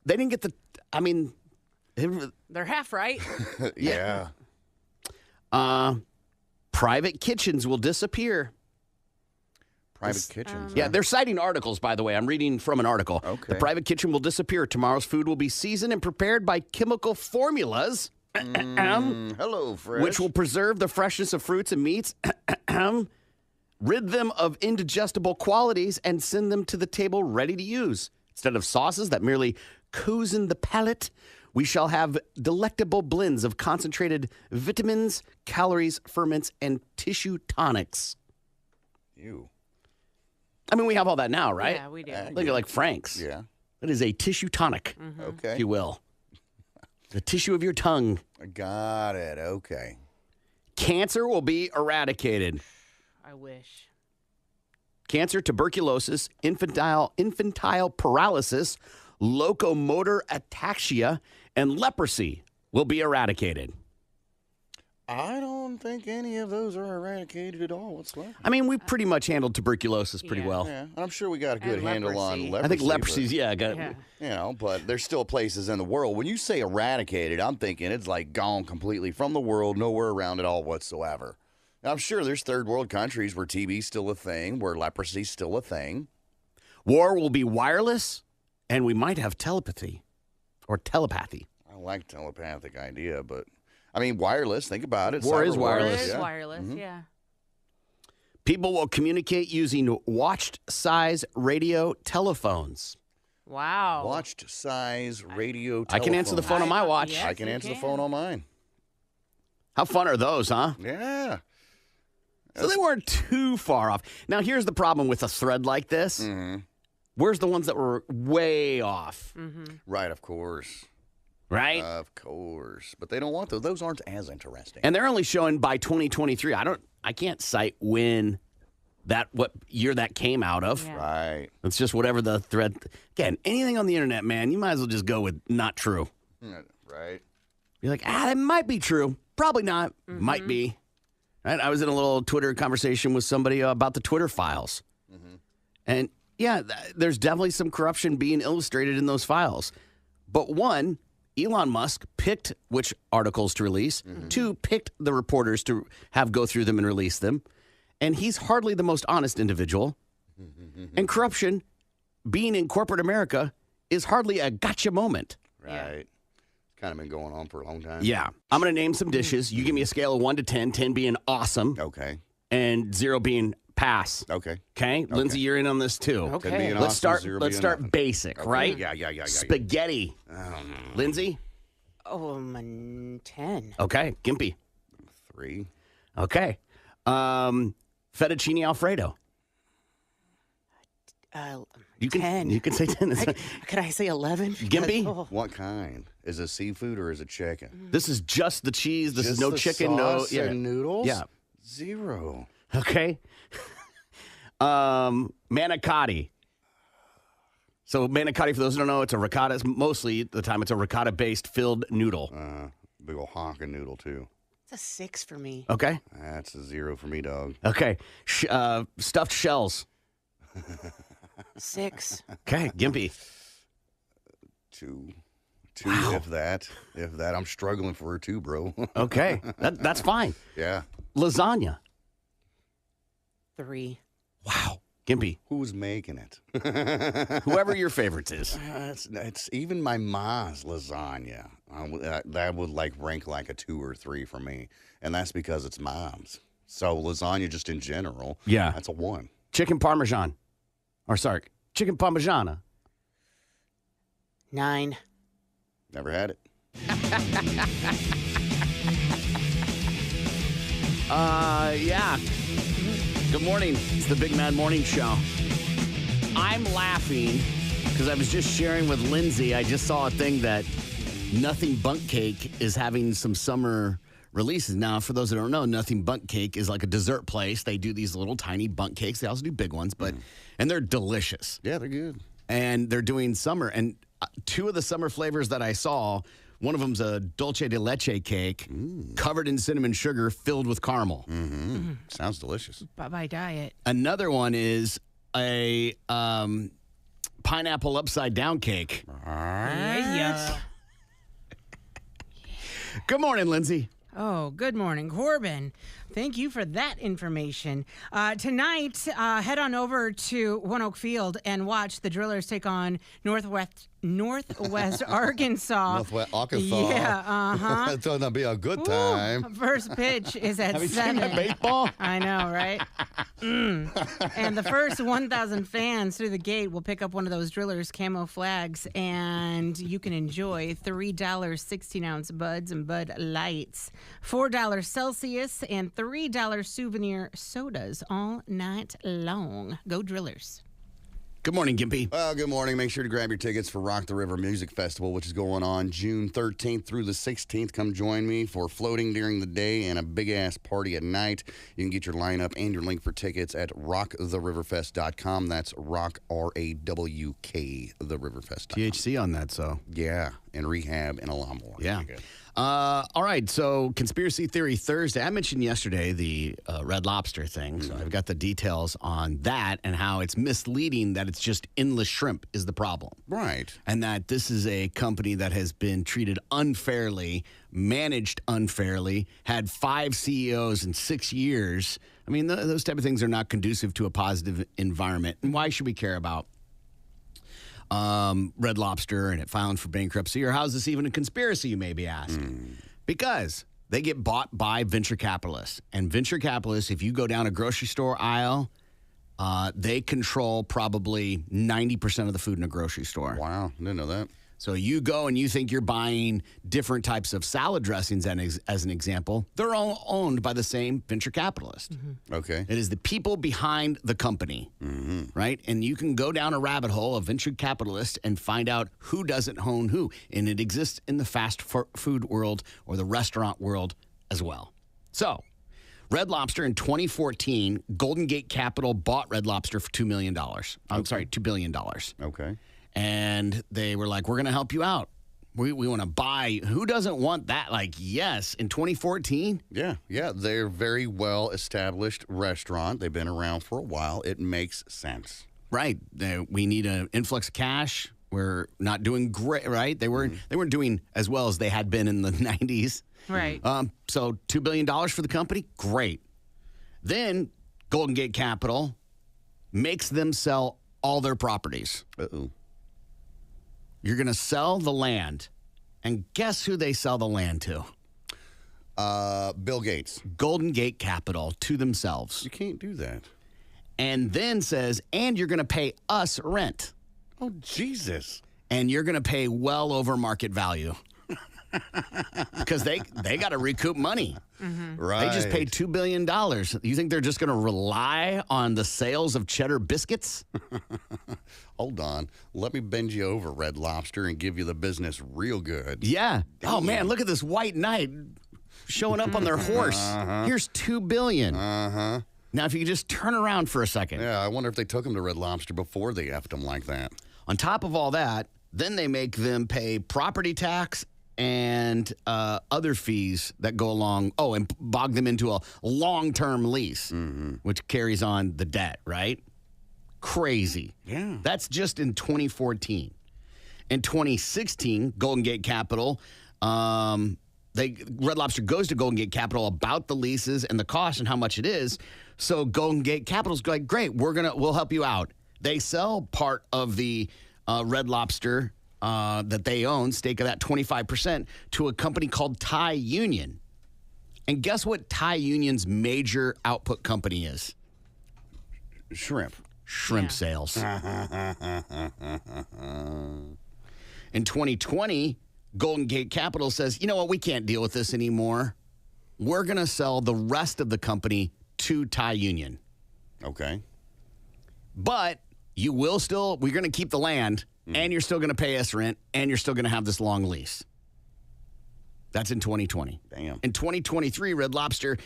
didn't get they're half right. Yeah. Private kitchens will disappear. Private kitchens. Yeah, they're citing articles, by the way. I'm reading from an article. Okay. The private kitchen will disappear. Tomorrow's food will be seasoned and prepared by chemical formulas. Hello, Fresh. Which will preserve the freshness of fruits and meats. rid them of indigestible qualities, and send them to the table ready to use. Instead of sauces that merely cozen the palate, we shall have delectable blends of concentrated vitamins, calories, ferments, and tissue tonics. Ew. I mean, we have all that now, right? Yeah, we do. Look at like Frank's. Yeah. That is a tissue tonic, Okay. if you will. The tissue of your tongue. Got it. Okay. Cancer will be eradicated. I wish. Cancer, tuberculosis, infantile paralysis, locomotor ataxia, and leprosy will be eradicated. I don't think any of those are eradicated at all. What's left? I mean, we pretty much handled tuberculosis pretty well. Yeah, I'm sure we got a good And handle on leprosy. leprosy. I think leprosy's, got Yeah. But, you know, but there's still places in the world. When you say eradicated, I'm thinking it's like gone completely from the world, nowhere around it all whatsoever. Now, I'm sure there's third world countries where TB's still a thing, where leprosy's still a thing. War will be wireless, and we might have telepathy or telepathy. I like telepathic idea, but I mean, wireless, think about it. War is Cyber wireless. It is yeah. wireless, yeah. People will communicate using watched-size radio telephones. Wow. Watched size radio I can answer the phone on my watch. Yes, I can you answer the can. phone on mine. How fun are those, huh? Yeah. So they weren't too far off. Now, here's the problem with a thread like this. Where's the ones that were way off? Right, of course. Right? Of course. But they don't want those. Those aren't as interesting. And they're only showing by 2023. I can't cite what year that came out of. Yeah. Right. It's just whatever the thread. Again, anything on the internet, man, you might as well just go with not true. Right. You're like, that might be true. Probably not. Might be. Right? I was in a little Twitter conversation with somebody about the Twitter files. And yeah, there's definitely some corruption being illustrated in those files. But one, Elon Musk picked which articles to release. Two, picked the reporters to have go through them and release them. And he's hardly the most honest individual. And corruption, being in corporate America, is hardly a gotcha moment. Right. It's kind of been going on for a long time. Yeah. I'm going to name some dishes. You give me a scale of 1 to 10, 10 being awesome, Okay. and 0 being pass. Okay. Okay? Lindsay, you're in on this too. Okay. 10 being Let's awesome, start 0 let's being start nothing. basic, Okay. right? Yeah. Spaghetti. Lindsay? Oh, I'm a 10. Okay. Gimpy. 3. Okay. Fettuccine Alfredo. You can 10. You can say 10. Could I say 11? Gimpy? Oh. What kind? Is it seafood or is it chicken? This is just the cheese. This is Just no the chicken, sauce no and noodles? Yeah. 0. Okay. Manicotti. So manicotti, for those who don't know, it's a ricotta. Mostly the time it's a ricotta-based filled noodle. Big ol' honkin' noodle, too. It's a 6 for me. Okay. That's a 0 for me, dog. Okay. Stuffed shells. 6. Okay. Gimpy. 2. 2, if that. I'm struggling for a 2, bro. Okay. That's fine. Yeah. Lasagna. 3. Wow. Gimpy. Who's making it? Whoever your favorites is. It's even my ma's lasagna. That would like rank like a 2 or 3 for me, and that's because it's mom's. So lasagna, just in general, Yeah. that's a 1. Chicken Parmesan. Or sorry, chicken Parmigiana. 9. Never had it. Yeah. Good morning. It's the Big Mad Morning Show. I'm laughing because I was just sharing with Lindsay. I just saw a thing that Nothing Bundt Cake is having some summer releases. Now, for those that don't know, Nothing Bundt Cake is like a dessert place. They do these little tiny bundt cakes. They also do big ones, and they're delicious. Yeah, they're good. And they're doing summer. And 2 of the summer flavors that I saw, one of them's a dulce de leche cake covered in cinnamon sugar filled with caramel. Sounds delicious. Bye-bye diet. Another one is a pineapple upside down cake. Yeah. Good morning, Lindsay. Oh, good morning, Corbin. Thank you for that information. Tonight, head on over to One Oak Field and watch the Drillers take on Northwest Arkansas. Northwest Arkansas. Yeah, uh-huh. It's going to be a good time. First pitch is at Have you 7. seen that baseball? I know, right? And the first 1,000 fans through the gate will pick up one of those Drillers camo flags, and you can enjoy $3 16-ounce Buds and Bud Lights, $4 Celsius, and $3 souvenir sodas all night long. Go Drillers. Good morning, Gimpy. Well, good morning. Make sure to grab your tickets for Rock the River Music Festival, which is going on June 13th through the 16th. Come join me for floating during the day and a big-ass party at night. You can get your lineup and your link for tickets at rocktheriverfest.com. That's rock, R-A-W-K, theriverfest.com. THC on that, so. Yeah, and rehab and a lot more. Yeah. All right, so Conspiracy Theory Thursday. I mentioned yesterday the Red Lobster thing, so I've got the details on that and how it's misleading that it's just endless shrimp is the problem. Right. And that this is a company that has been treated unfairly, managed unfairly, had 5 CEOs in 6 years. I mean, those type of things are not conducive to a positive environment. And why should we care about Red Lobster and it filed for bankruptcy? Or how's this even a conspiracy, you may be asking? Because they get bought by venture capitalists. And venture capitalists, if you go down a grocery store aisle, they control probably 90% of the food in a grocery store. Wow, didn't know that. So you go and you think you're buying different types of salad dressings, as an example. They're all owned by the same venture capitalist. Okay. It is the people behind the company, right? And you can go down a rabbit hole of venture capitalists and find out who doesn't own who. And it exists in the fast food world or the restaurant world as well. So Red Lobster in 2014, Golden Gate Capital bought Red Lobster for $2 million. I'm sorry, $2 billion. Okay. And they were like, we're going to help you out. We want to buy. Who doesn't want that? Like, yes, in 2014? Yeah. They're very well-established restaurant. They've been around for a while. It makes sense. Right. We need an influx of cash. We're not doing great, right? They weren't doing as well as they had been in the 90s. Right. So $2 billion for the company? Great. Then Golden Gate Capital makes them sell all their properties. Uh-oh. You're going to sell the land. And guess who they sell the land to? Bill Gates. Golden Gate Capital to themselves. You can't do that. And then says, and you're going to pay us rent. Oh, Jesus. And you're going to pay well over market value. Because they got to recoup money. Right. They just paid $2 billion. You think they're just going to rely on the sales of cheddar biscuits? Hold on. Let me bend you over, Red Lobster, and give you the business real good. Yeah. Oh, man, look at this white knight showing up on their horse. Here's $2 billion. Uh-huh. Now, if you could just turn around for a second. Yeah, I wonder if they took him to Red Lobster before they effed him like that. On top of all that, then they make them pay property tax and other fees that go along. Oh, and bog them into a long-term lease, which carries on the debt, right? Crazy. Yeah. That's just in 2014. In 2016, Golden Gate Capital, Red Lobster goes to Golden Gate Capital about the leases and the cost and how much it is. So Golden Gate Capital's like, great, we'll help you out. They sell part of the Red Lobster that they own, stake of that 25%, to a company called Thai Union. And guess what Thai Union's major output company is? Shrimp. Shrimp sales. In 2020, Golden Gate Capital says, you know what, we can't deal with this anymore. We're going to sell the rest of the company to Thai Union. Okay. But we're going to keep the land, and you're still going to pay us rent, and you're still going to have this long lease. That's in 2020. Damn. In 2023, Red Lobster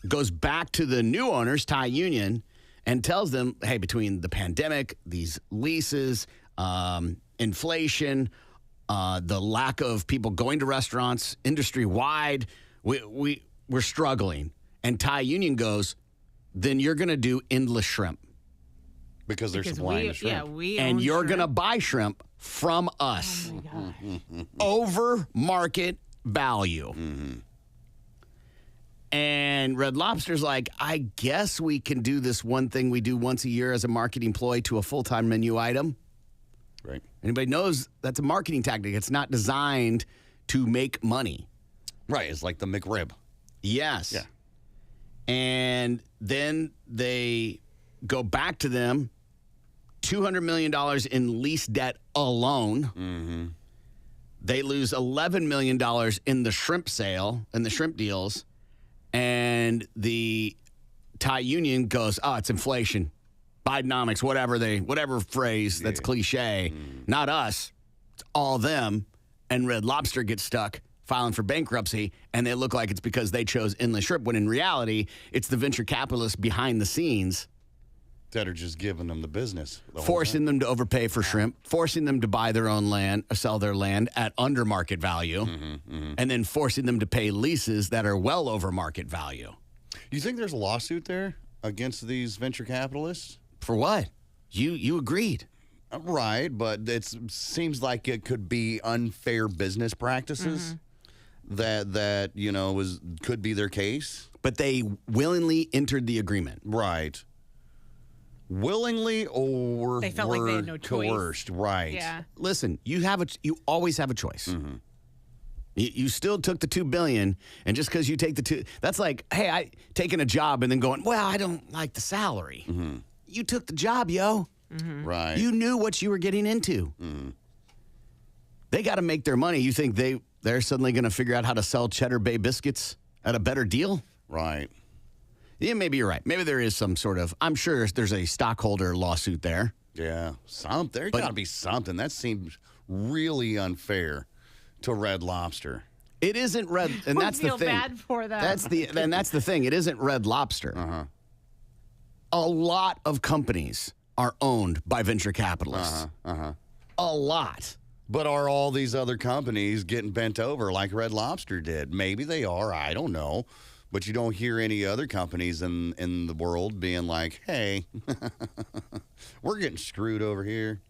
goes back to the new owners, Thai Union, and tells them, hey, between the pandemic, these leases, inflation, the lack of people going to restaurants industry-wide, we're struggling. And Thai Union goes, then you're going to do endless shrimp. Because they're supplying the shrimp. Yeah, we And own you're shrimp. going to buy shrimp from us. Oh, my gosh. Over market value. And Red Lobster's like, I guess we can do this one thing we do once a year as a marketing ploy to a full-time menu item. Right. Anybody knows that's a marketing tactic. It's not designed to make money. Right. It's like the McRib. Yes. Yeah. And then they go back to them, $200 million in lease debt alone. Mm-hmm. They lose $11 million in the shrimp sale and the shrimp deals. And the Thai union goes, oh, it's inflation. Bidenomics, whatever phrase that's cliche. Not us. It's all them. And Red Lobster gets stuck filing for bankruptcy, and they look like it's because they chose endless shrimp, when in reality, it's the venture capitalists behind the scenes that are just giving them the business. Forcing them to overpay for shrimp, forcing them to buy their own land, or sell their land at under market value, and then forcing them to pay leases that are well over market value. Do you think there's a lawsuit there against these venture capitalists? For what? You agreed. Right, but it seems like it could be unfair business practices that could be their case. But they willingly entered the agreement. Right. Willingly, or they felt like they had no choice. Coerced, right? Yeah. Listen, you always have a choice. You still took the $2 billion, and just because you take the two, that's like, hey, I taking a job and then going, well, I don't like the salary. You took the job, yo. Right. You knew what you were getting into. They got to make their money. You think they're suddenly going to figure out how to sell Cheddar Bay biscuits at a better deal? Right. Yeah, maybe you're right. Maybe there is some sort of, I'm sure there's a stockholder lawsuit there. Yeah, there got to be something. That seems really unfair to Red Lobster. It isn't Red, and that's the thing. Feel bad for them. That's the thing. It isn't Red Lobster. A lot of companies are owned by venture capitalists. A lot. But are all these other companies getting bent over like Red Lobster did? Maybe they are. I don't know. But you don't hear any other companies in the world being like, hey, we're getting screwed over here.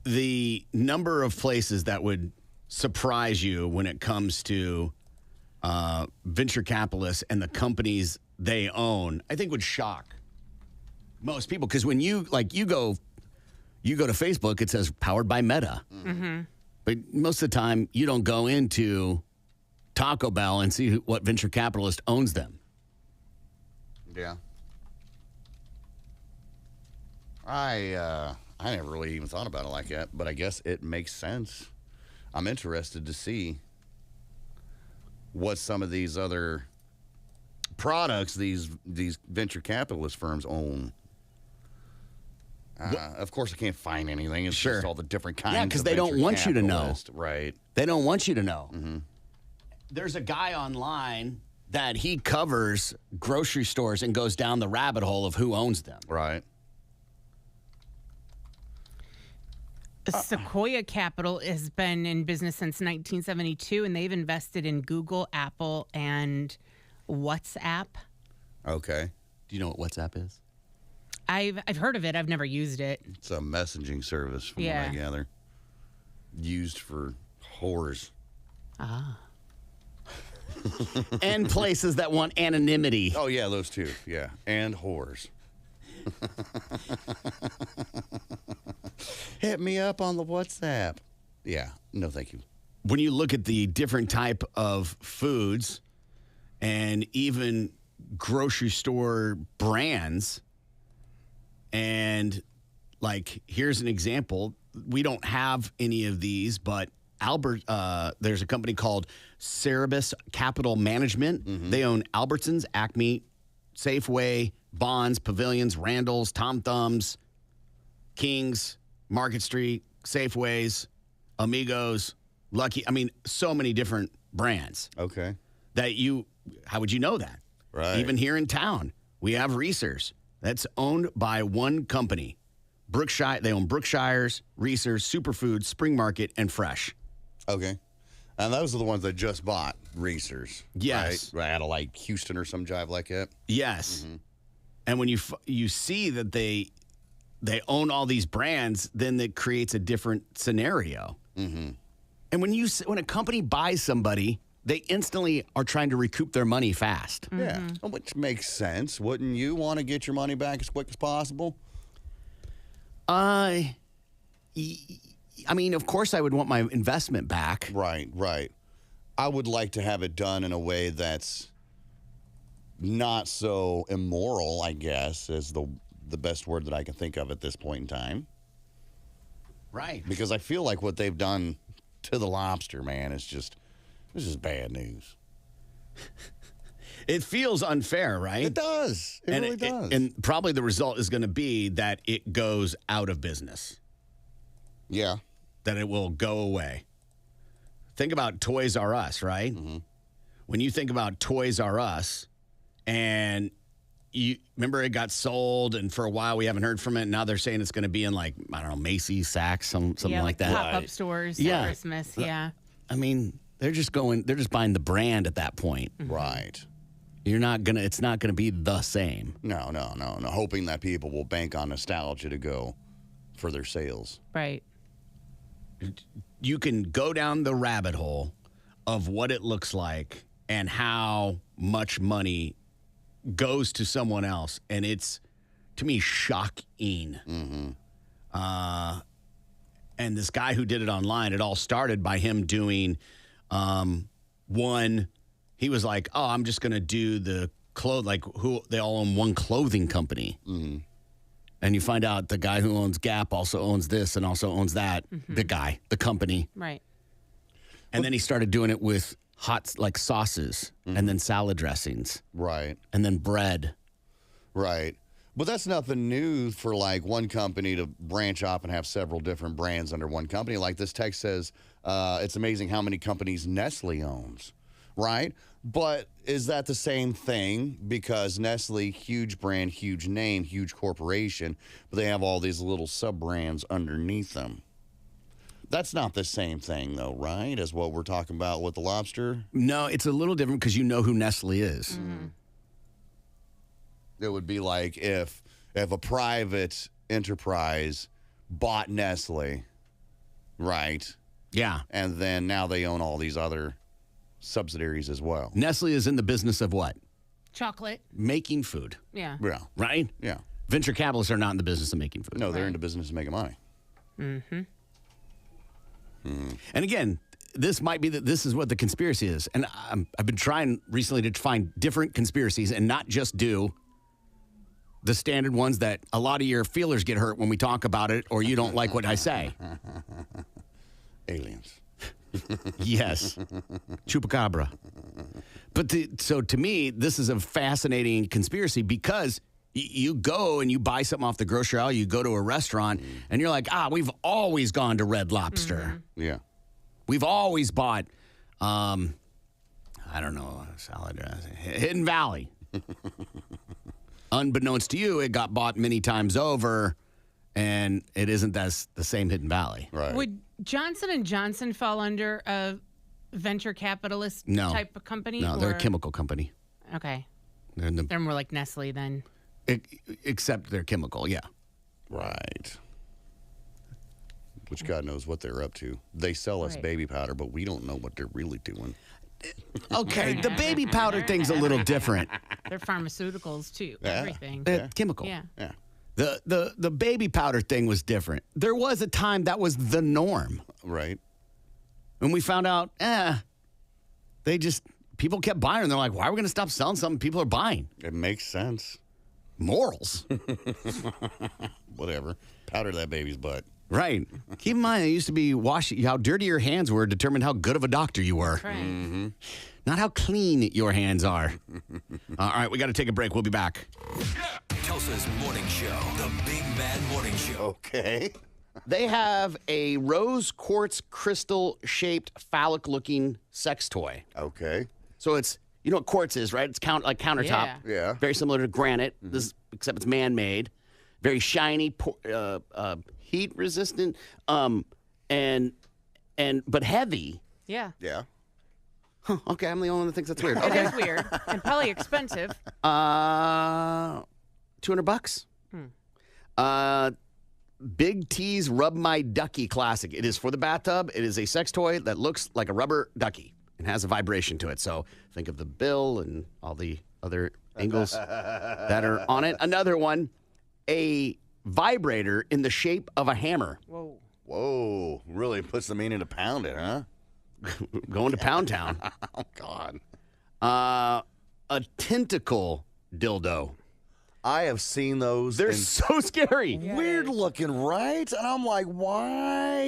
The number of places that would surprise you when it comes to venture capitalists and the companies they own, I think would shock most people. Because when you go to Facebook, it says powered by Meta. But most of the time, you don't go into Taco Bell and see what venture capitalist owns them. Yeah. I never really even thought about it like that, but I guess it makes sense. I'm interested to see what some of these other products these venture capitalist firms own. Of course, I can't find anything. It's just all the different kinds. Yeah, because they don't want you to know. Right. They don't want you to know. There's a guy online that he covers grocery stores and goes down the rabbit hole of who owns them. Right. Sequoia Capital has been in business since 1972, and they've invested in Google, Apple, and WhatsApp. Okay. Do you know what WhatsApp is? I've heard of it. I've never used it. It's a messaging service, from what I gather. Used for whores. And places that want anonymity. Oh, yeah, those two. Yeah. And whores. Hit me up on the WhatsApp. Yeah. No, thank you. When you look at the different type of foods and even grocery store brands, and like, here's an example. We don't have any of these, but there's a company called Cerebus Capital Management. They own Albertsons, Acme, Safeway, Bonds, Pavilions, Randall's, Tom Thumbs, King's, Market Street, Safeways, Amigos, Lucky. I mean, so many different brands. Okay. How would you know that? Right. Even here in town, we have Reese's. That's owned by one company. Brookshire. They own Brookshire's, Reese's, Superfoods, Spring Market, and Fresh. Okay. And those are the ones that just bought Reese's. Yes. Right? Out of like Houston or some jive like that. Yes. And when you see that they own all these brands, then it creates a different scenario. And when a company buys somebody they instantly are trying to recoup their money fast. Yeah, which makes sense. Wouldn't you want to get your money back as quick as possible? I mean, of course I would want my investment back. Right. I would like to have it done in a way that's not so immoral, I guess, is the best word that I can think of at this point in time. Right. Because I feel like what they've done to the lobster, man, is just bad news. It feels unfair, right? It does. It really does. And probably the result is going to be that it goes out of business. Yeah. That it will go away. Think about Toys R Us, right? Mm-hmm. When you think about Toys R Us, and you remember it got sold, and for a while we haven't heard from it. And now they're saying it's going to be in, like, I don't know, Macy's, Saks, something like that. Pop-up stores at Christmas, I mean, they're just buying the brand at that point. Mm-hmm. Right. It's not gonna be the same. No. Hoping that people will bank on nostalgia to go for their sales. Right. You can go down the rabbit hole of what it looks like and how much money goes to someone else, and it's, to me, shocking. Mm-hmm. And this guy who did it online, it all started by him doing one. He was like, "Oh, I'm just gonna do the they all own one clothing company." Mm-hmm. And you find out the guy who owns Gap also owns this and also owns that. Mm-hmm. The company. Right. And then he started doing it with hot, like, sauces, and then salad dressings. Right. And then bread. Right. But that's nothing new for, like, one company to branch off and have several different brands under one company. Like this text says, it's amazing how many companies Nestle owns, right? But is that the same thing? Because Nestle, huge brand, huge name, huge corporation, but they have all these little sub-brands underneath them. That's not the same thing, though, right, as what we're talking about with the lobster? No, it's a little different because you know who Nestle is. Mm-hmm. It would be like if a private enterprise bought Nestle, right? Yeah. And then now they own all these other subsidiaries as well. Nestle is in the business of what? Chocolate. Making food. Yeah. Yeah. Right? Yeah. Venture capitalists are not in the business of making food. No, they're in the business of making money. Mm-hmm. And again, this is what the conspiracy is. And I've been trying recently to find different conspiracies and not just do the standard ones that a lot of your feelers get hurt when we talk about it, or you don't like what I say. Aliens. Yes. Chupacabra. But so to me, this is a fascinating conspiracy because you go and you buy something off the grocery aisle, you go to a restaurant, and you're like, we've always gone to Red Lobster. Mm-hmm. Yeah. We've always bought, I don't know, salad dressing. Hidden Valley. Unbeknownst to you, it got bought many times over, and it isn't the same Hidden Valley. Right. Would Johnson & Johnson fall under a venture capitalist type of company? No, they're a chemical company. Okay. They're They're more like Nestle then. Except they're chemical, yeah. Right. Which God knows what they're up to. They sell us baby powder, but we don't know what they're really doing. Okay, the baby powder thing's a little different. They're pharmaceuticals too. Yeah. Everything. Chemical. Yeah. Yeah. The baby powder thing was different. There was a time that was the norm. Right. When we found out, people kept buying, and they're like, why are we going to stop selling something people are buying? It makes sense. Morals. Whatever. Powder that baby's butt. Right. Keep in mind, it used to be how dirty your hands were determined how good of a doctor you were. Right. Mm-hmm. Not how clean your hands are. All right, we got to take a break. We'll be back. Tulsa's Morning Show, the Big Mad Morning Show. Okay. They have a rose quartz crystal shaped phallic looking sex toy. Okay. So it's, you know what quartz is, right? It's like countertop. Yeah. Very similar to granite, except it's man made. Very shiny, heat resistant, but heavy. Yeah. Yeah. Huh, okay, I'm the only one that thinks that's weird. It Okay. is weird and probably expensive. $200. Big T's Rub My Ducky Classic. It is for the bathtub. It is a sex toy that looks like a rubber ducky. and has a vibration to it. So think of the bill and all the other angles that are on it. Another one, a vibrator in the shape of a hammer. Whoa. Whoa, really puts the meaning to pound it, huh? Going to Pound Town. Oh, God. A tentacle dildo. I have seen those. They're so scary. Weird looking, right? And I'm like, why?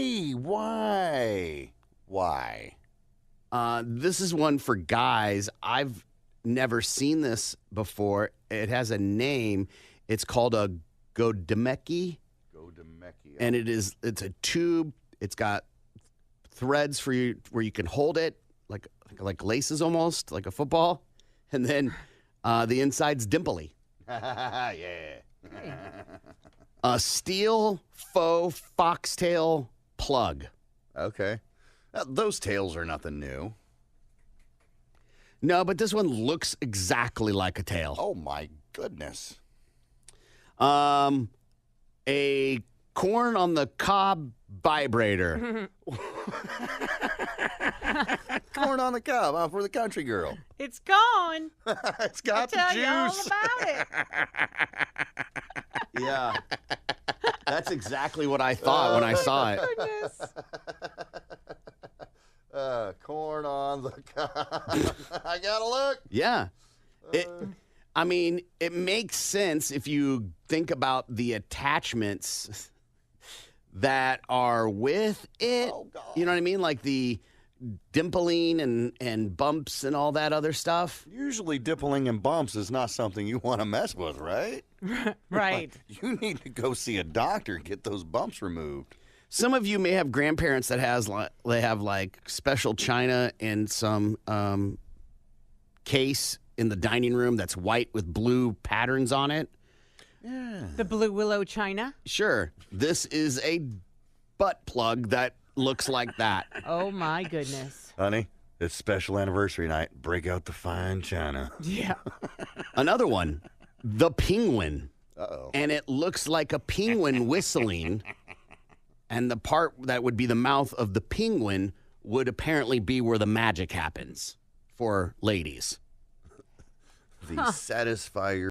This is one for guys. I've never seen this before. It has a name. It's called a godemeki. And it's a tube. It's got threads for you where you can hold it like laces almost, like a football. And then the inside's dimply. Yeah. A steel faux foxtail plug. Okay. Those tails are nothing new. No, but this one looks exactly like a tail. Oh, my goodness. A corn on the cob vibrator. Corn on the cob for the country girl. It's gone. It's got the Tell juice. you all about it. Yeah. That's exactly what I thought when I saw it. Goodness. Corn on the cob. I gotta look. Yeah. It makes sense if you think about the attachments that are with it. Oh, God. You know what I mean? Like the dimpling and bumps and all that other stuff. Usually dimpling and bumps is not something you want to mess with, right? Right. You need to go see a doctor and get those bumps removed. Some of you may have grandparents that they have like special china in some case in the dining room that's white with blue patterns on it. Yeah. The blue willow china. Sure. This is a butt plug that looks like that. Oh my goodness. Honey, it's special anniversary night. Break out the fine china. Yeah. Another one, the penguin. Uh-oh. And it looks like a penguin whistling. And the part that would be the mouth of the penguin would apparently be where the magic happens for ladies. The Satisfier